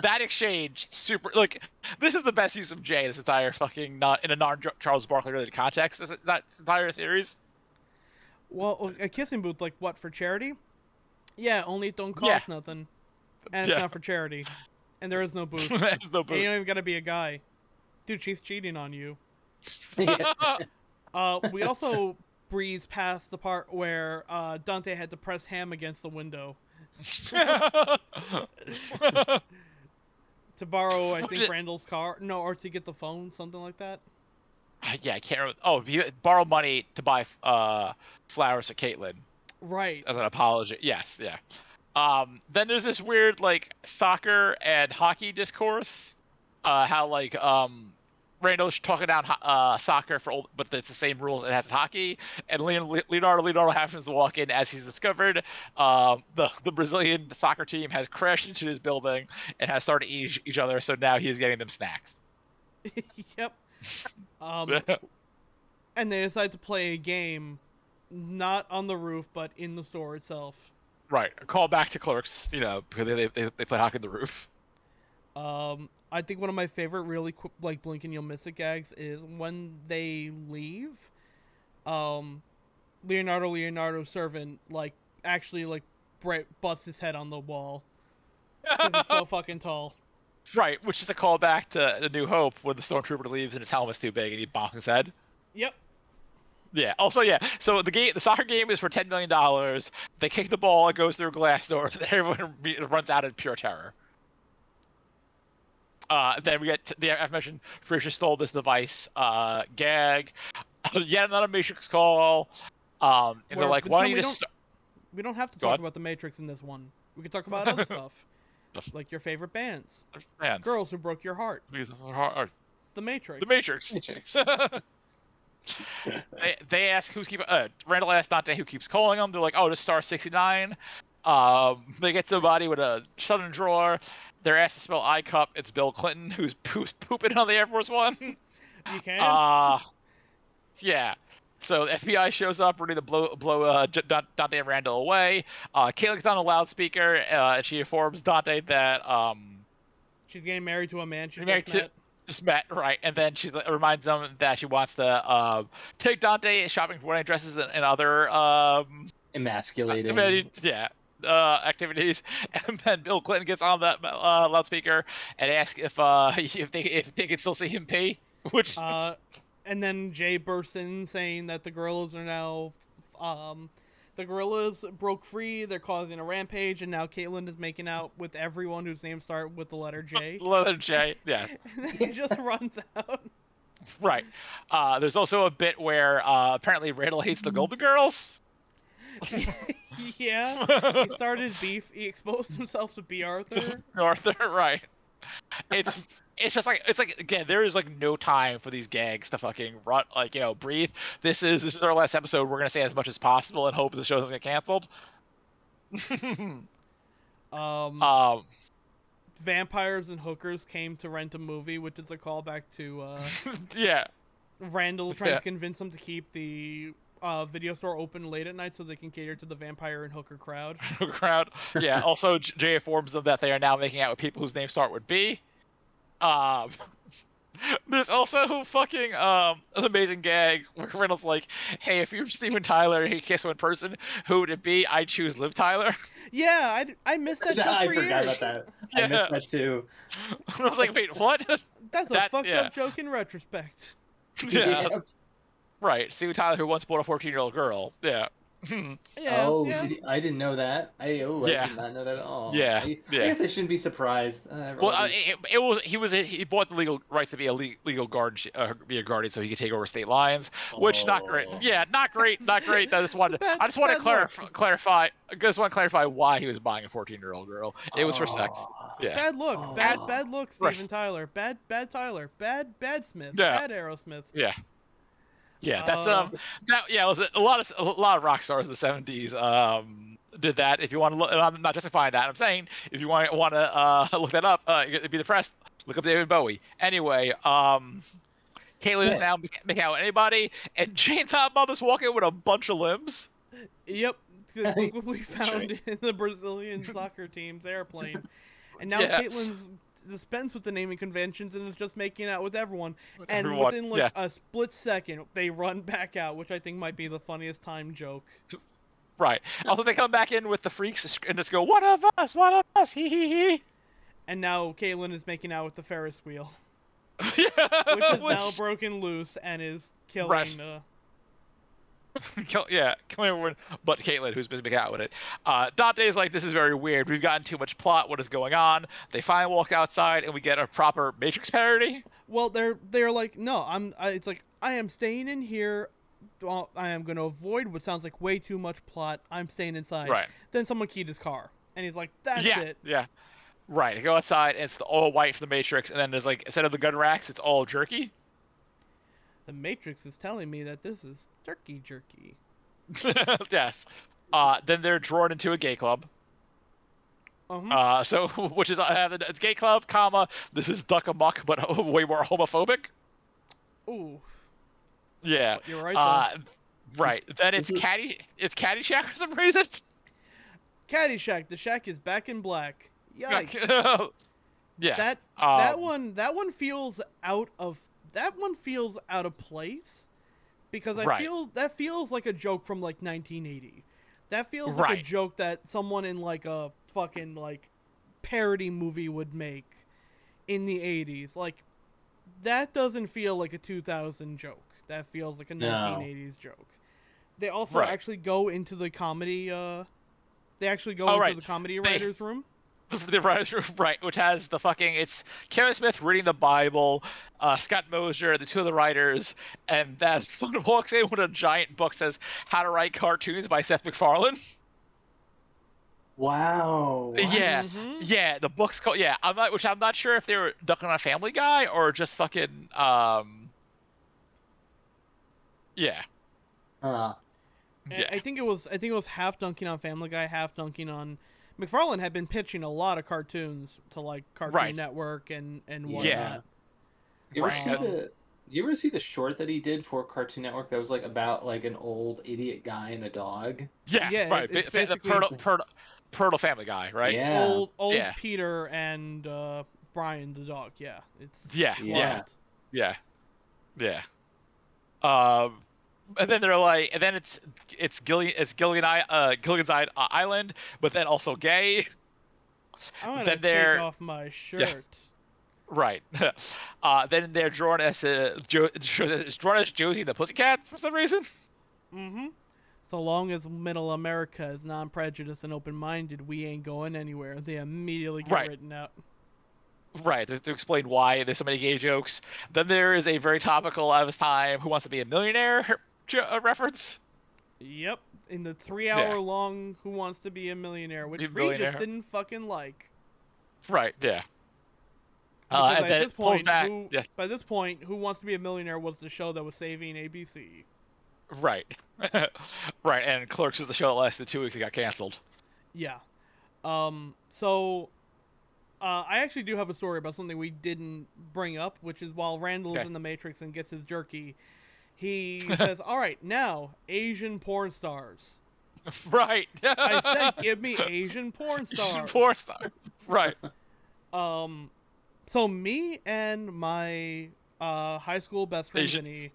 That exchange, super. Like, this is the best use of Jay this entire fucking not in a non-Charles Barkley related context. That entire series. Well, a kissing booth, like what, for charity? Yeah, only it don't cost nothing, and it's not for charity, and there is no booth. There's no booth. And you don't even gotta be a guy, dude. She's cheating on you. We also breeze past the part where Dante had to press Ham against the window. To borrow, I think, Randall's car. No, or to get the phone, something like that. Yeah, I can't remember. Oh, he borrowed money to buy flowers to Caitlyn. Right. As an apology. Yes, yeah. Then there's this weird like soccer and hockey discourse. How like Randall's talking down soccer but it's the same rules it has in hockey. And Leonardo happens to walk in as he's discovered the Brazilian soccer team has crashed into his building and has started eating each other. So now he is getting them snacks. Yep. And they decide to play a game, not on the roof, but in the store itself. Right. A call back to Clerks. You know, they play hockey on the roof. I think one of my favorite really quick, like, blink and you'll miss it gags is when they leave, Leonardo's servant, like, actually, like, busts his head on the wall. Because he's so fucking tall. Right, which is a callback to A New Hope when the stormtrooper leaves and his helmet's too big and he bonks his head. Yep. Yeah. Also, yeah. So the soccer game is for $10 million. They kick the ball, it goes through a glass door, and everyone runs out in pure terror. Then we get I've mentioned Fraser stole this device gag. Yet another Matrix call. And they're like, why don't you just... We don't have to talk about the Matrix in this one. We can talk about other stuff. Like your favorite bands. Girls who broke your heart. The Matrix. The Matrix. They ask who's keeping... Randall asks Dante who keeps calling them. They're like, oh, this Star 69. They get to the body with a sudden drawer. They're asked to spell I cup. It's Bill Clinton who's pooping on the Air Force One. You can? Yeah. So the FBI shows up, ready to blow Dante and Randall away. Caitlyn gets on a loudspeaker, and she informs Dante that she's getting married to a man she just met, right? And then she reminds them that she wants to take Dante shopping for wedding dresses and other emasculating, activities. And then Bill Clinton gets on that loudspeaker and asks if they can still see him pee, which. And then Jay bursts in saying that the gorillas are now, the gorillas broke free, they're causing a rampage, and now Caitlyn is making out with everyone whose names start with the letter J. Letter J, yeah. And then he just runs out. Right. There's also a bit where apparently Randall hates the Golden Girls. Yeah, he started beef, he exposed himself to B. Arthur, right. It's just like again, there is like no time for these gags to fucking run, like, you know, breathe. This is our last episode. We're gonna say as much as possible and hope the show doesn't get canceled. Vampires and hookers came to rent a movie, which is a callback to yeah, Randall trying to convince them to keep the video store open late at night so they can cater to the vampire and hooker crowd. Yeah. Also, Jay informs them that they are now making out with people whose names start with B. There's also fucking an amazing gag where Randall's like, "Hey, if you're Steven Tyler and he kiss one person, who would it be? I choose Liv Tyler." Yeah, I missed that joke for years. I forgot about that. Yeah. I missed that too. I was like, wait, what? That's a fucked up joke in retrospect. Yeah. Right, Steven Tyler, who once bought a 14-year-old girl. Yeah. Yeah. I didn't know that. I did not know that at all. I guess I shouldn't be surprised. He bought the legal rights to be a legal guardian, be a guardian, so he could take over state lines, which not great. Yeah, not great. I just want to clarify why he was buying a 14-year-old girl. It was for sex. Yeah. Bad look. Bad look, Steven Tyler. Bad Tyler. Bad Smith. Yeah. Bad Aerosmith. Yeah. Yeah, that's it was a lot of rock stars in the 70s did that. If you want to look, and I'm not justifying that. I'm saying if you want to look that up, be depressed, look up David Bowie. Anyway, Caitlyn is now making out with anybody, and Jane's hot mom is walking with a bunch of limbs. Yep, look what we found in the Brazilian soccer team's airplane, and now Caitlyn's dispense with the naming conventions and is just making out with everyone. And within a split second, they run back out, which I think might be the funniest time joke. Right. Also, they come back in with the freaks and just go, "One of us, hee hee hee." And now Caitlyn is making out with the Ferris wheel, which is now broken loose and is killing. Yeah, come everyone but Caitlin, who's busy making out with it. Dante's like, this is very weird. We've gotten too much plot. What is going on? They finally walk outside, and we get a proper Matrix parody. Well, they're like, no, it's like I am staying in here. Well, I am going to avoid what sounds like way too much plot. I'm staying inside. Right. Then someone keyed his car, and he's like, that's Yeah, it. yeah. Right. They go outside, and it's all white from the Matrix, and then there's like, instead of the gun racks, it's all jerky. The Matrix is telling me that this is turkey jerky. Yes. Then they're drawn into a gay club. So which is it's gay club, comma, this is duck amuck, but way more homophobic. Ooh. Yeah. You're right. Right. Then it's Caddyshack for some reason. Caddyshack. The shack is back in black. Yikes. Yeah. That one feels out of place, because that feels like a joke from like 1980. That feels like a joke that someone in like a fucking like parody movie would make in the 80s. Like, that doesn't feel like a 2000 joke. That feels like a 1980s joke. They also actually go into the comedy the comedy writers' room. The writers' room, right, which has the fucking, it's Kevin Smith reading the Bible, Scott Mosier, the two of the writers, and that someone walks in with a giant book says "How to Write Cartoons" by Seth MacFarlane. Wow. What? Yeah, yeah. The book's called I'm not sure if they were ducking on a Family Guy or just fucking yeah. I think it was half dunking on Family Guy, half dunking on. McFarlane had been pitching a lot of cartoons to like Cartoon Network and whatnot. Yeah. Do you ever see the short that he did for Cartoon Network that was like about like an old idiot guy and a dog? Yeah, right. It's basically the Purtle Family Guy, right? Yeah. Old Peter and Brian the dog. Yeah, it's wild. Yeah. And then they're like, and then it's Gilligan's Island, but then also gay. I'm gonna take off my shirt. Yeah. Right. Then they're drawn as Josie and the Pussycats for some reason. So long as Middle America is non-prejudiced and open-minded, we ain't going anywhere. They immediately get written out. Right, to explain why there's so many gay jokes. Then there is a very topical of his time Who Wants to Be a Millionaire reference. Yep, in the 3-hour-long Who Wants to Be a Millionaire, which Regis didn't fucking like. Right, yeah. And by this point, Who Wants to Be a Millionaire was the show that was saving ABC. Right. Right, and Clerks is the show that lasted 2 weeks and got canceled. Yeah. I actually do have a story about something we didn't bring up, which is while Randall is in the Matrix and gets his jerky, he says, all right, now, Asian porn stars. Right. I said, give me Asian porn stars. Asian porn stars. Right. So me and my high school best friend, Vinny,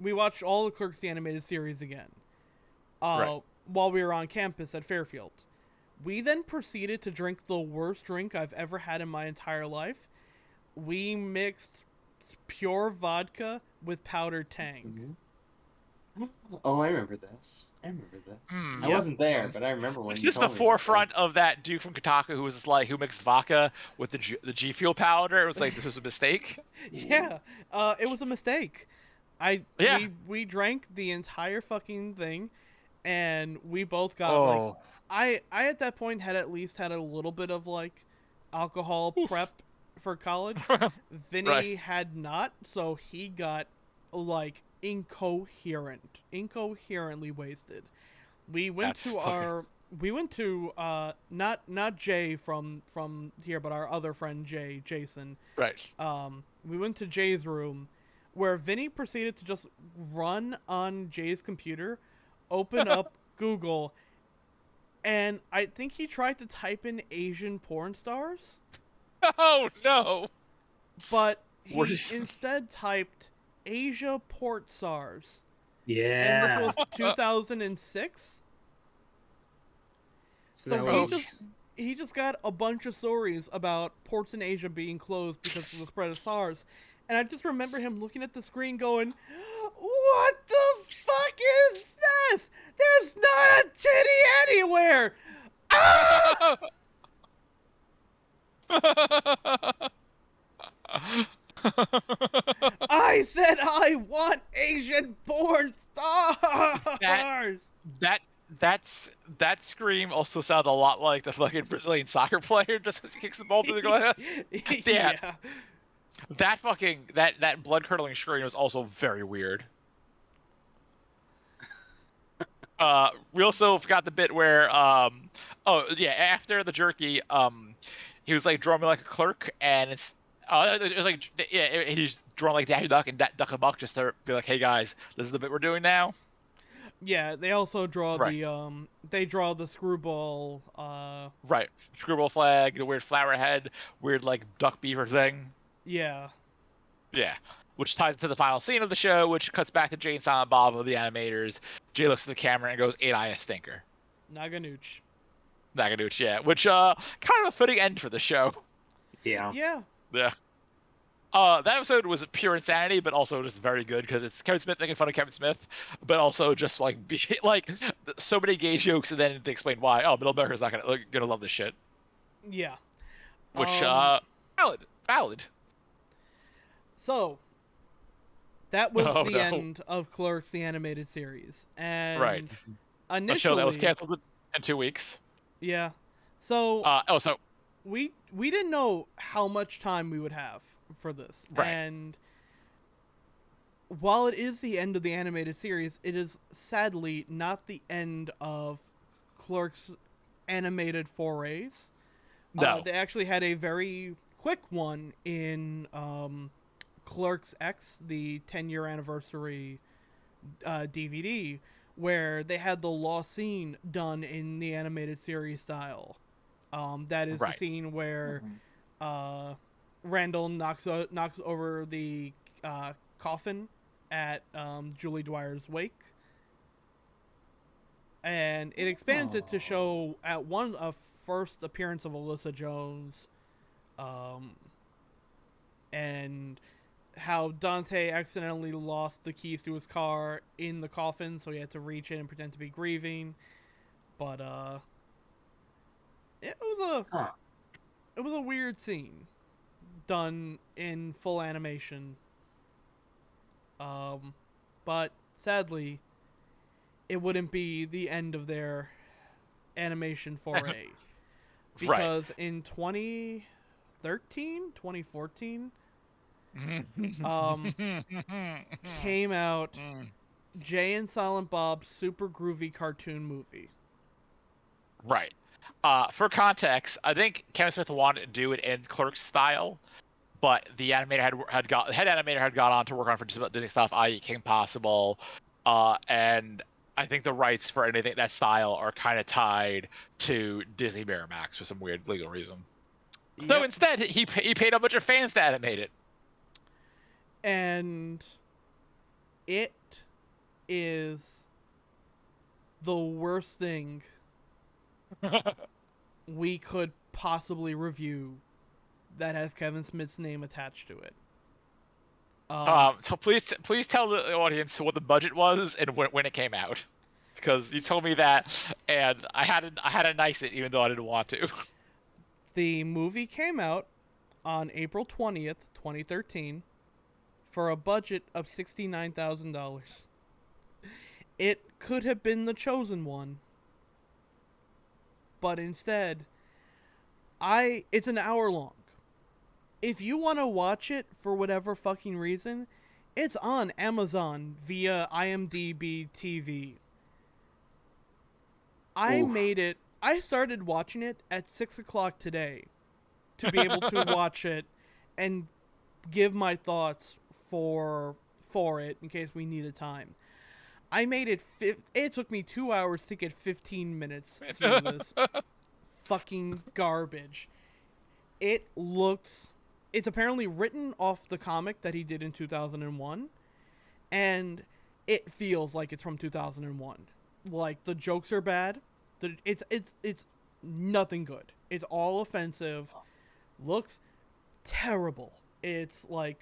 we watched all the Clerks the animated series again while we were on campus at Fairfield. We then proceeded to drink the worst drink I've ever had in my entire life. We mixed pure vodka with powdered Tang. Oh, I remember this. I wasn't there, but I remember when. It's just the forefront of that dude from Kotaku who mixed vodka with the G Fuel powder. It was like, this was a mistake. Yeah, it was a mistake. We drank the entire fucking thing, and we both got I at that point had at least had a little bit of like alcohol prep for college. Vinny had not, so he got like incoherently wasted. We went to not Jay from here, but our other friend Jason. Right. We went to Jay's room, where Vinny proceeded to just run on Jay's computer, open up Google, and I think he tried to type in Asian porn stars. Oh no! But he instead typed Asia port stars. Yeah. And this was 2006. So he just got a bunch of stories about ports in Asia being closed because of the spread of SARS. And I just remember him looking at the screen going, what the fuck is this? There's not a titty anywhere! Ah! I said I want Asian porn stars! That scream also sounds a lot like the fucking Brazilian soccer player just as he kicks the ball through the glass. Yeah. That blood curdling scream was also very weird. We also forgot the bit where after the jerky, he was like drawing like a clerk, and it was like he's drawing like Daffy Duck and Duck and Buck just to be like, hey guys, this is the bit we're doing now. Yeah, they also draw Right. the screwball Right, screwball flag, the weird flower head, weird like duck beaver thing. Yeah. Yeah. Which ties into the final scene of the show, which cuts back to Jay and Silent Bob of the animators. Jay looks at the camera and goes, "Ain't I a stinker?" Naganooch. Naganooch, yeah. Which kind of a fitting end for the show. Yeah. Yeah. Yeah. That episode was pure insanity, but also just very good because it's Kevin Smith making fun of Kevin Smith, but also just like so many gay jokes, and then they explain why. Oh, Middle America's not gonna love this shit. Yeah. Which valid. So that was the end of Clerks, the animated series, and right. Initially, a show that was canceled in 2 weeks. Yeah. So so we didn't know how much time we would have for this. Right. And while it is the end of the animated series, it is sadly not the end of Clerks' animated forays. No. They actually had a very quick one in Clerks X, the 10-year anniversary DVD, where they had the lost scene done in the animated series style. That is the scene where Randall knocks over the coffin at Julie Dwyer's wake, and it expands it to show at a first appearance of Alyssa Jones, and how Dante accidentally lost the keys to his car in the coffin, so he had to reach in and pretend to be grieving. But it was a weird scene done in full animation. But sadly, it wouldn't be the end of their animation foray. Because in 2014 came out Jay and Silent Bob's super groovy cartoon movie. Right. For context, I think Kevin Smith wanted to do it in Clerks style, but the head animator had got on to work on for Disney stuff, i.e. King Possible, and I think the rights for anything that style are kind of tied to Disney Miramax for some weird legal reason. Yep. So instead, he paid a bunch of fans to animate it. And it is the worst thing we could possibly review that has Kevin Smith's name attached to it. So please tell the audience what the budget was and when it came out, because you told me that, and I had to nice it even though I didn't want to. The movie came out on April 20th, 2013, for a budget of $69,000. It could have been The Chosen One, but instead, it's an hour long. If you want to watch it for whatever fucking reason, it's on Amazon via IMDb TV. I started watching it at 6 o'clock today to be able to watch it and give my thoughts for it in case we needed time. I made it. It took me 2 hours to get 15 minutes through this fucking garbage. It's apparently written off the comic that he did in 2001, and it feels like it's from 2001. Like, the jokes are bad. It's nothing good. It's all offensive. Looks terrible. It's like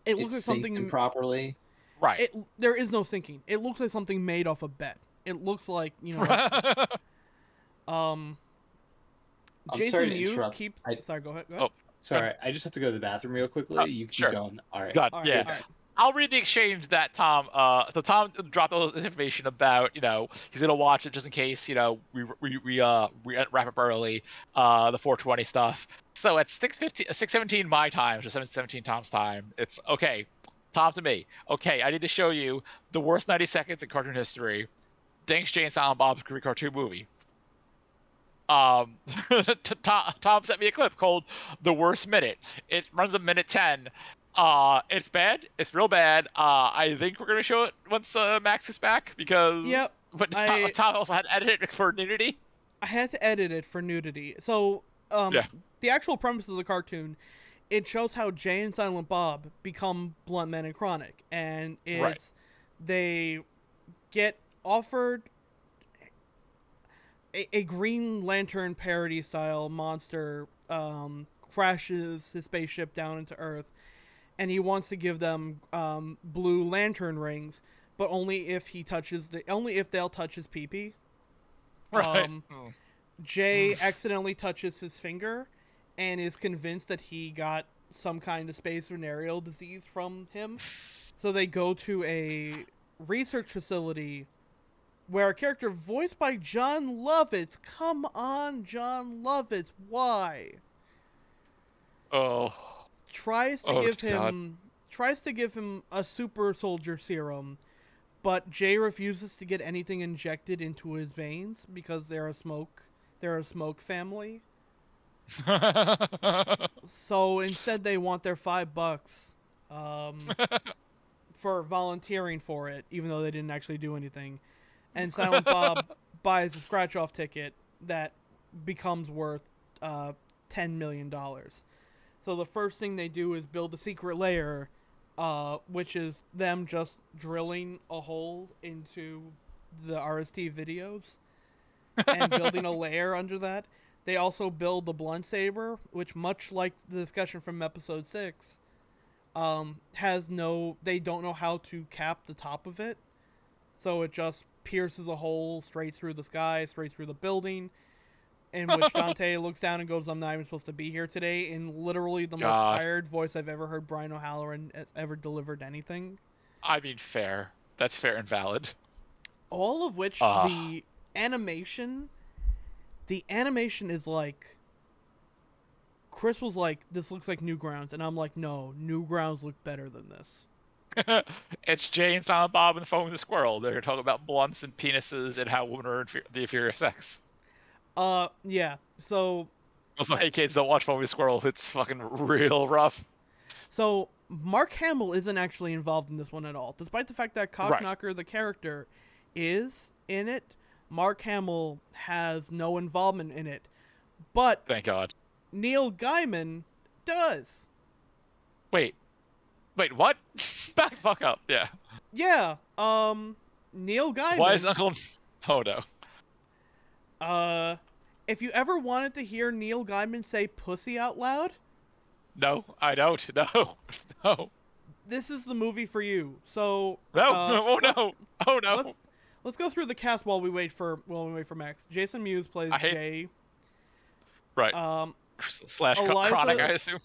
it looks like something improperly. Right. There is no sinking. It looks like something made off a bed. It looks like, like, I'm Jason sorry to Mewes interrupt. Sorry, go ahead. Oh, Sorry, I just have to go to the bathroom real quickly. You keep sure. going. All right. God, All right, yeah. all right. I'll read the exchange that Tom. So Tom dropped all this information about, he's gonna watch it just in case, we wrap up early, the 420 stuff. So at 6:17 my time, just 7:17 Tom's time. It's okay. Tom to me. Okay, I need to show you the worst 90 seconds in cartoon history. Thanks, Jay and Silent Bob's Greek cartoon movie. Tom sent me a clip called "The Worst Minute." It runs a minute 10. It's bad. It's real bad. I think we're gonna show it once Max is back because. Yep. But Tom also had to edit it for nudity. I had to edit it for nudity. So, Yeah. the actual premise of the cartoon, it shows how Jay and Silent Bob become Blunt Man and Chronic, and they get offered a Green Lantern parody style monster crashes his spaceship down into Earth, and he wants to give them blue lantern rings, but only if they'll touch his pee-pee. Right. Jay accidentally touches his finger and is convinced that he got some kind of space venereal disease from him. So they go to a research facility where a character voiced by John Lovitz. Come on, John Lovitz. Why? Oh. Tries to give him a super soldier serum, but Jay refuses to get anything injected into his veins because they're a smoke family. So instead they want their $5 for volunteering for it, even though they didn't actually do anything. And Silent Bob buys a scratch-off ticket that becomes worth $10 million. So the first thing they do is build a secret layer, which is them just drilling a hole into the RST videos and building a layer under that. They also build the blunt saber, which, much like the discussion from episode 6, they don't know how to cap the top of it. So it just pierces a hole straight through the sky, straight through the building, in which Dante looks down and goes, "I'm not even supposed to be here today," in literally the most tired voice I've ever heard Brian O'Halloran has ever delivered anything. I mean, fair. That's fair and valid. All of which, the animation is like, Chris was like, "This looks like Newgrounds," and I'm like, "No, Newgrounds look better than this." It's Jay and Silent Bob and the Phone with the Squirrel. They're talking about blunts and penises and how women are the inferior sex. Yeah. So. Also, hey kids, don't watch Phone with the Squirrel. It's fucking real rough. So Mark Hamill isn't actually involved in this one at all, despite the fact that Cockknocker, the character, is in it. Mark Hamill has no involvement in it, but thank God, Neil Gaiman does. Wait, what? Back the fuck up. Yeah. Yeah. Neil Gaiman. Why is Uncle? Oh no. If you ever wanted to hear Neil Gaiman say "pussy" out loud, no, I don't. No. This is the movie for you. So. No. Oh no. Let's go through the cast while we wait for Max. Jason Mewes plays Jay. Right. Slash Chronic, I assume.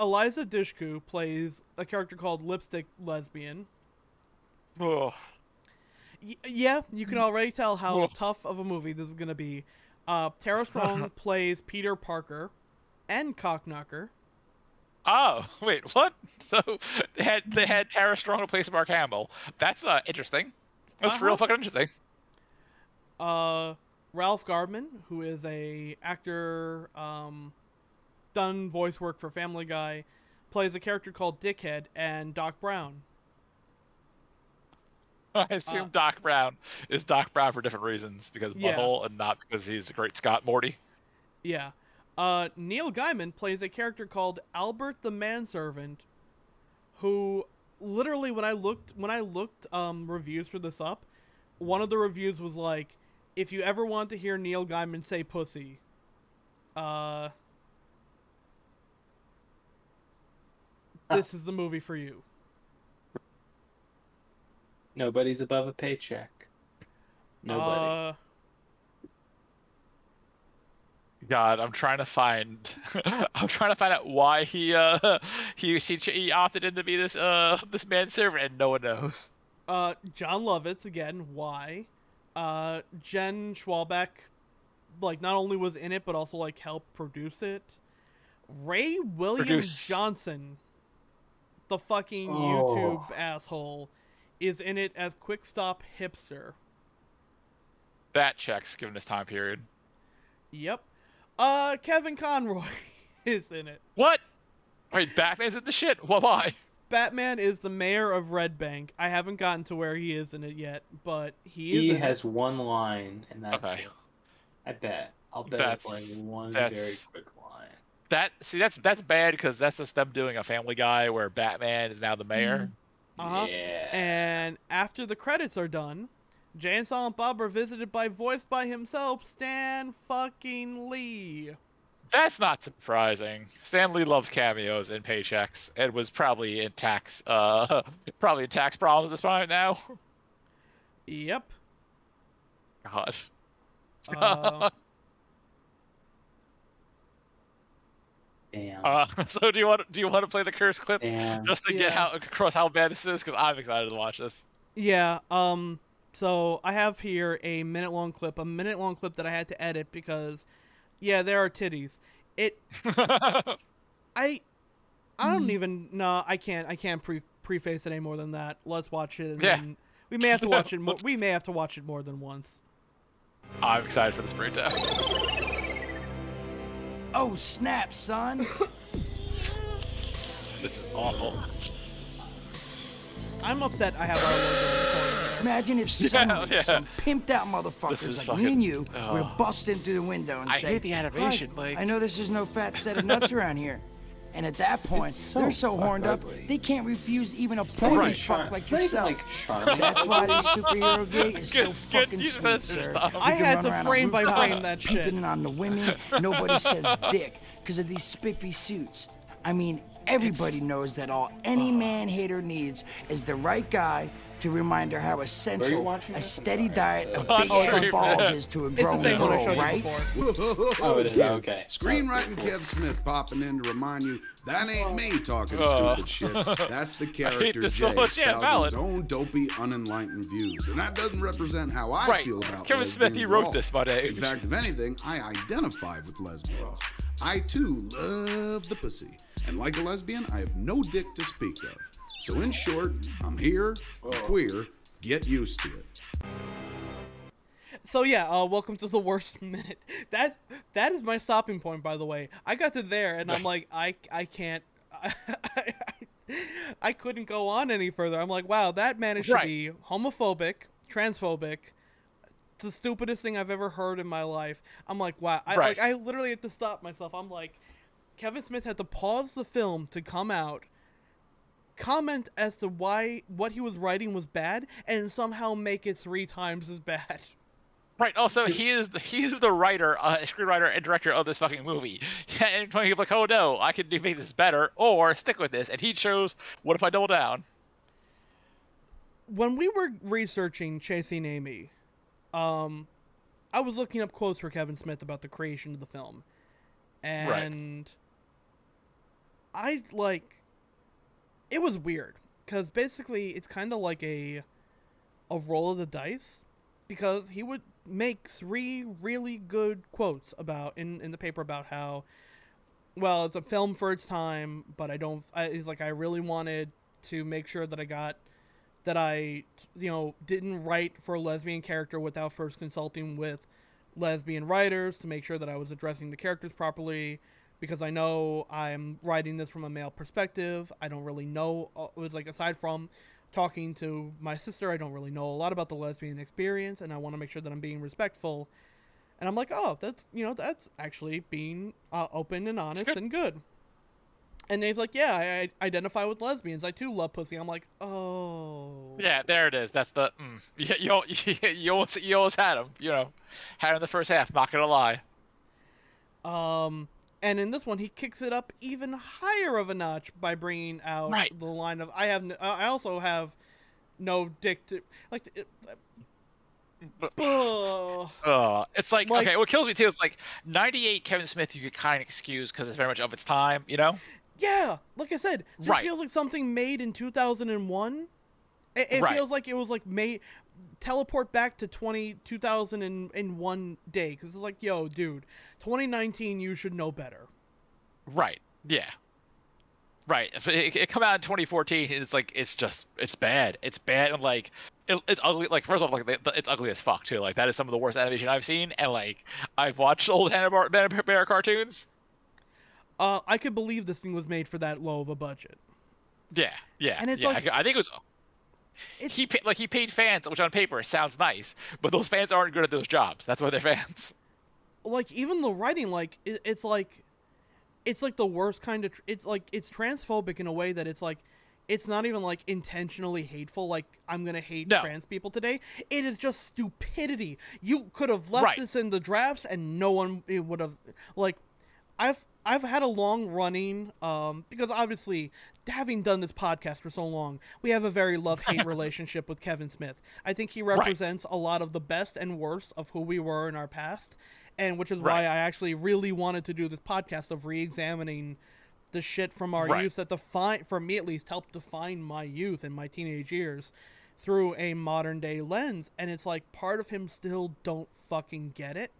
Eliza Dushku plays a character called Lipstick Lesbian. Oh. Yeah, you can already tell how tough of a movie this is gonna be. Tara Strong plays Peter Parker and Cockknocker. Oh, wait, what? So they had Tara Strong replace Mark Hamill. That's interesting. That's real fucking interesting. Ralph Garman, who is a actor, done voice work for Family Guy, plays a character called Dickhead, and Doc Brown. I assume Doc Brown is Doc Brown for different reasons, because butthole and not because he's the great Scott Morty. Yeah. Neil Gaiman plays a character called Albert the Manservant, who literally when I looked reviews for this up, one of the reviews was like, if you ever want to hear Neil Gaiman say pussy, this is the movie for you. Nobody's above a paycheck. Nobody. God, I'm trying to find out why he opted in to be this manservant, and no one knows. John Lovitz again. Why? Jen Schwalbeck, like, not only was in it but also like helped produce it. Ray William Johnson, the fucking YouTube asshole, is in it as Quick Stop Hipster. That checks given this time period. Yep. Kevin Conroy is in it. What? Wait, Batman's in the shit? Why? Batman is the mayor of Red Bank. I haven't gotten to where he is in it yet, but he has one line, and that's it. I bet. I'll bet it's like one very quick line. That's bad because that's just them doing a Family Guy where Batman is now the mayor. Yeah. And after the credits are done, Jay and Silent Bob are visited by voiced by himself, Stan fucking Lee. That's not surprising. Stan Lee loves cameos and paychecks, and was probably in tax problems at this point now. Yep. Gosh. Damn. So do you want to play the curse clip just to get across how bad this is? Because I'm excited to watch this. Yeah. So I have here a minute-long clip that I had to edit because, yeah, there are titties. I don't even know. I can't preface it any more than that. Let's watch it. And then we may have to watch it. We may have to watch it more than once. I'm excited for this breakdown. Oh snap, son! This is awful. I'm upset I have our logo. Imagine if suddenly some pimped out motherfuckers like me and you would have busted in through the window and said, I hate the animation, like, I know this is no fat set of nuts around here. And at that point, they're so horned up, they can't refuse even a pointy fuck like yourself. That's why this superhero gig is so fucking sweet, sir. I had to frame by frame that shit. Peeping on the women, nobody says dick because of these spiffy suits. I mean, everybody knows that all any man-hater needs is the right guy to remind her how essential a steady diet of big-ass balls is to a grown girl, right? Okay. Screenwriting Kev Smith popping in to remind you that ain't me talking stupid shit. That's the character Jay espousing his own dopey, unenlightened views. And that doesn't represent how I feel about Kevin Smith, he wrote this, my day. In fact, if anything, I identify with lesbians. I, too, love the pussy. And like a lesbian, I have no dick to speak of. So in short, I'm here, I'm queer, get used to it. So yeah, welcome to the worst minute. That is my stopping point, by the way. I got to there, and I'm like, I can't, I couldn't go on any further. I'm like, wow, that managed to be homophobic, transphobic, the stupidest thing I've ever heard in my life. I'm like, wow, I literally had to stop myself. I'm like, Kevin Smith had to pause the film to come out, comment as to why what he was writing was bad, and somehow make it 3 times as bad. Right. Also, he is the writer, screenwriter, and director of this fucking movie. And he's like, oh no, I can make this better, or stick with this. And he chose, what if I double down? When we were researching Chasing Amy, I was looking up quotes for Kevin Smith about the creation of the film, and it was weird because basically it's kind of like a roll of the dice, because he would make 3 really good quotes about in the paper about how, well, it's a film for its time, but he's like, I really wanted to make sure that I didn't write for a lesbian character without first consulting with lesbian writers to make sure that I was addressing the characters properly, because I know I'm writing this from a male perspective. I don't really know, it was like, aside from talking to my sister, I don't really know a lot about the lesbian experience, and I want to make sure that I'm being respectful. And I'm like, oh, that's actually being open and honest and good. And he's like, yeah, I identify with lesbians. I too love pussy. I'm like, oh. Yeah, there it is. That's the you almost had him. Had him in the first half. Not gonna lie. And in this one, he kicks it up even higher of a notch by bringing out the line of, I also have no dick to like. It's like okay. What kills me too is like '98 Kevin Smith. You could kind of excuse because it's very much of its time, you know. Yeah, like I said, this feels like something made in 2001. It feels like it was like made teleport back to 2001 day because it's like, yo, dude, 2019, you should know better. Right. Yeah. Right. If it come out in 2014, and it's like it's bad. It's bad and like it's ugly. Like first off, like it's ugly as fuck too. Like that is some of the worst animation I've seen. And like I've watched old Hanna-Barbera cartoons. I could believe this thing was made for that low of a budget. Yeah. Yeah. And it's yeah. like I think it was. He paid fans, which on paper sounds nice, but those fans aren't good at those jobs. That's why they're fans. Like even the writing, like it's like the worst kind of. It's like it's transphobic in a way that it's like it's not even like intentionally hateful. Like I'm gonna hate trans people today. It is just stupidity. You could have left this in the drafts, and no one would have like. I've had a long running because obviously having done this podcast for so long, we have a very love-hate relationship with Kevin Smith. I think he represents a lot of the best and worst of who we were in our past, and which is why I actually really wanted to do this podcast of re-examining the shit from our youth that for me at least, helped define my youth and my teenage years through a modern day lens. And it's like part of him still don't fucking get it.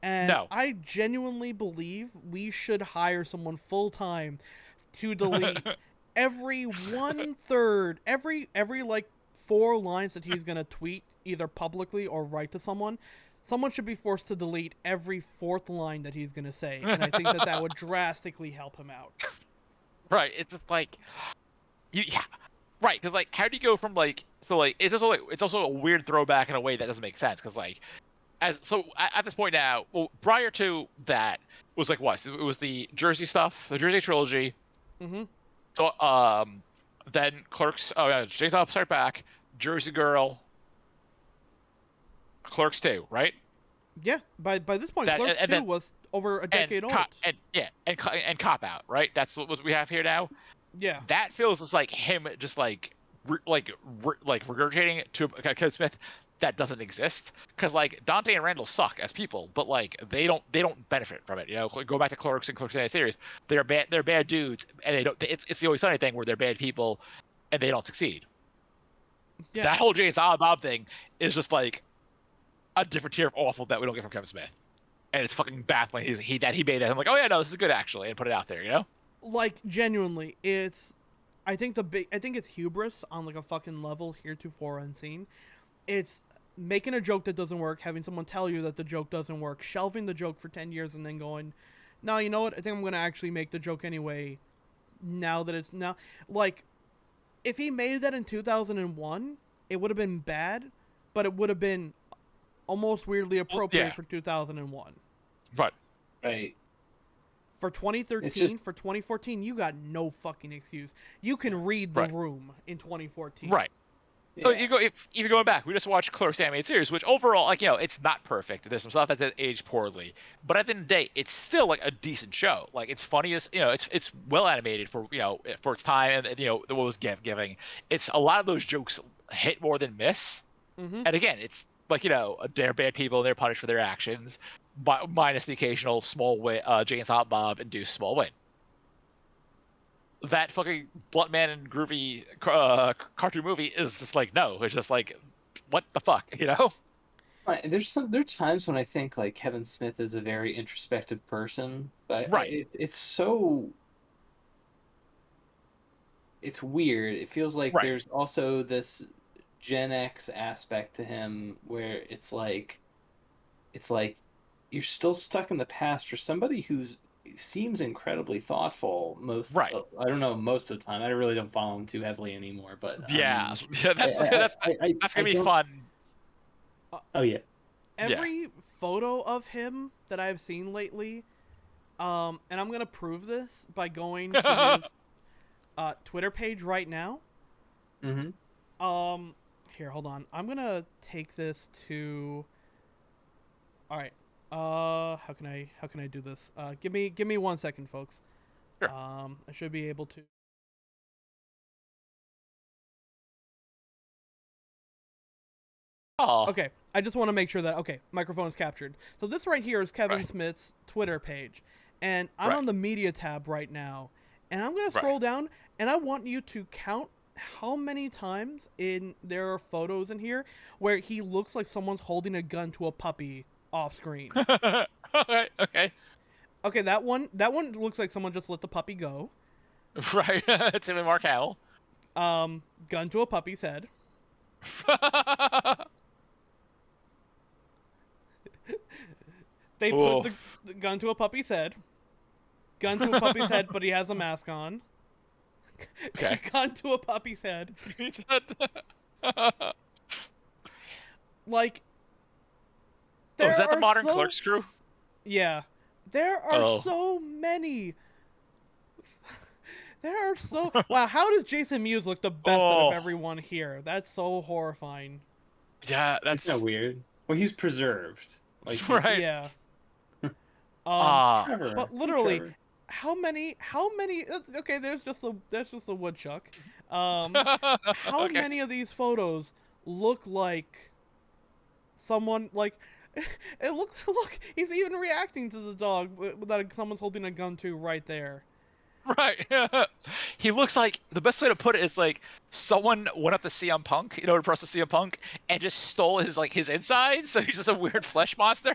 And I genuinely believe we should hire someone full-time to delete every 1/3, every like 4 lines that he's going to tweet either publicly or write to someone. Someone should be forced to delete every 4th line that he's going to say. And I think that would drastically help him out. Right. It's like, right. Because like, how do you go from like, so like, it's also a weird throwback in a way that doesn't make sense. Because like, at this point now, well, prior to that was like what? It was the Jersey stuff, the Jersey trilogy. Mm-hmm. So then Clerks. Oh yeah, Chainsaw Start Back, Jersey Girl, Clerks 2, right? Yeah. By this point, Clerks 2 was over a decade old. And Cop Out, right? That's what we have here now. Yeah. That feels just like him, just like regurgitating to Kevin Smith. That doesn't exist because like Dante and Randall suck as people, but like they don't benefit from it. You know, go back to Clerks and Clerks series. They're bad dudes, and they don't. It's the Always Sunny thing where they're bad people, and they don't succeed. Yeah. That whole Jay and Silent Bob thing is just like a different tier of awful that we don't get from Kevin Smith, and it's fucking baffling. He made that. I'm like, oh yeah, no, this is good actually, and put it out there. You know, like genuinely, I think it's hubris on like a fucking level heretofore unseen. It's making a joke that doesn't work, having someone tell you that the joke doesn't work, shelving the joke for 10 years, and then going, no, you know what? I think I'm going to actually make the joke anyway, now that it's now. Like, if he made that in 2001, it would have been bad, but it would have been almost weirdly appropriate for 2001. Right. For 2013, for 2014, you got no fucking excuse. You can read The Room in 2014. Right. Yeah. If you're going back, we just watched Clerks animated series, which overall, like, you know, it's not perfect. There's some stuff that aged poorly, but at the end of the day, it's still like a decent show. Like, it's funny as, you know, it's well animated for, you know, for its time, and you know what was giving. It's a lot of those jokes hit more than miss, and again, it's like, you know, they're bad people and they're punished for their actions, but minus the occasional small win, Jay and Silent Bob induced small win. That fucking blunt man and groovy cartoon movie is just like, no, it's just like, what the fuck, you know? Right. There are times when I think like Kevin Smith is a very introspective person, but it's weird. It feels like there's also this Gen X aspect to him where it's like you're still stuck in the past for somebody who's seems incredibly thoughtful I don't know, most of the time. I really don't follow him too heavily anymore, but that's gonna be fun. Every photo of him that I've seen lately, and I'm gonna prove this by going to his Twitter page right now. Here, hold on. I'm gonna take this to. All right. How can I do this? Give me 1 second, folks. Sure. I should be able to. Oh. Okay, I just want to make sure that microphone is captured. So this right here is Kevin Smith's Twitter page, and I'm on the media tab right now, and I'm gonna scroll down, and I want you to count how many times there are photos in here where he looks like someone's holding a gun to a puppy off screen. Okay. Okay, that one looks like someone just let the puppy go. Right. It's him and Mark Hamill. Gun to a puppy's head. They put the gun to a puppy's head. Gun to a puppy's head, but he has a mask on. Okay. Gun to a puppy's head. Like, is that the modern Clerks crew? Yeah. There are so many. There are so... Wow, how does Jason Mewes look the best out of everyone here? That's so horrifying. Yeah, that's kind of weird. Well, he's preserved. Like, right. Yeah. Trevor. But literally, how many? Okay, there's just a woodchuck. How many of these photos look like someone like? Look, he's even reacting to the dog that someone's holding a gun to right there. Right. He looks like, the best way to put it is like someone went up to CM Punk, to impress CM Punk, and just stole his insides. So he's just a weird flesh monster.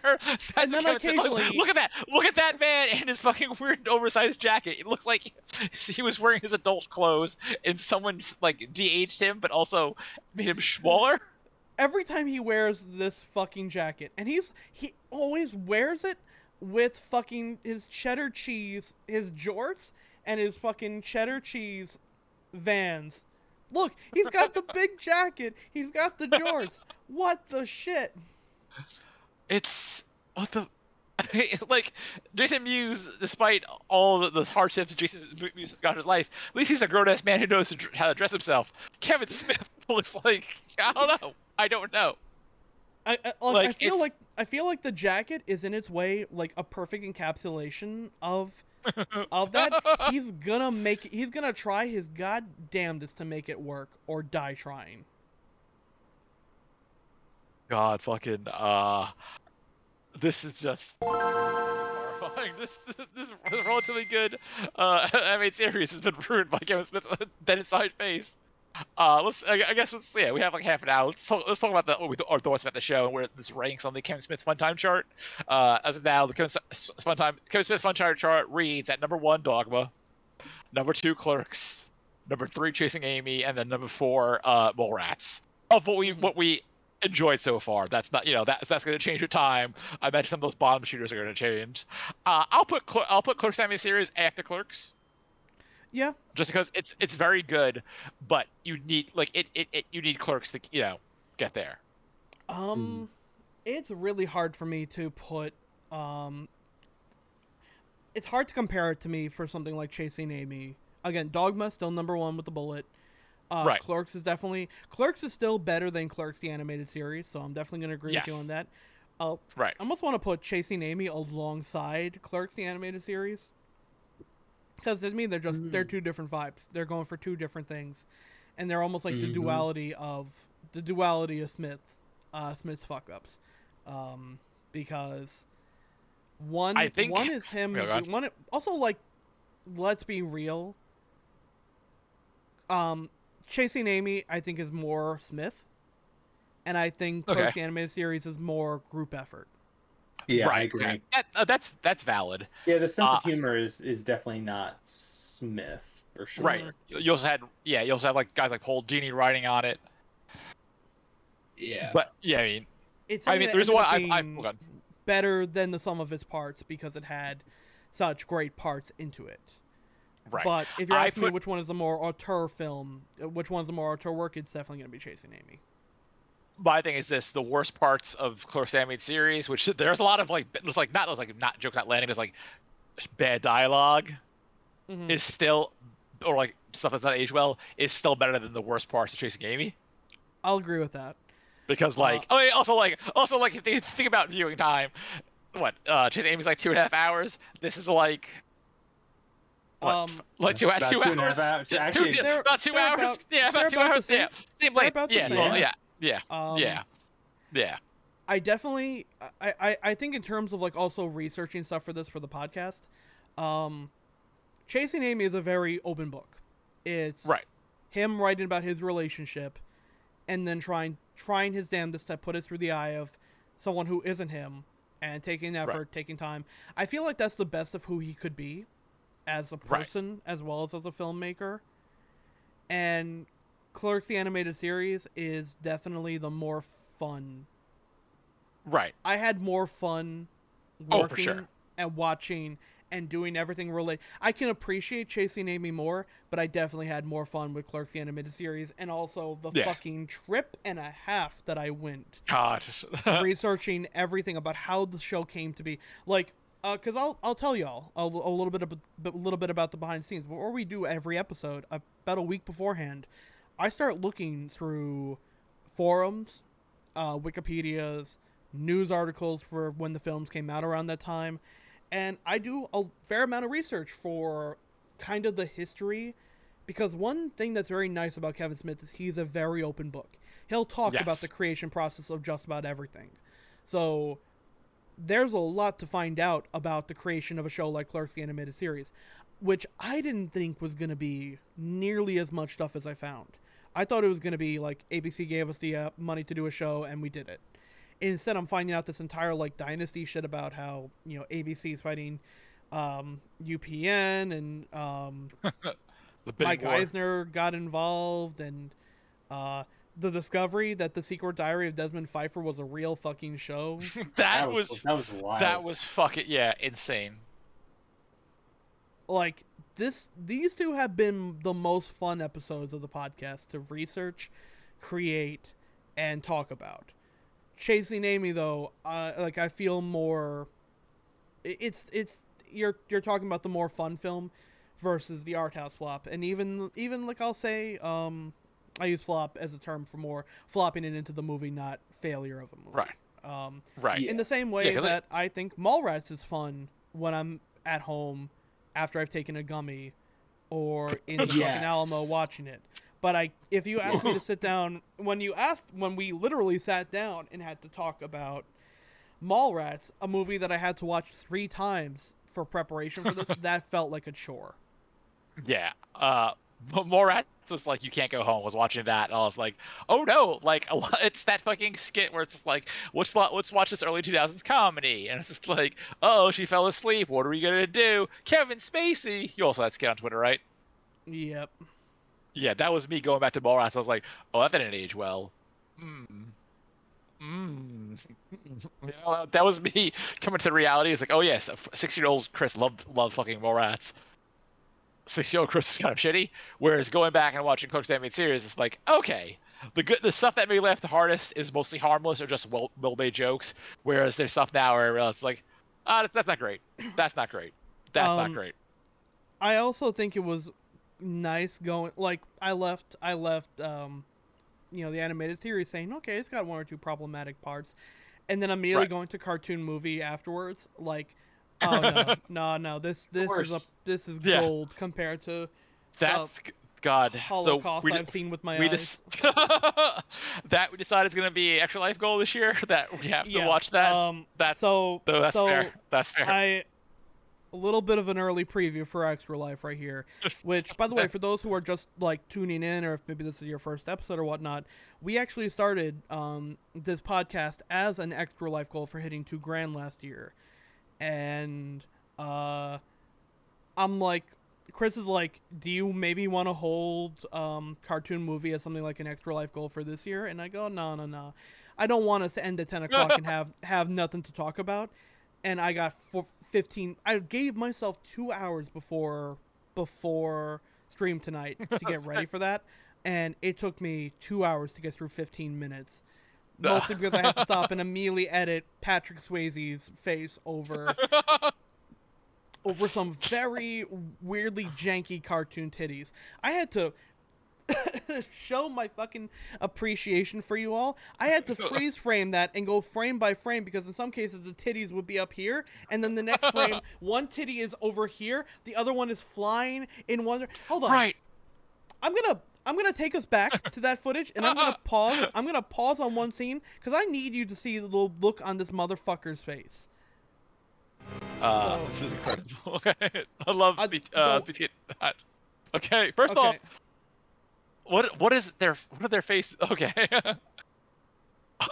And then occasionally, look at that man and his fucking weird oversized jacket. It looks like he was wearing his adult clothes and someone's like de-aged him, but also made him smaller. Every time he wears this fucking jacket, and he always wears it with fucking his cheddar cheese, his jorts, and his fucking cheddar cheese Vans. Look, he's got the big jacket. He's got the jorts. What the shit? It's what the like Jason Mewes, despite all the hardships Jason Mewes has got in his life, at least he's a grown-ass man who knows how to dress himself. Kevin Smith looks like I don't know. I feel like the jacket is in its way like a perfect encapsulation of that. He's gonna try his goddamnedest to make it work or die trying. God fucking this is just horrifying. This relatively good animated series has been ruined by Kevin Smith dead inside face. I guess we have like half an hour. Let's talk about our thoughts about the show and where this ranks on the Kevin Smith Fun Time chart. As of now, the Kevin Smith Fun Time chart reads at number 1 Dogma, number 2 Clerks, number 3 Chasing Amy, and then number 4 Mallrats. Of what we enjoyed so far. That's not that's going to change with time. I imagine some of those bottom shooters are going to change. I'll put Clerks animated series after Clerks. Yeah. Just because it's very good, but you need you need Clerks to get there. It's really hard for me to put it's hard to compare it to me for something like Chasing Amy. Again, Dogma still number 1 with the bullet. Right. Clerks is still better than Clerks the animated series, so I'm definitely going to agree with you on that. Right. I almost want to put Chasing Amy alongside Clerks the animated series. Because to me, they're two different vibes. They're going for two different things, and they're almost like the duality of Smith's fuck ups. Because one is him. One also, like, let's be real. Chasing Amy, I think, is more Smith, and I think Clerks the animated series is more group effort. Yeah, right. I agree. That's valid. Yeah, the sense of humor is definitely not Smith for sure. Right. You also had like guys like Paul Dini writing on it. Yeah. But yeah, the reason why I'm better than the sum of its parts because it had such great parts into it. Right. But if you're asking me which one is the more auteur film, which one's the more auteur work, it's definitely going to be Chasing Amy. My thing is this: the worst parts of Clerks animated series, which there's a lot of not jokes not landing, there's like bad dialogue, is still, or like stuff that's not aged well, is still better than the worst parts of Chasing Amy. I'll agree with that. Because also if you think about viewing time, Chasing Amy's like 2.5 hours. This is like. What? Like 2 hours? 2.5 hours. About 2 hours. Yeah, about 2 hours. Yeah. Same length. About the yeah. same. Well, yeah. Yeah. Yeah. I definitely, I think in terms of like also researching stuff for the podcast, Chasing Amy is a very open book. It's him writing about his relationship, and then trying his damnedest to put it through the eye of someone who isn't him, and taking effort, taking time. I feel like that's the best of who he could be as a person, as well as a filmmaker. And Clerks, the animated series, is definitely the more fun. Right. I had more fun working and watching and doing everything related. I can appreciate Chasing Amy more, but I definitely had more fun with Clerks, the animated series, and also the fucking trip and a half that I went researching everything about how the show came to be. Like, because I'll tell y'all a little bit about the behind the scenes before we do every episode. About a week beforehand, I start looking through forums, Wikipedias, news articles for when the films came out around that time. And I do a fair amount of research for kind of the history, because one thing that's very nice about Kevin Smith is he's a very open book. He'll talk about the creation process of just about everything. So there's a lot to find out about the creation of a show like Clerks, the animated series, which I didn't think was going to be nearly as much stuff as I found. I thought it was going to be like ABC gave us the money to do a show and we did it. Instead, I'm finding out this entire like dynasty shit about how, you know, ABC's fighting UPN, and Mike Eisner got involved, and the discovery that the Secret Diary of Desmond Pfeiffer was a real fucking show. that was wild. That was fucking insane. Like these two have been the most fun episodes of the podcast to research, create, and talk about. Chasing Amy, though, like I feel more. It's you're talking about the more fun film versus the art house flop, and even like I'll say, I use flop as a term for more flopping it into the movie, not failure of a movie. Right. In the same way that I think Mallrats is fun when I'm at home after I've taken a gummy, or in the fucking Alamo watching it. But if you ask me to sit down, when we literally sat down and had to talk about Mallrats, a movie that I had to watch 3 times for preparation for this, that felt like a chore. Yeah. Mallrats was like, you can't go home. I was watching that, and I was like, oh no, like it's that fucking skit where it's just like, let's watch this early 2000s comedy, and it's just like, oh, she fell asleep. What are we gonna do? Kevin Spacey. You also had skit on Twitter, right? Yep. Yeah, that was me going back to Mallrats. I was like, oh, that didn't age well. You know, that was me coming to reality. It's like, oh yes, 6-year-old Chris loved fucking Mallrats. 6-year-old Chris is kind of shitty. Whereas going back and watching Clerks, the animated series, it's like, okay, the stuff that made me laugh the hardest is mostly harmless or just well-made jokes. Whereas there's stuff now where it's like, that's not great. That's not great. That's not great. I also think it was nice going, like, I left you know, the animated series saying, okay, it's got 1 or 2 problematic parts, and then immediately going to cartoon movie afterwards, like, oh no, this is gold compared to God Holocaust so I've seen with my eyes. That we decided is going to be Extra Life goal this year, that we have to watch that. That's fair. That's fair. A little bit of an early preview for Extra Life right here, which, by the way, for those who are just like tuning in, or if maybe this is your first episode or whatnot, we actually started this podcast as an Extra Life goal for hitting $2,000 last year, and I'm like, Chris is like, do you maybe want to hold cartoon movie as something like an Extra Life goal for this year? And I go, no, I don't want us to end at 10 o'clock and have nothing to talk about. And I got 15. I gave myself 2 hours before stream tonight to get ready for that, and it took me 2 hours to get through 15 minutes. Mostly because I had to stop and immediately edit Patrick Swayze's face over some very weirdly janky cartoon titties. I had to show my fucking appreciation for you all. I had to freeze frame that and go frame by frame, because in some cases the titties would be up here, and then the next frame, one titty is over here, the other one is flying in one. Hold on. Right. I'm I'm gonna take us back to that footage, and I'm gonna pause. I'm gonna pause on one scene because I need you to see the look on this motherfucker's face. This is incredible. I love BT. Okay, first off, what are their faces? Okay.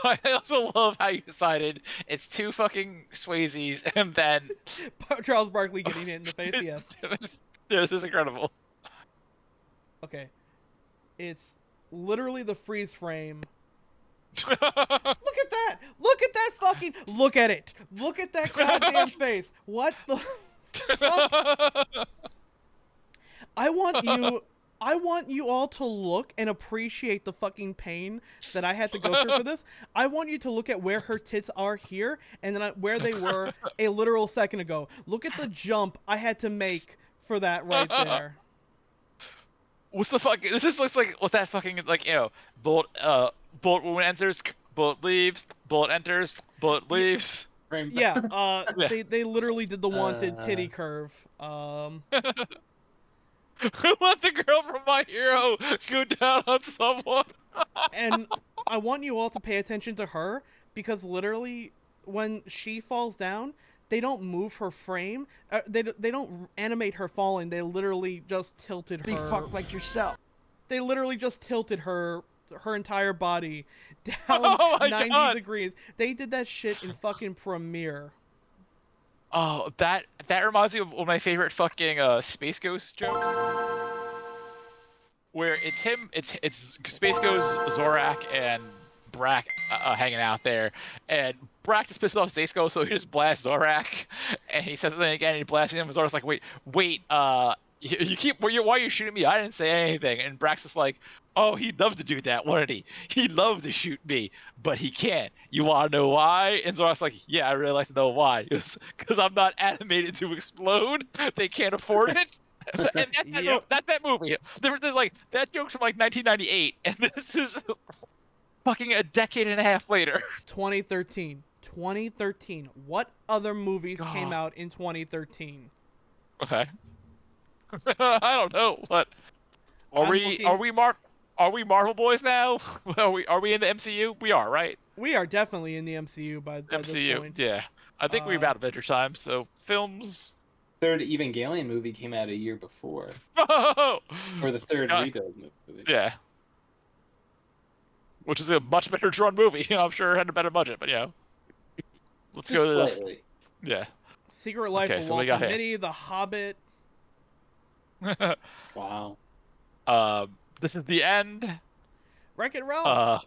I also love how you decided it's two fucking Swayzes and then Charles Barkley getting hit in the face. Yes. This is incredible. Okay, it's literally the freeze frame. Look at that! Look at that fucking! Look at it! Look at that goddamn face! What the fuck? I want you all to look and appreciate the fucking pain that I had to go through for this. I want you to look at where her tits are here and then where they were a literal second ago. Look at the jump I had to make for that right there. What's the fuck? This looks like what's that fucking like? You know, bullet wound enters, bullet leaves, bullet enters, bullet leaves. Yeah. They literally did the wanted titty curve. Let the girl from My Hero go down on someone. And I want you all to pay attention to her because literally when she falls down, they don't move her frame. They don't animate her falling. They literally just tilted her. Be fucked like yourself. They literally just tilted her entire body down 90 degrees. They did that shit in fucking Premiere. Oh, that reminds me of one of my favorite fucking Space Ghost jokes. Where it's Space Ghost, Zorak, and Brack hanging out there, and Brack just pisses off Space Ghost, so he just blasts Zorak, and he says something again, and he blasts him, and Zorak's like, wait, why are you shooting me? I didn't say anything. And Brack's just like, oh, he'd love to do that, wouldn't he? He'd love to shoot me, but he can't. You want to know why? And Zorak's like, yeah, I really like to know why. Because I'm not animated to explode. They can't afford it. And that's that movie. There's like, that joke's from like 1998, and this is fucking a decade and a half later. 2013. What other movies came out in 2013? Okay. I don't know, but are we Marvel boys now? Are we in the MCU? We are, right? We are definitely in the MCU by this point. Yeah. I think we're about Adventure Time, so films. Third Evangelion movie came out a year before. Or the third rebuild movie. Yeah. Which is a much better drawn movie. I'm sure it had a better budget, but yeah. Let's Just go to slightly. Yeah. Secret Life of Walter Mitty, The Hobbit. Wow. This is the end. Wreck-It Ralph.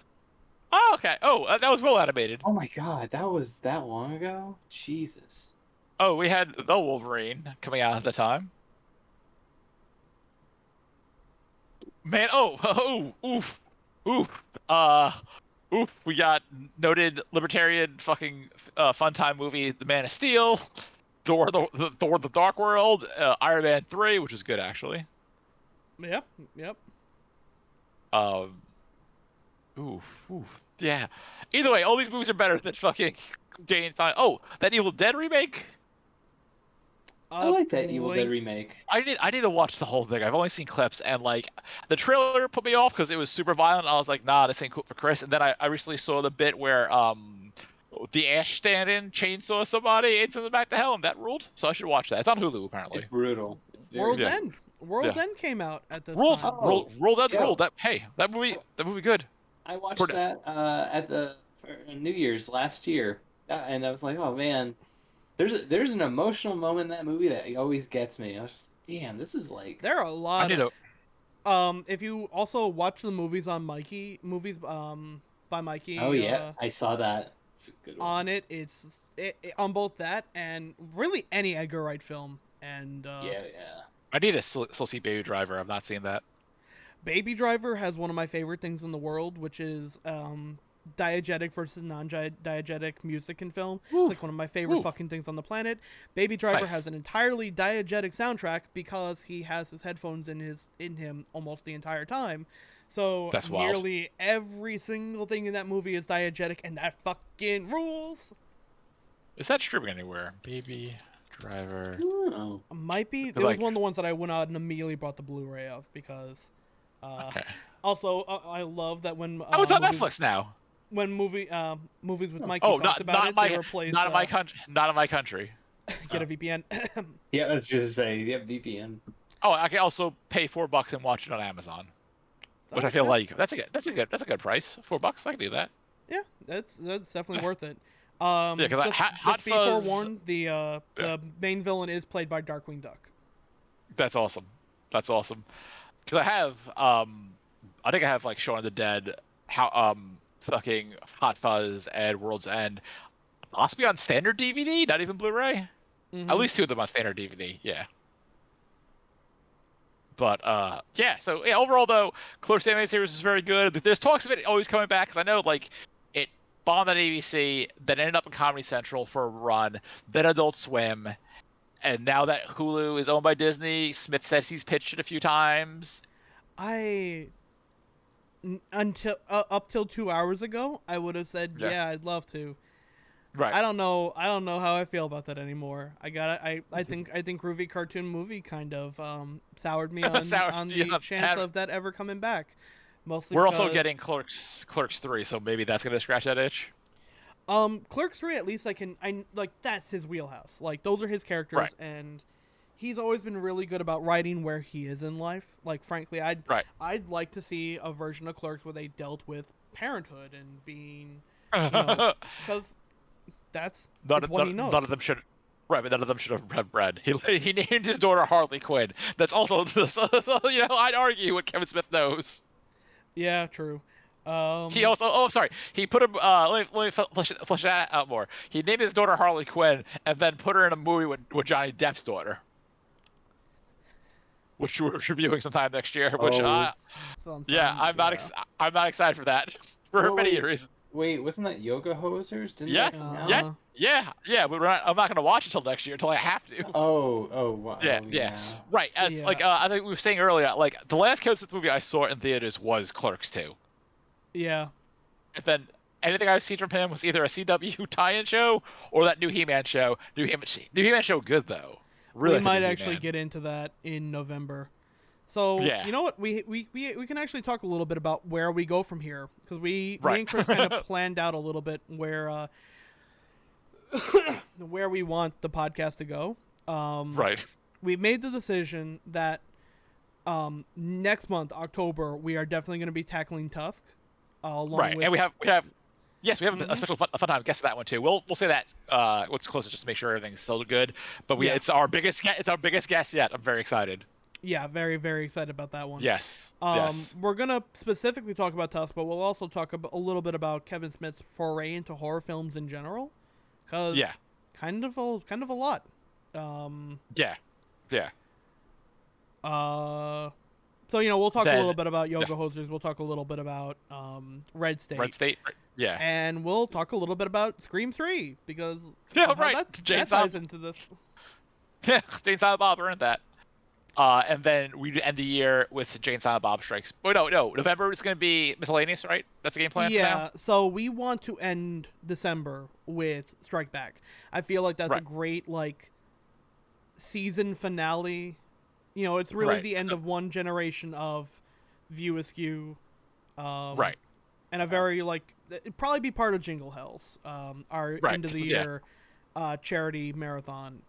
Oh, okay. Oh, that was well animated. Oh my god, that was that long ago? Jesus. Oh, we had The Wolverine coming out at the time. Man, oof. We got noted libertarian fucking fun time movie, The Man of Steel, Thor: The Dark World, Iron Man 3, which is good actually. Yep. Yeah. Either way, all these movies are better than fucking Jane Silent. Oh, that Evil Dead remake. I like that Evil Dead remake. I need to watch the whole thing. I've only seen clips, and like the trailer put me off because it was super violent. I was like, nah, this ain't cool for Chris. And then I recently saw the bit where the Ash stand-in chainsaw somebody into the back to hell, and that ruled. So I should watch that. It's on Hulu apparently. It's brutal. It's World's End. World's End came out at this time. World's End ruled. That movie good. I watched that at the New Year's last year, and I was like, oh man. There's an emotional moment in that movie that always gets me. I was just, damn, this is like. There are a lot. If you also watch the movies on Mikey, by Mikey. Oh yeah, I saw that. It's a good one. On it, it's on both that and really any Edgar Wright film. And yeah. I need to still see Baby Driver. I've not seen that. Baby Driver has one of my favorite things in the world, which is diegetic versus non-diegetic music and film. It's like one of my favorite fucking things on the planet. Baby Driver has an entirely diegetic soundtrack because he has his headphones in him almost the entire time. So that's nearly every single thing in that movie is diegetic, and that fucking rules. Is that streaming anywhere? Baby Driver. Might be. It was one of the ones that I went out and immediately bought the Blu-ray of because Okay. Also, I love that when Oh, it's on Netflix now. When movies with Mikey talked about it, they replaced not in my country. Not in my country. Get a VPN. Yeah, I was just say, yeah, VPN. Oh, I can also pay $4 and watch it on Amazon, which I feel like that's a good price. $4, I can do that. Yeah, that's definitely worth it. Yeah, because just be forewarned, the main villain is played by Darkwing Duck. That's awesome. That's awesome. Because I have I think I have like Shaun of the Dead, fucking Hot Fuzz and World's End, possibly on standard DVD, not even Blu-ray. At least 2 of them on standard DVD. Yeah. But yeah. So yeah, overall though, Clerks animated series is very good. There's talks of it always coming back because I know like it bombed on ABC, then ended up in Comedy Central for a run, then Adult Swim, and now that Hulu is owned by Disney, Smith says he's pitched it a few times. Until up till 2 hours ago, I would have said yeah, I'd love to. Right. I don't know how I feel about that anymore. I think Groovy Cartoon Movie kind of soured me on the chance of that ever coming back. Mostly we're also getting Clerks 3, so maybe that's gonna scratch that itch. Clerks 3, at least I like that's his wheelhouse. Like those are his characters, right. And he's always been really good about writing where he is in life. Like frankly, I'd like to see a version of Clerks where they dealt with parenthood and being, because that's what he knows. None of them should. Right, but none of them should have bred. He named his daughter Harley Quinn. That's also, I'd argue what Kevin Smith knows. Yeah, true. He also, he put him. Let me flesh that out more. He named his daughter Harley Quinn, and then put her in a movie with Johnny Depp's daughter, which we're reviewing sometime next year. Which, I'm not excited for that for many reasons. Wait, wasn't that Yoga Hosers? Yeah. But I'm not gonna watch it until next year, until I have to. Wow. Yeah. Right. As we were saying earlier, like the last Kevin Smith movie I saw in theaters was Clerks 2. Yeah. And then anything I've seen from him was either a CW tie-in show or that new He-Man show. New He-Man show, good though. Really, we might actually get into that in November. So you know what, we can actually talk a little bit about where we go from here, because me and Chris kind of planned out a little bit where we want the podcast to go. Right. We made the decision that next month, October, we are definitely going to be tackling Tusk. Right, and we have a special fun time guest for that one too. We'll say that what's closer just to make sure everything's still good. But it's our biggest guest yet. I'm very excited. Yeah, very, very excited about that one. Yes. We're gonna specifically talk about Tusk, but we'll also talk a little bit about Kevin Smith's foray into horror films in general, because kind of a lot. Yeah. So we'll talk a little bit about Yoga Hosers. We'll talk a little bit about Red State. Yeah. And we'll talk a little bit about Scream 3, because that ties into this. Yeah, Jane Silent Bob earned that. And then we end the year with Jane Silent Bob Strikes. Oh, no. November is going to be miscellaneous, right? That's the game plan for now? Yeah, so we want to end December with Strike Back. I feel like that's a great, season finale. It's really the end of one generation of View Askew. Right. And a very, it'd probably be part of Jingle Hells, our end of the year charity marathon.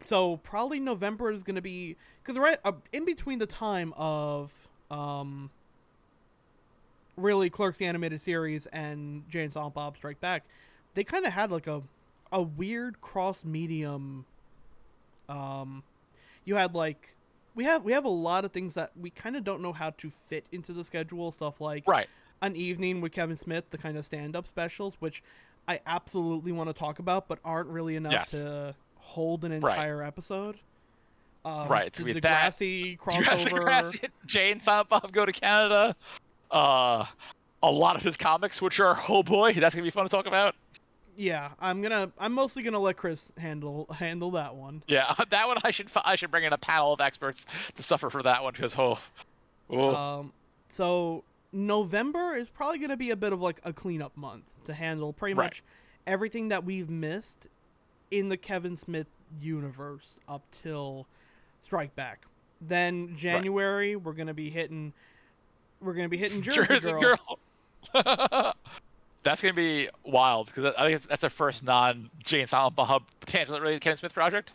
So probably November is going to be, because right in between the time of really Clerks the Animated Series and Jane Silent Bob Strike Back, they kind of had a weird cross medium. You had we have a lot of things that we kind of don't know how to fit into the schedule. Stuff like An Evening with Kevin Smith, the kind of stand-up specials, which I absolutely want to talk about, but aren't really enough to hold an entire episode. The Degrassi crossover. Jane Silent Bob go to Canada. A lot of his comics, which are, oh boy, that's gonna be fun to talk about. Yeah, I'm mostly gonna let Chris handle that one. Yeah, that one I should bring in a panel of experts to suffer for that one, because so November is probably gonna be a bit of a cleanup month to handle pretty much everything that we've missed in the Kevin Smith universe up till Strike Back. Then January we're gonna be hitting Jersey Girl. That's gonna be wild because I think that's their first non-Jay and Silent Bob tangent related Kevin Smith project.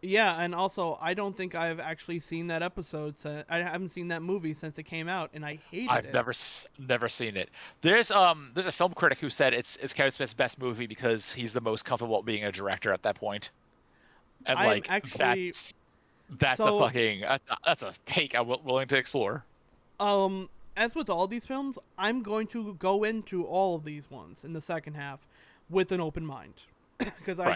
Yeah, and also I don't think I've actually seen that episode. I haven't seen that movie since it came out, and I hated it. I've never seen it. There's a film critic who said it's Kevin Smith's best movie because he's the most comfortable being a director at that point. And like actually, that's a take I'm willing to explore. As with all these films, I'm going to go into all of these ones in the second half with an open mind because I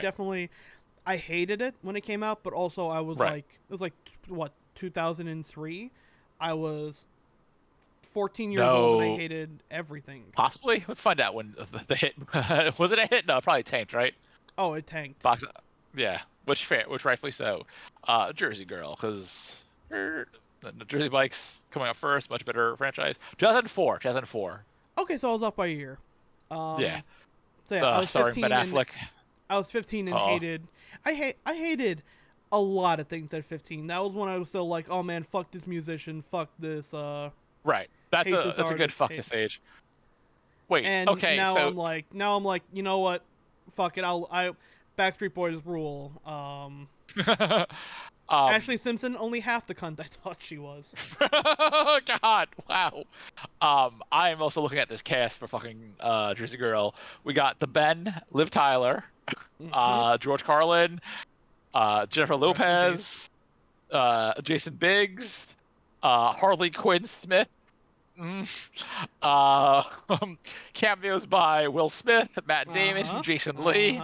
hated it when it came out, but also I was like, it was like, what, 2003? I was 14 years old and I hated everything. Possibly? Let's find out when the hit... Was it a hit? No, it probably tanked, right? Oh, it tanked. Yeah, which rightfully so. Jersey Girl, because the Jersey Bike's coming up first, much better franchise. 2004. Okay, so I was off by a year. Yeah. So yeah, I was starring Ben Affleck. I was 15 and hated... I hated a lot of things at 15. That was when I was still like, oh man, fuck this musician, fuck this. Right. That's a good fuck this age. Wait. And okay. Now so... I'm like, you know what? Fuck it. Backstreet Boys rule. Ashley Simpson, only half the cunt I thought she was. God, wow. I am also looking at this cast for fucking Jersey Girl. We got the Ben, Liv Tyler, George Carlin, Jennifer Lopez, Jason Biggs, Harley Quinn Smith, cameos by Will Smith, Matt Damon, Jason Lee.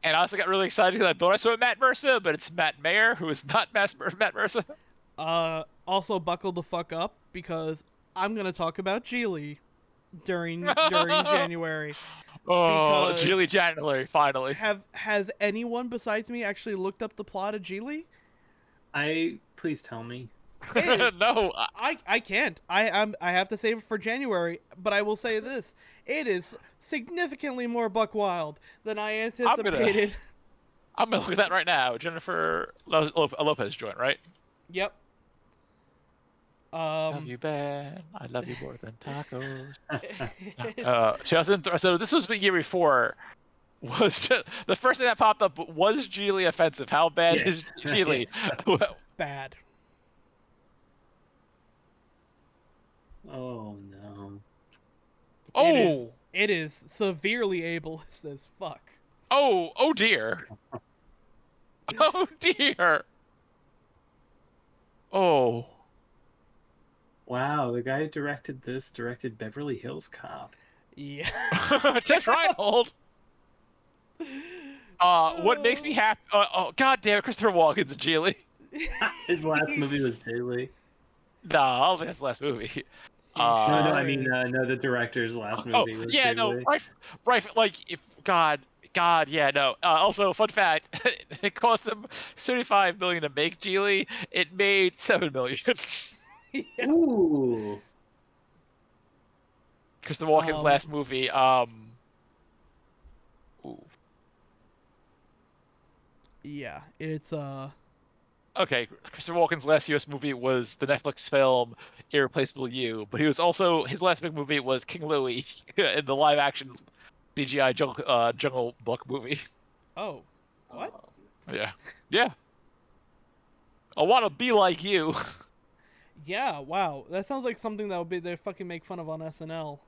And I also got really excited because I thought I saw Matt Mercer, but it's Matt Mayer, who is not Matt Mercer. Also, buckle the fuck up because I'm gonna talk about Geely during January. Oh, Geely January, finally. Has anyone besides me actually looked up the plot of Geely? Please tell me. No, I can't. I have to save it for January. But I will say this: it is significantly more buck wild than I anticipated. I'm gonna look at that right now. Jennifer Lopez joint, right? Yep. Love you, Ben. I love you more than tacos. So this was the year before. Was the first thing that popped up was Geely offensive? How bad is Geely? Bad. Oh no. Oh. It is severely ableist as fuck. Oh dear. Oh dear. Oh. Wow, the guy who directed this directed Beverly Hills Cop. Yeah. Jeff Reinhold. What makes me happy? Oh god damn it, Christopher Walken's Geely. His last movie was Geely. No, I don't think that's the last movie. No, I mean, no, the director's last movie was yeah, Geely. No, right, like, if, God, yeah, no. Also, fun fact, it cost them $75 million to make Geely. It made $7 million. Yeah. Ooh. Christopher Walken's last movie, ooh. Yeah, it's, Okay, Christopher Walken's last U.S. movie was the Netflix film Irreplaceable You, but his last big movie was King Louie in the live-action CGI Jungle Book movie. Oh, what? Yeah. I want to be like you. Yeah, wow. That sounds like something that would be they fucking make fun of on SNL.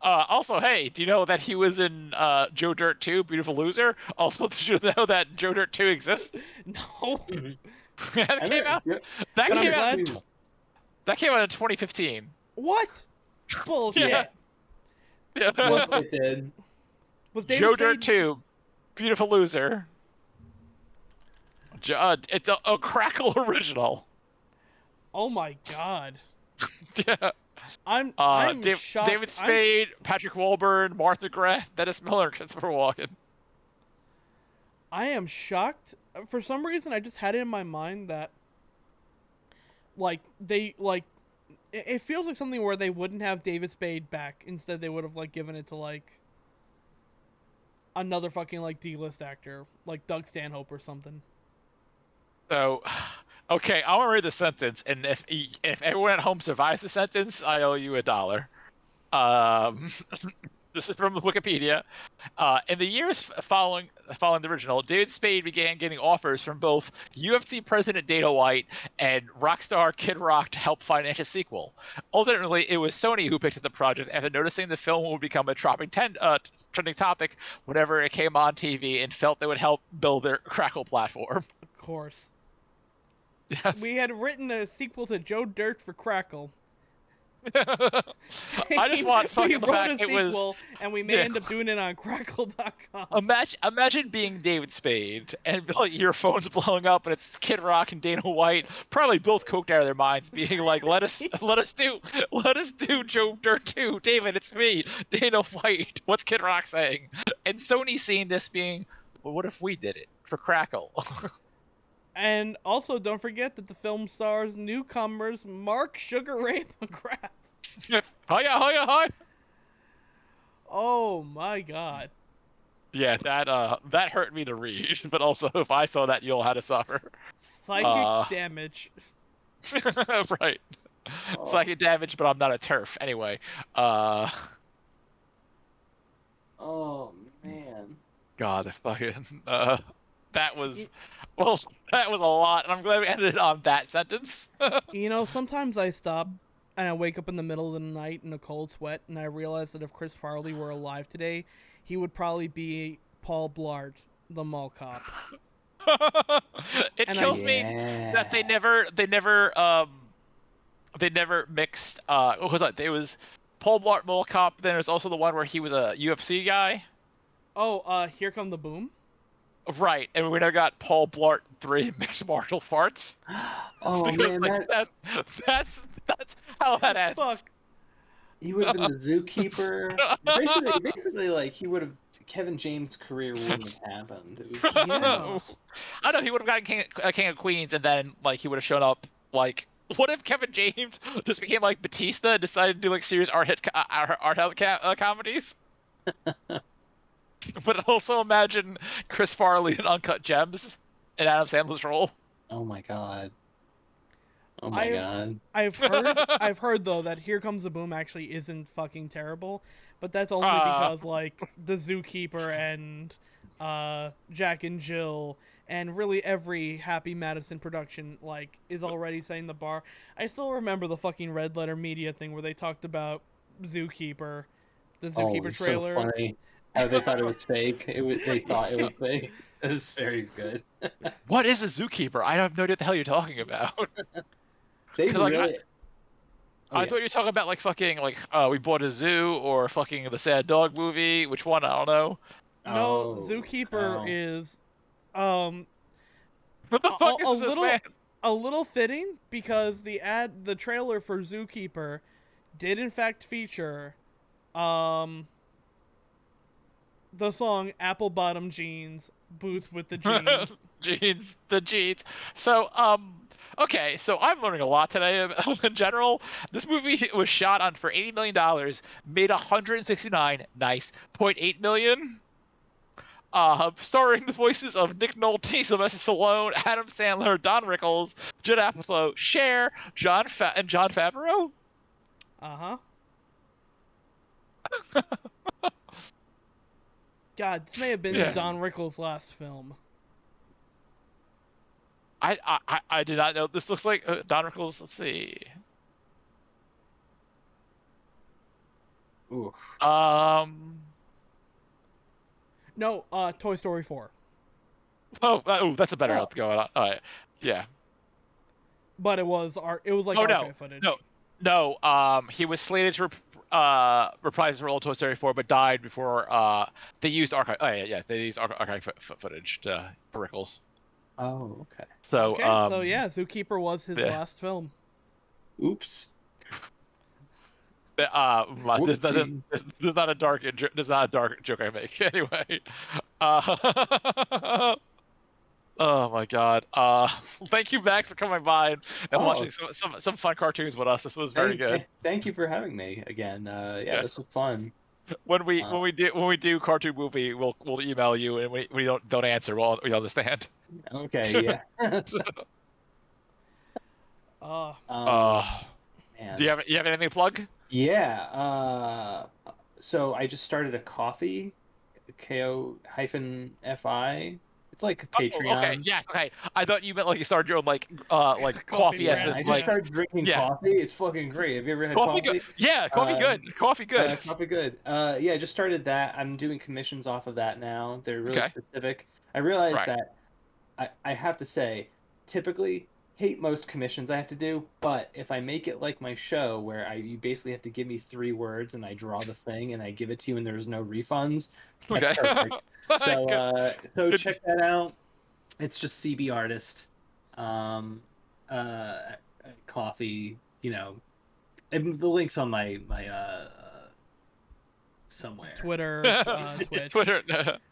Also, hey, do you know that he was in Joe Dirt 2, Beautiful Loser? Also, did you know that Joe Dirt 2 exists? No. That came out in 2015. What? Bullshit. Yeah. Yes, it did. Was David Joe Spade... Dirt 2, Beautiful Loser. It's a Crackle original. Oh my god. Yeah. I'm shocked. David Spade, Patrick Warburton, Martha Graf, Dennis Miller, and Christopher Walken. I am shocked. For some reason, I just had it in my mind that, it feels like something where they wouldn't have David Spade back. Instead, they would have, given it to, another fucking, D-list actor, like Doug Stanhope or something. So, Okay, I want to read the sentence, and if everyone at home survives the sentence, I owe you $1. This is from Wikipedia. In the years following the original, David Spade began getting offers from both UFC president Dana White and rock star Kid Rock to help finance a sequel. Ultimately, it was Sony who picked up the project after noticing the film would become a trending topic whenever it came on TV, and felt they would help build their Crackle platform. Of course. Yes. We had written a sequel to Joe Dirt for Crackle. I just want fucking the fact it was, and we may end up doing it on Crackle.com. Imagine being David Spade and like your phone's blowing up and it's Kid Rock and Dana White, probably both coked out of their minds, being like, let us do Joe Dirt 2. David, it's me, Dana White. What's Kid Rock saying? And Sony seeing this being, well, what if we did it for Crackle? And also, don't forget that the film stars newcomers Mark Sugar Ray McGrath. Hi. Oh my god. Yeah, that hurt me to read, but also if I saw that, you'll have to suffer. Psychic damage. Right. Oh. Psychic damage, but I'm not a TERF. Anyway. Oh man. God, fucking. That was a lot, and I'm glad we ended on that sentence. You know, sometimes I stop and I wake up in the middle of the night in a cold sweat, and I realize that if Chris Farley were alive today, he would probably be Paul Blart, the mall cop. It kills me that they never mixed. What was that? It was Paul Blart, mall cop. Then there's also the one where he was a UFC guy. Oh, Here Come the Boom. Right, and we never got Paul Blart 3 mixed martial arts. Oh man, like, that's how that ends. Fuck. He would have been the zookeeper. basically, like he would have. Kevin James' career wouldn't have happened. I know he would have gotten King of Queens, and then like he would have shown up. Like, what if Kevin James just became like Batista and decided to do like serious art house comedies? But also imagine Chris Farley in Uncut Gems in Adam Sandler's role. Oh my god. Oh my god. I've heard though that Here Comes the Boom actually isn't fucking terrible, but that's only because like the Zookeeper and Jack and Jill and really every Happy Madison production like is already setting the bar. I still remember the fucking Red Letter Media thing where they talked about Zookeeper, the Zookeeper trailer. So funny. How they thought it was fake. They thought it was fake. It was very good. What is a Zookeeper? I have no idea what the hell you're talking about. They really. I thought you were talking about like fucking like We Bought a Zoo or fucking the Sad Dog movie. Which one? I don't know. No, Zookeeper is what the fuck is this, man? A little fitting because the trailer for Zookeeper did in fact feature the song Apple Bottom Jeans, Boots with the Jeans. The jeans. So, okay, so I'm learning a lot today in general. This movie was shot for $80 million, made $169.8 million. Starring the voices of Nick Nolte, Sylvester Stallone, Adam Sandler, Don Rickles, Judd Apatow, Cher, and Jon Favreau. God, this may have been Don Rickles' last film. I did not know. This looks like Don Rickles. Let's see. Ooh. No, Toy Story 4. Oh, that's a better route to go on. All right, yeah. But it was like archive footage. No. He was slated to reprise his role in Toy Story 4, but died before they used archive. Oh yeah, they used archive footage for Rickles. Oh, okay. So Zookeeper was his last film. Oops. This is not a dark joke I make. Anyway. Oh my god. Thank you, Max, for coming by and watching some fun cartoons with us. This was very good. Thank you for having me again. This was fun. When we do cartoon movie, we'll email you, and we don't answer. We understand. Okay, yeah. Man. Do you have anything to plug? Yeah. So I just started a coffee, ko-fi. It's like Patreon. Okay. Yes. Okay. I thought you meant like you started your own like coffee as in I like. just started drinking coffee. It's fucking great. Have you ever had coffee? Good. Yeah, coffee good. Coffee good. Coffee good. Yeah, I just started that. I'm doing commissions off of that now. They're really specific. I realized that I have to say, typically hate most commissions I have to do, but if I make it like my show where you basically have to give me 3 words and I draw the thing and I give it to you and there's no refunds, that's perfect. So check that out. It's just CB Artist, coffee, and the link's on my somewhere. Twitter, Twitch.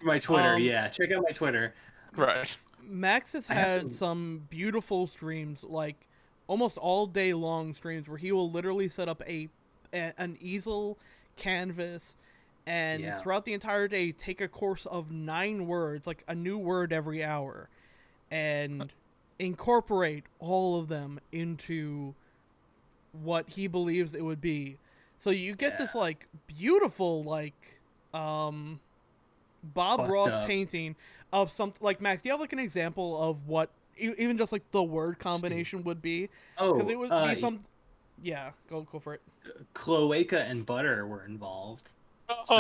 My Twitter, yeah. Check out my Twitter. Right. Max has had some beautiful streams, like almost all day long streams, where he will literally set up an easel, canvas, and throughout the entire day take a course of 9 words, like a new word every hour, and incorporate all of them into what he believes it would be. So you get this like beautiful Bob Ross painting of something like, Max, do you have like an example of what even just like the word combination would be? Because it would be some. Yeah, go for it. Cloaca and butter were involved. So...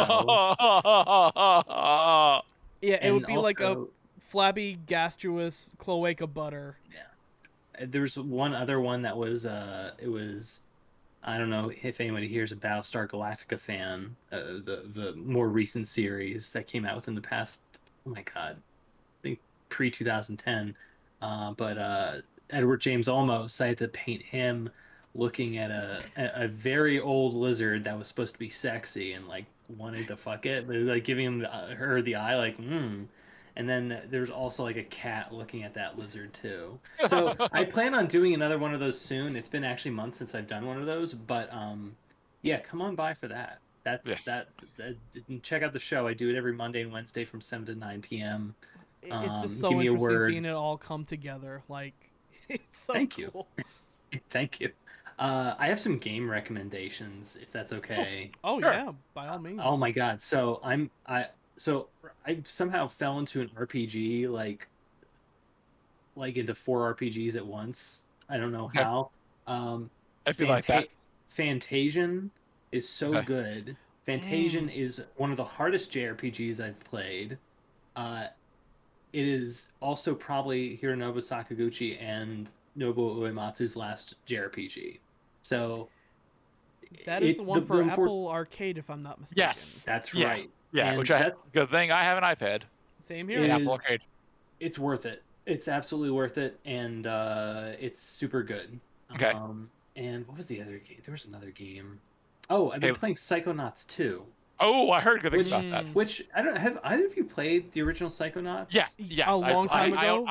yeah, it would be also, like a flabby, gaseous cloaca butter. Yeah. There's one other one that was it was, I don't know if anybody here is a Battlestar Galactica fan, the more recent series that came out within the past, oh my god, I think pre-2010, but Edward James Olmos decided to paint him looking at a very old lizard that was supposed to be sexy and like wanted to fuck it, but like giving him her the eye like and then there's also like a cat looking at that lizard too. So I plan on doing another one of those soon. It's been actually months since I've done one of those, but yeah, come on by for that. That check out the show. I do it every Monday and Wednesday from 7 to 9 p.m. It's just so interesting seeing it all come together. Like, it's so Thank cool. You. Thank you. I have some game recommendations, if that's okay. Oh sure. Yeah, by all means. Oh my god. So I somehow fell into an RPG like into 4 RPGs at once. I don't know how. I feel like that. Fantasian is so good. Fantasian is one of the hardest JRPGs I've played. It is also probably Hironobu Sakaguchi and Nobuo Uematsu's last JRPG. So that is the one for Apple Arcade, if I'm not mistaken. Yes, that's right. Yeah, and which I good thing I have an iPad. Same here. Apple Arcade. It's worth it. It's absolutely worth it, and it's super good. Okay. And what was the other game? There was another game. Oh, I've been playing Psychonauts 2. Oh, I heard good things about that. Which I don't have. Either of you played the original Psychonauts? Yeah. A long time ago.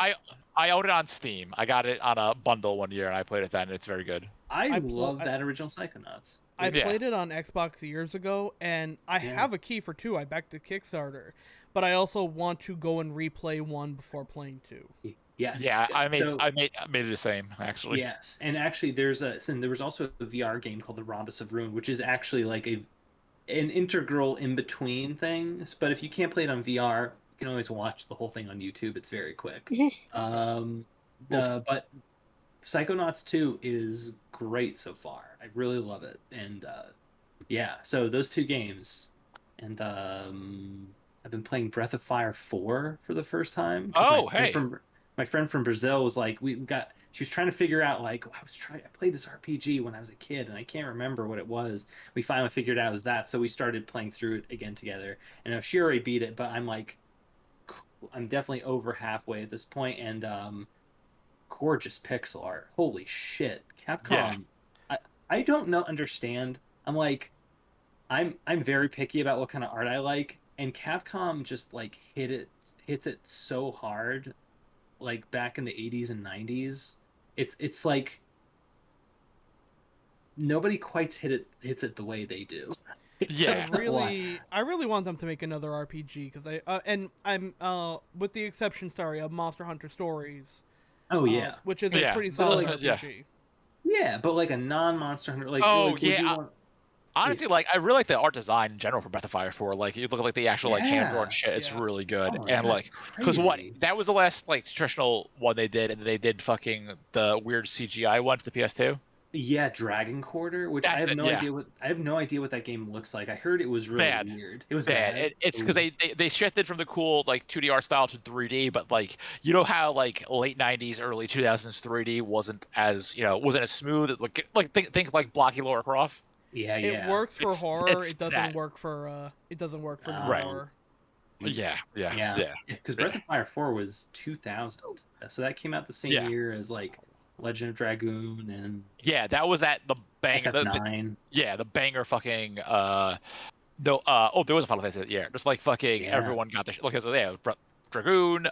I owned it on Steam. I got it on a bundle one year, and I played it then. And it's very good. I love that original Psychonauts. I played it on Xbox years ago, and I have a key for 2. I backed the Kickstarter, but I also want to go and replay 1 before playing 2. Yes. Yeah, I made it the same actually. Yes, and actually, there was also a VR game called The Rhombus of Ruin, which is actually like an integral in between things. But if you can't play it on VR, you can always watch the whole thing on YouTube. It's very quick. But Psychonauts 2 is great so far. I really love it, and so those 2 games, and I've been playing Breath of Fire 4 for the first time. Oh, My friend from Brazil was like, she was trying to figure out, like, I played this RPG when I was a kid, and I can't remember what it was. We finally figured out it was that, so we started playing through it again together. And she already beat it, but I'm definitely over halfway at this point, and gorgeous pixel art. Holy shit. Capcom. Yeah. I don't understand. I'm very picky about what kind of art I like, and Capcom just like hits it so hard, like back in the 80s and 90s. It's like nobody quite hits it the way they do. Yeah. I really want them to make another RPG, because I'm with the exception, of Monster Hunter Stories. Oh yeah, which is a pretty solid RPG. Yeah, but like a non-Monster Hunter. Like, Oh, like, yeah. Honestly, like I really like the art design in general for Breath of Fire 4. Like you look at like the actual like hand-drawn shit, it's really good. Oh, And God, like, because that was the last like traditional one they did, and they did fucking the weird CGI one for the PS2. Yeah, Dragon Quarter, which I have no idea what that game looks like. I heard it was really weird. It was bad. It's because they shifted from the cool like 2D art style to 3D, but like you know how like late 90s, early 2000s 3D wasn't as wasn't as smooth. Like think like blocky Lara Croft. Yeah, It works for horror. It doesn't work for non-horror. Yeah. Because Breath of Fire 4 was 2000, so that came out the same year as like Legend of Dragoon and that was the banger. The banger fucking no there was a Final Fantasy just like fucking everyone got the Dragoon,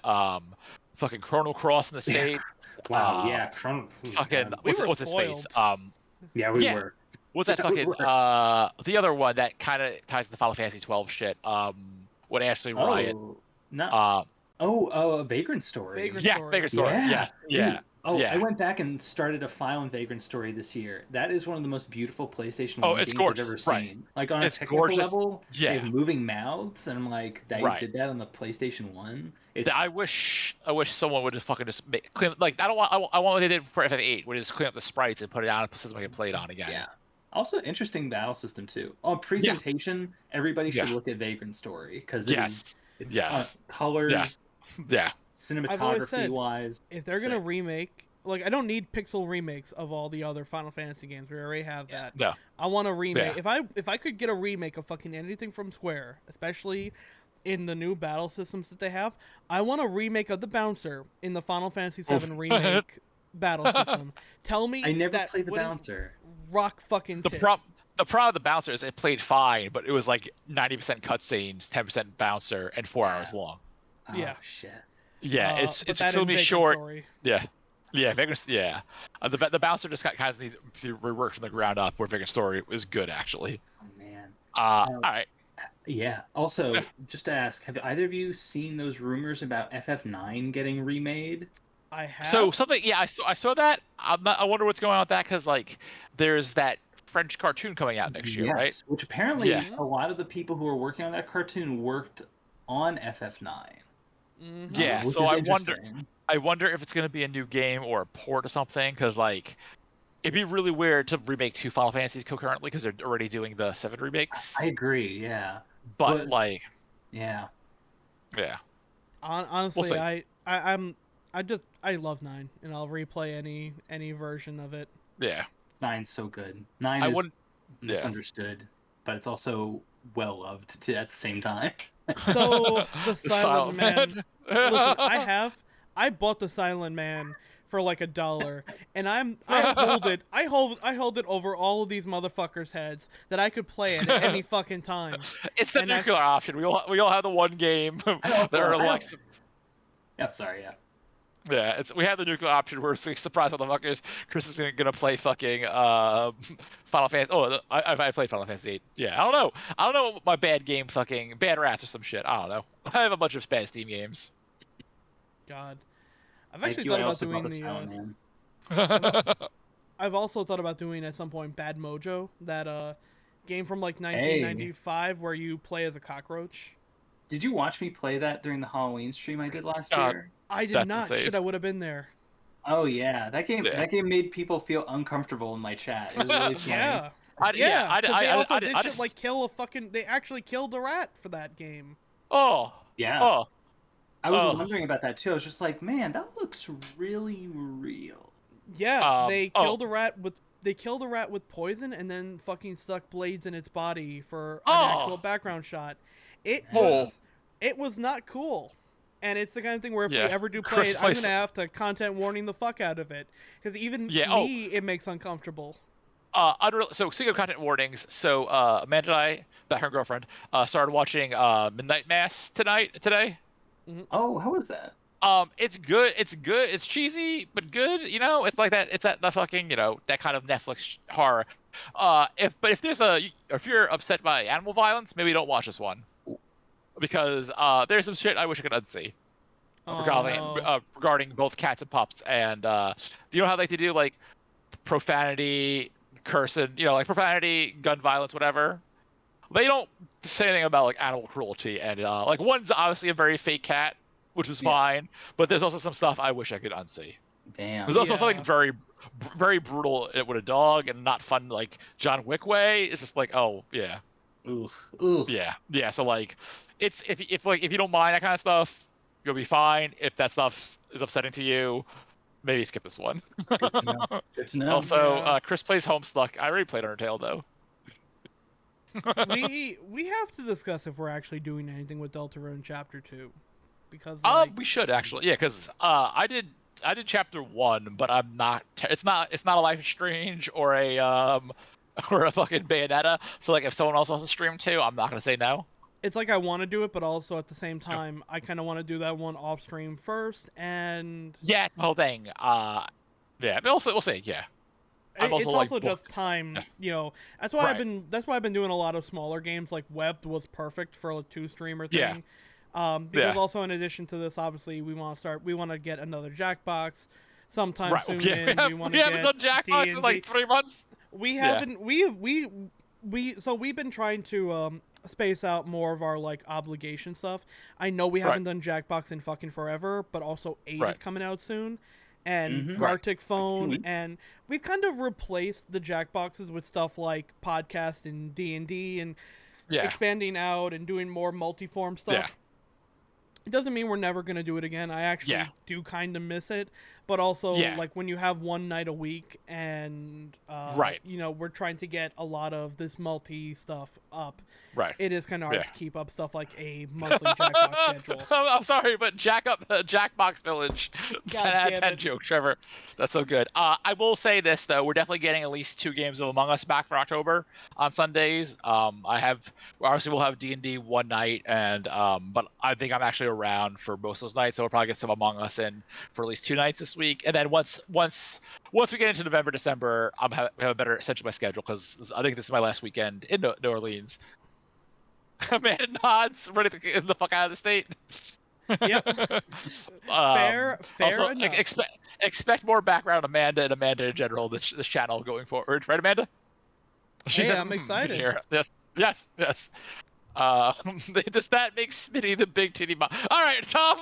fucking Chrono Cross in the States. Wow, fucking what's his face? We were. What's that fucking the other one that kind of ties to the Final Fantasy 12 shit? When Ashley Riot. Vagrant Story. Vagrant Story. Yeah. I went back and started a file in Vagrant Story this year. That is one of the most beautiful PlayStation 1 games I've ever seen. Like on a technical level, they have moving mouths, and I'm like, they did that on the PlayStation 1. I wish someone would just fucking clean. Like I want what they did for FF8, where they just clean up the sprites and put it on a system I can play it on again. Yeah. Also, interesting battle system too. On presentation, everybody should look at Vagrant Story because it's colors, cinematography wise. If they're gonna remake, like I don't need pixel remakes of all the other Final Fantasy games. We already have that. No. I want a remake. If I could get a remake of fucking anything from Square, especially in the new battle systems that they have, I want a remake of the Bouncer in the Final Fantasy VII remake battle system. Tell me I never played the Bouncer. Rock fucking tits. The problem with the Bouncer is it played fine, but it was like 90% cutscenes, 10% Bouncer, and 4 hours long. Oh, shit. Yeah, it's extremely short. Story. Yeah, Vagrant. Yeah, the Bouncer just kind of needs to rework from the ground up. Where Vagrant Story is good, actually. Oh man. All right. Yeah. Also, just to ask, have either of you seen those rumors about FF9 getting remade? I have. So something. Yeah, I saw that. I wonder what's going on with that because like there's that French cartoon coming out next year, right? Which apparently a lot of the people who are working on that cartoon worked on FF9. Mm-hmm. Yeah, so I wonder if it's going to be a new game or a port or something, because like it'd be really weird to remake 2 Final Fantasies concurrently because they're already doing the 7 remakes. I agree, yeah. But like, yeah. Honestly, we'll I love 9, and I'll replay any version of it. Yeah, 9's so good. 9 is misunderstood, but it's also well loved at the same time. So the Silent Man. Listen, I bought the Silent Man for like $1, and I hold it over all of these motherfuckers' heads that I could play it at any fucking time. It's the nuclear option. We all have the one game that are like. Yeah, sorry, yeah. Yeah, we have the nuclear option where it's like, surprise motherfuckers. Chris is gonna play fucking Final Fantasy. Oh, I played Final Fantasy 8. Yeah, I don't know my bad game fucking Bad Rats or some shit. I don't know. I have a bunch of bad Steam games. God, I've actually thought about doing the. I've also thought about doing at some point Bad Mojo, that game from like 1995 where you play as a cockroach. Did you watch me play that during the Halloween stream I did last year? I did not. Shit, I would have been there. Oh yeah, that game made people feel uncomfortable in my chat. It was really funny. They also did shit like kill a fucking. They actually killed a rat for that game. Oh yeah. Oh, I was wondering about that too. I was just like, man, that looks really real. Yeah, they killed a rat with poison and then fucking stuck blades in its body for an actual background shot. It was not cool. And it's the kind of thing where if we ever do play it, I'm going to have to content warning the fuck out of it. Because even me, it makes uncomfortable. So speaking of content warnings, so Amanda and I, that her girlfriend, started watching Midnight Mass today. Mm-hmm. Oh, how was that? It's good. It's good. It's cheesy, but good. You know, it's like that. It's that fucking, that kind of Netflix horror. If you're upset by animal violence, maybe don't watch this one. Because there's some shit I wish I could unsee regarding both cats and pups. And you know how they do like profanity, cursing, like profanity, gun violence, whatever. They don't say anything about like animal cruelty, and like one's obviously a very fake cat, which was fine, but there's also some stuff I wish I could unsee. Damn. There's also something very, very brutal with a dog and not fun, like John Wick way. It's just like, oh yeah, ooh, yeah. So like, it's if you don't mind that kind of stuff, you'll be fine. If that stuff is upsetting to you, maybe skip this one. Good to know. Also, Chris plays Homestuck. I already played Undertale though. we have to discuss if we're actually doing anything with Deltarune Chapter 2, because we should actually, because I did Chapter 1, but I'm not. It's not a Life is Strange or a fucking Bayonetta. So like, if someone else wants to stream too, I'm not gonna say no. It's like I want to do it, but also at the same time, I kind of want to do that one off stream first, and the whole thing. Yeah, but also we'll say It's also just time, That's why I've been doing a lot of smaller games. Like Webbed was perfect for a 2-streamer thing. Because also in addition to this, obviously we want to get another Jackbox sometime soon. We haven't done Jackbox in like 3 months. We haven't. We've been trying to space out more of our like obligation stuff. I know we haven't done Jackbox in fucking forever, but also 8 is coming out soon. And Gartic Phone, and we've kind of replaced the Jackboxes with stuff like podcast and D&D and expanding out and doing more multi-form stuff. Yeah. It doesn't mean we're never going to do it again. I actually do kind of miss it, but also like when you have one night a week and we're trying to get a lot of this multi stuff up. Right. It is kind of hard to keep up stuff like a monthly Jackbox schedule. I'm sorry, but Jackbox Village. 10 out of 10 joke, Trevor. That's so good. I will say this though, we're definitely getting at least 2 games of Among Us back for October on Sundays. Obviously we'll have D&D one night, and but I think I'm actually around for most of those nights, so we'll probably get some Among Us in for at least 2 nights this week. And then once we get into November, December, I'm have a better sense of my schedule, because I think this is my last weekend in New Orleans. Amanda nods, ready to get the fuck out of the state. Yep. Fair also, enough. Expect more background Amanda and Amanda in general this channel going forward, right, Amanda? I'm excited. Here. Yes. That makes Smitty the big titty mom. All right, Tom.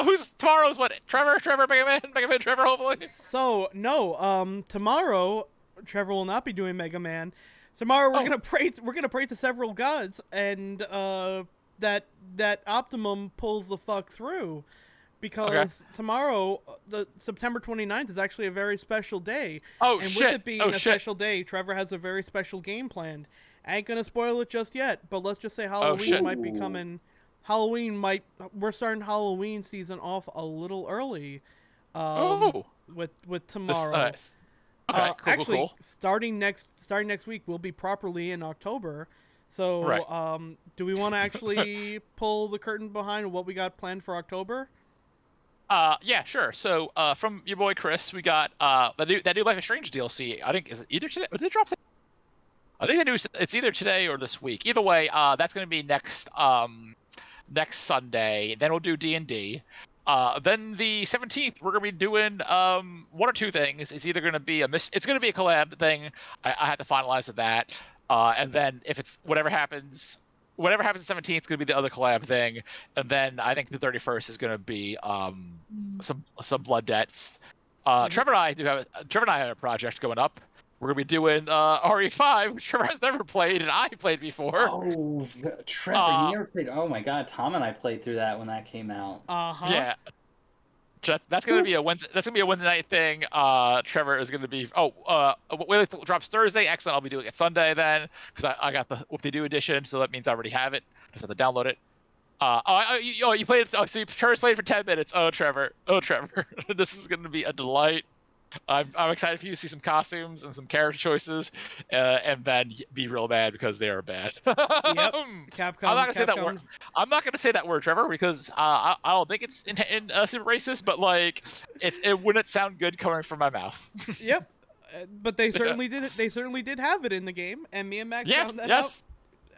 Who's tomorrow's what? Trevor, Mega Man, Trevor, hopefully. So no, tomorrow Trevor will not be doing Mega Man. Tomorrow we're gonna pray. We're gonna pray to several gods, and that Optimum pulls the fuck through, because tomorrow, the September 29th, is actually a very special day. Oh, and shit. with it being a special day, Trevor has a very special game planned. I ain't gonna spoil it just yet, but let's just say Halloween might be coming. We're starting Halloween season off a little early. With tomorrow. Cool, cool. Starting next week, we'll be properly in October. So, do we want to actually pull the curtain behind what we got planned for October? Yeah, sure. So, from your boy Chris, we got that new Life is Strange DLC. I think is it either today? Did it drop today? I think it's either today or this week. Either way, that's going to be next Sunday. Then we'll do D&D. Then the 17th, we're gonna be doing one or two things. It's either gonna be it's gonna be a collab thing. I have to finalize that. And then if it's whatever happens the 17th is gonna be the other collab thing. And then I think the 31st is gonna be some blood debts. Trevor and I have a project going up. We're gonna be doing RE5, which Trevor has never played, and I played before. Oh, Trevor, you never played? Oh my God, Tom and I played through that when that came out. Yeah, that's gonna be a Wednesday. That's gonna be a Wednesday night thing. Trevor is gonna be. It drops Thursday. Excellent. I'll be doing it Sunday then, because I got the Whoop-de-Doo edition, so that means I already have it. Just have to download it. You played it. Oh, so Trevor's played for 10 minutes. Oh, Trevor. This is gonna be a delight. I'm excited for you to see some costumes and some character choices, and then be real bad because they are bad. Yep. Capcom. I'm not gonna say that word. I'm not gonna say that word, Trevor, because I don't think it's super racist, but like it wouldn't sound good coming from my mouth. Yep. But they certainly did it. They certainly did have it in the game, and me and Max found that out.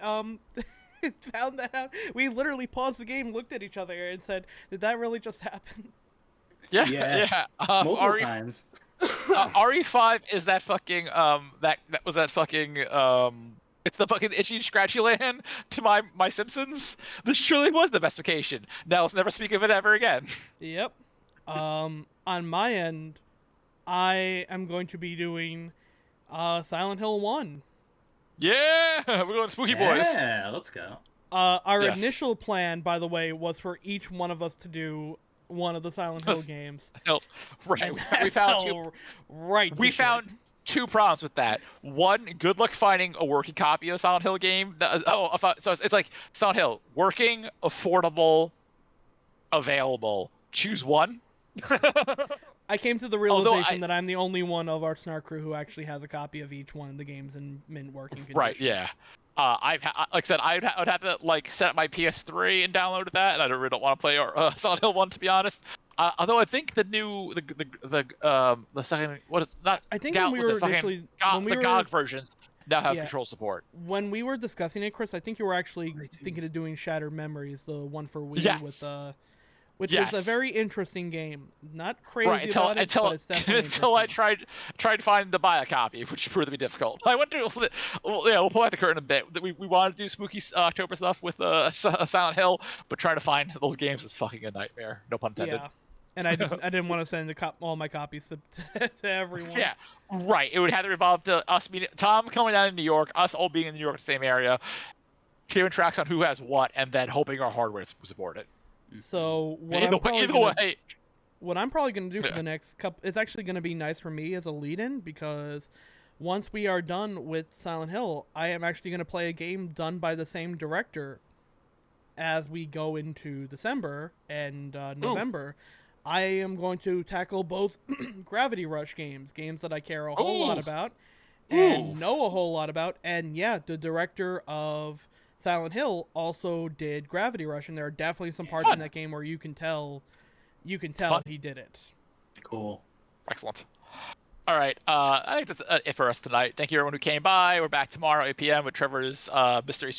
Found that out. We literally paused the game, looked at each other, and said, "Did that really just happen?" Yeah. Multiple times. RE5 is that fucking that was that fucking it's the fucking itchy scratchy land to my Simpsons. This truly was the best vacation. Now let's never speak of it ever again. Yep. On my end, I am going to be doing Silent Hill 1. Yeah, we're going Spooky Boys. Yeah, let's go. Our initial plan, by the way, was for each one of us to do one of the Silent Hill games. Right. We found two problems with that. One, good luck finding a working copy of a Silent Hill game. So it's like Silent Hill, working, affordable, available. Choose one. I came to the realization that I'm the only one of our Snark crew who actually has a copy of each one of the games in mint working condition. Right, yeah. Like I said, I'd have to set up my PS3 and download that, and I really don't want to play Silent Hill 1, to be honest. Although I think the second, what is not? I think when we were initially the GOG versions now have control support. When we were discussing it, Chris, I think you were actually thinking of doing Shattered Memories, the one for Wii with which is a very interesting game. Not crazy about it, but it's definitely until I tried to buy a copy, which proved to be difficult. I went to we'll pull out the curtain a bit. We wanted to do spooky October stuff with Silent Hill, but trying to find those games is fucking a nightmare. No pun intended. Yeah. And I didn't want to send all my copies to everyone. Yeah, right. It would have to revolve to us meeting Tom coming down to New York, us all being in New York, the same area, keeping tracks on who has what, and then hoping our hardware to support it. So what I'm probably going to do for the next couple, it's actually going to be nice for me as a lead-in, because once we are done with Silent Hill, I am actually going to play a game done by the same director as we go into December and November. I am going to tackle both Gravity Rush games that I care a whole lot about and know a whole lot about. And yeah, the director of Silent Hill also did Gravity Rush, and there are definitely some parts in that game where you can tell he did it. Cool. Excellent. All right, I think that's it for us tonight. Thank you everyone who came by. We're back tomorrow 8 p.m. with Trevor's mystery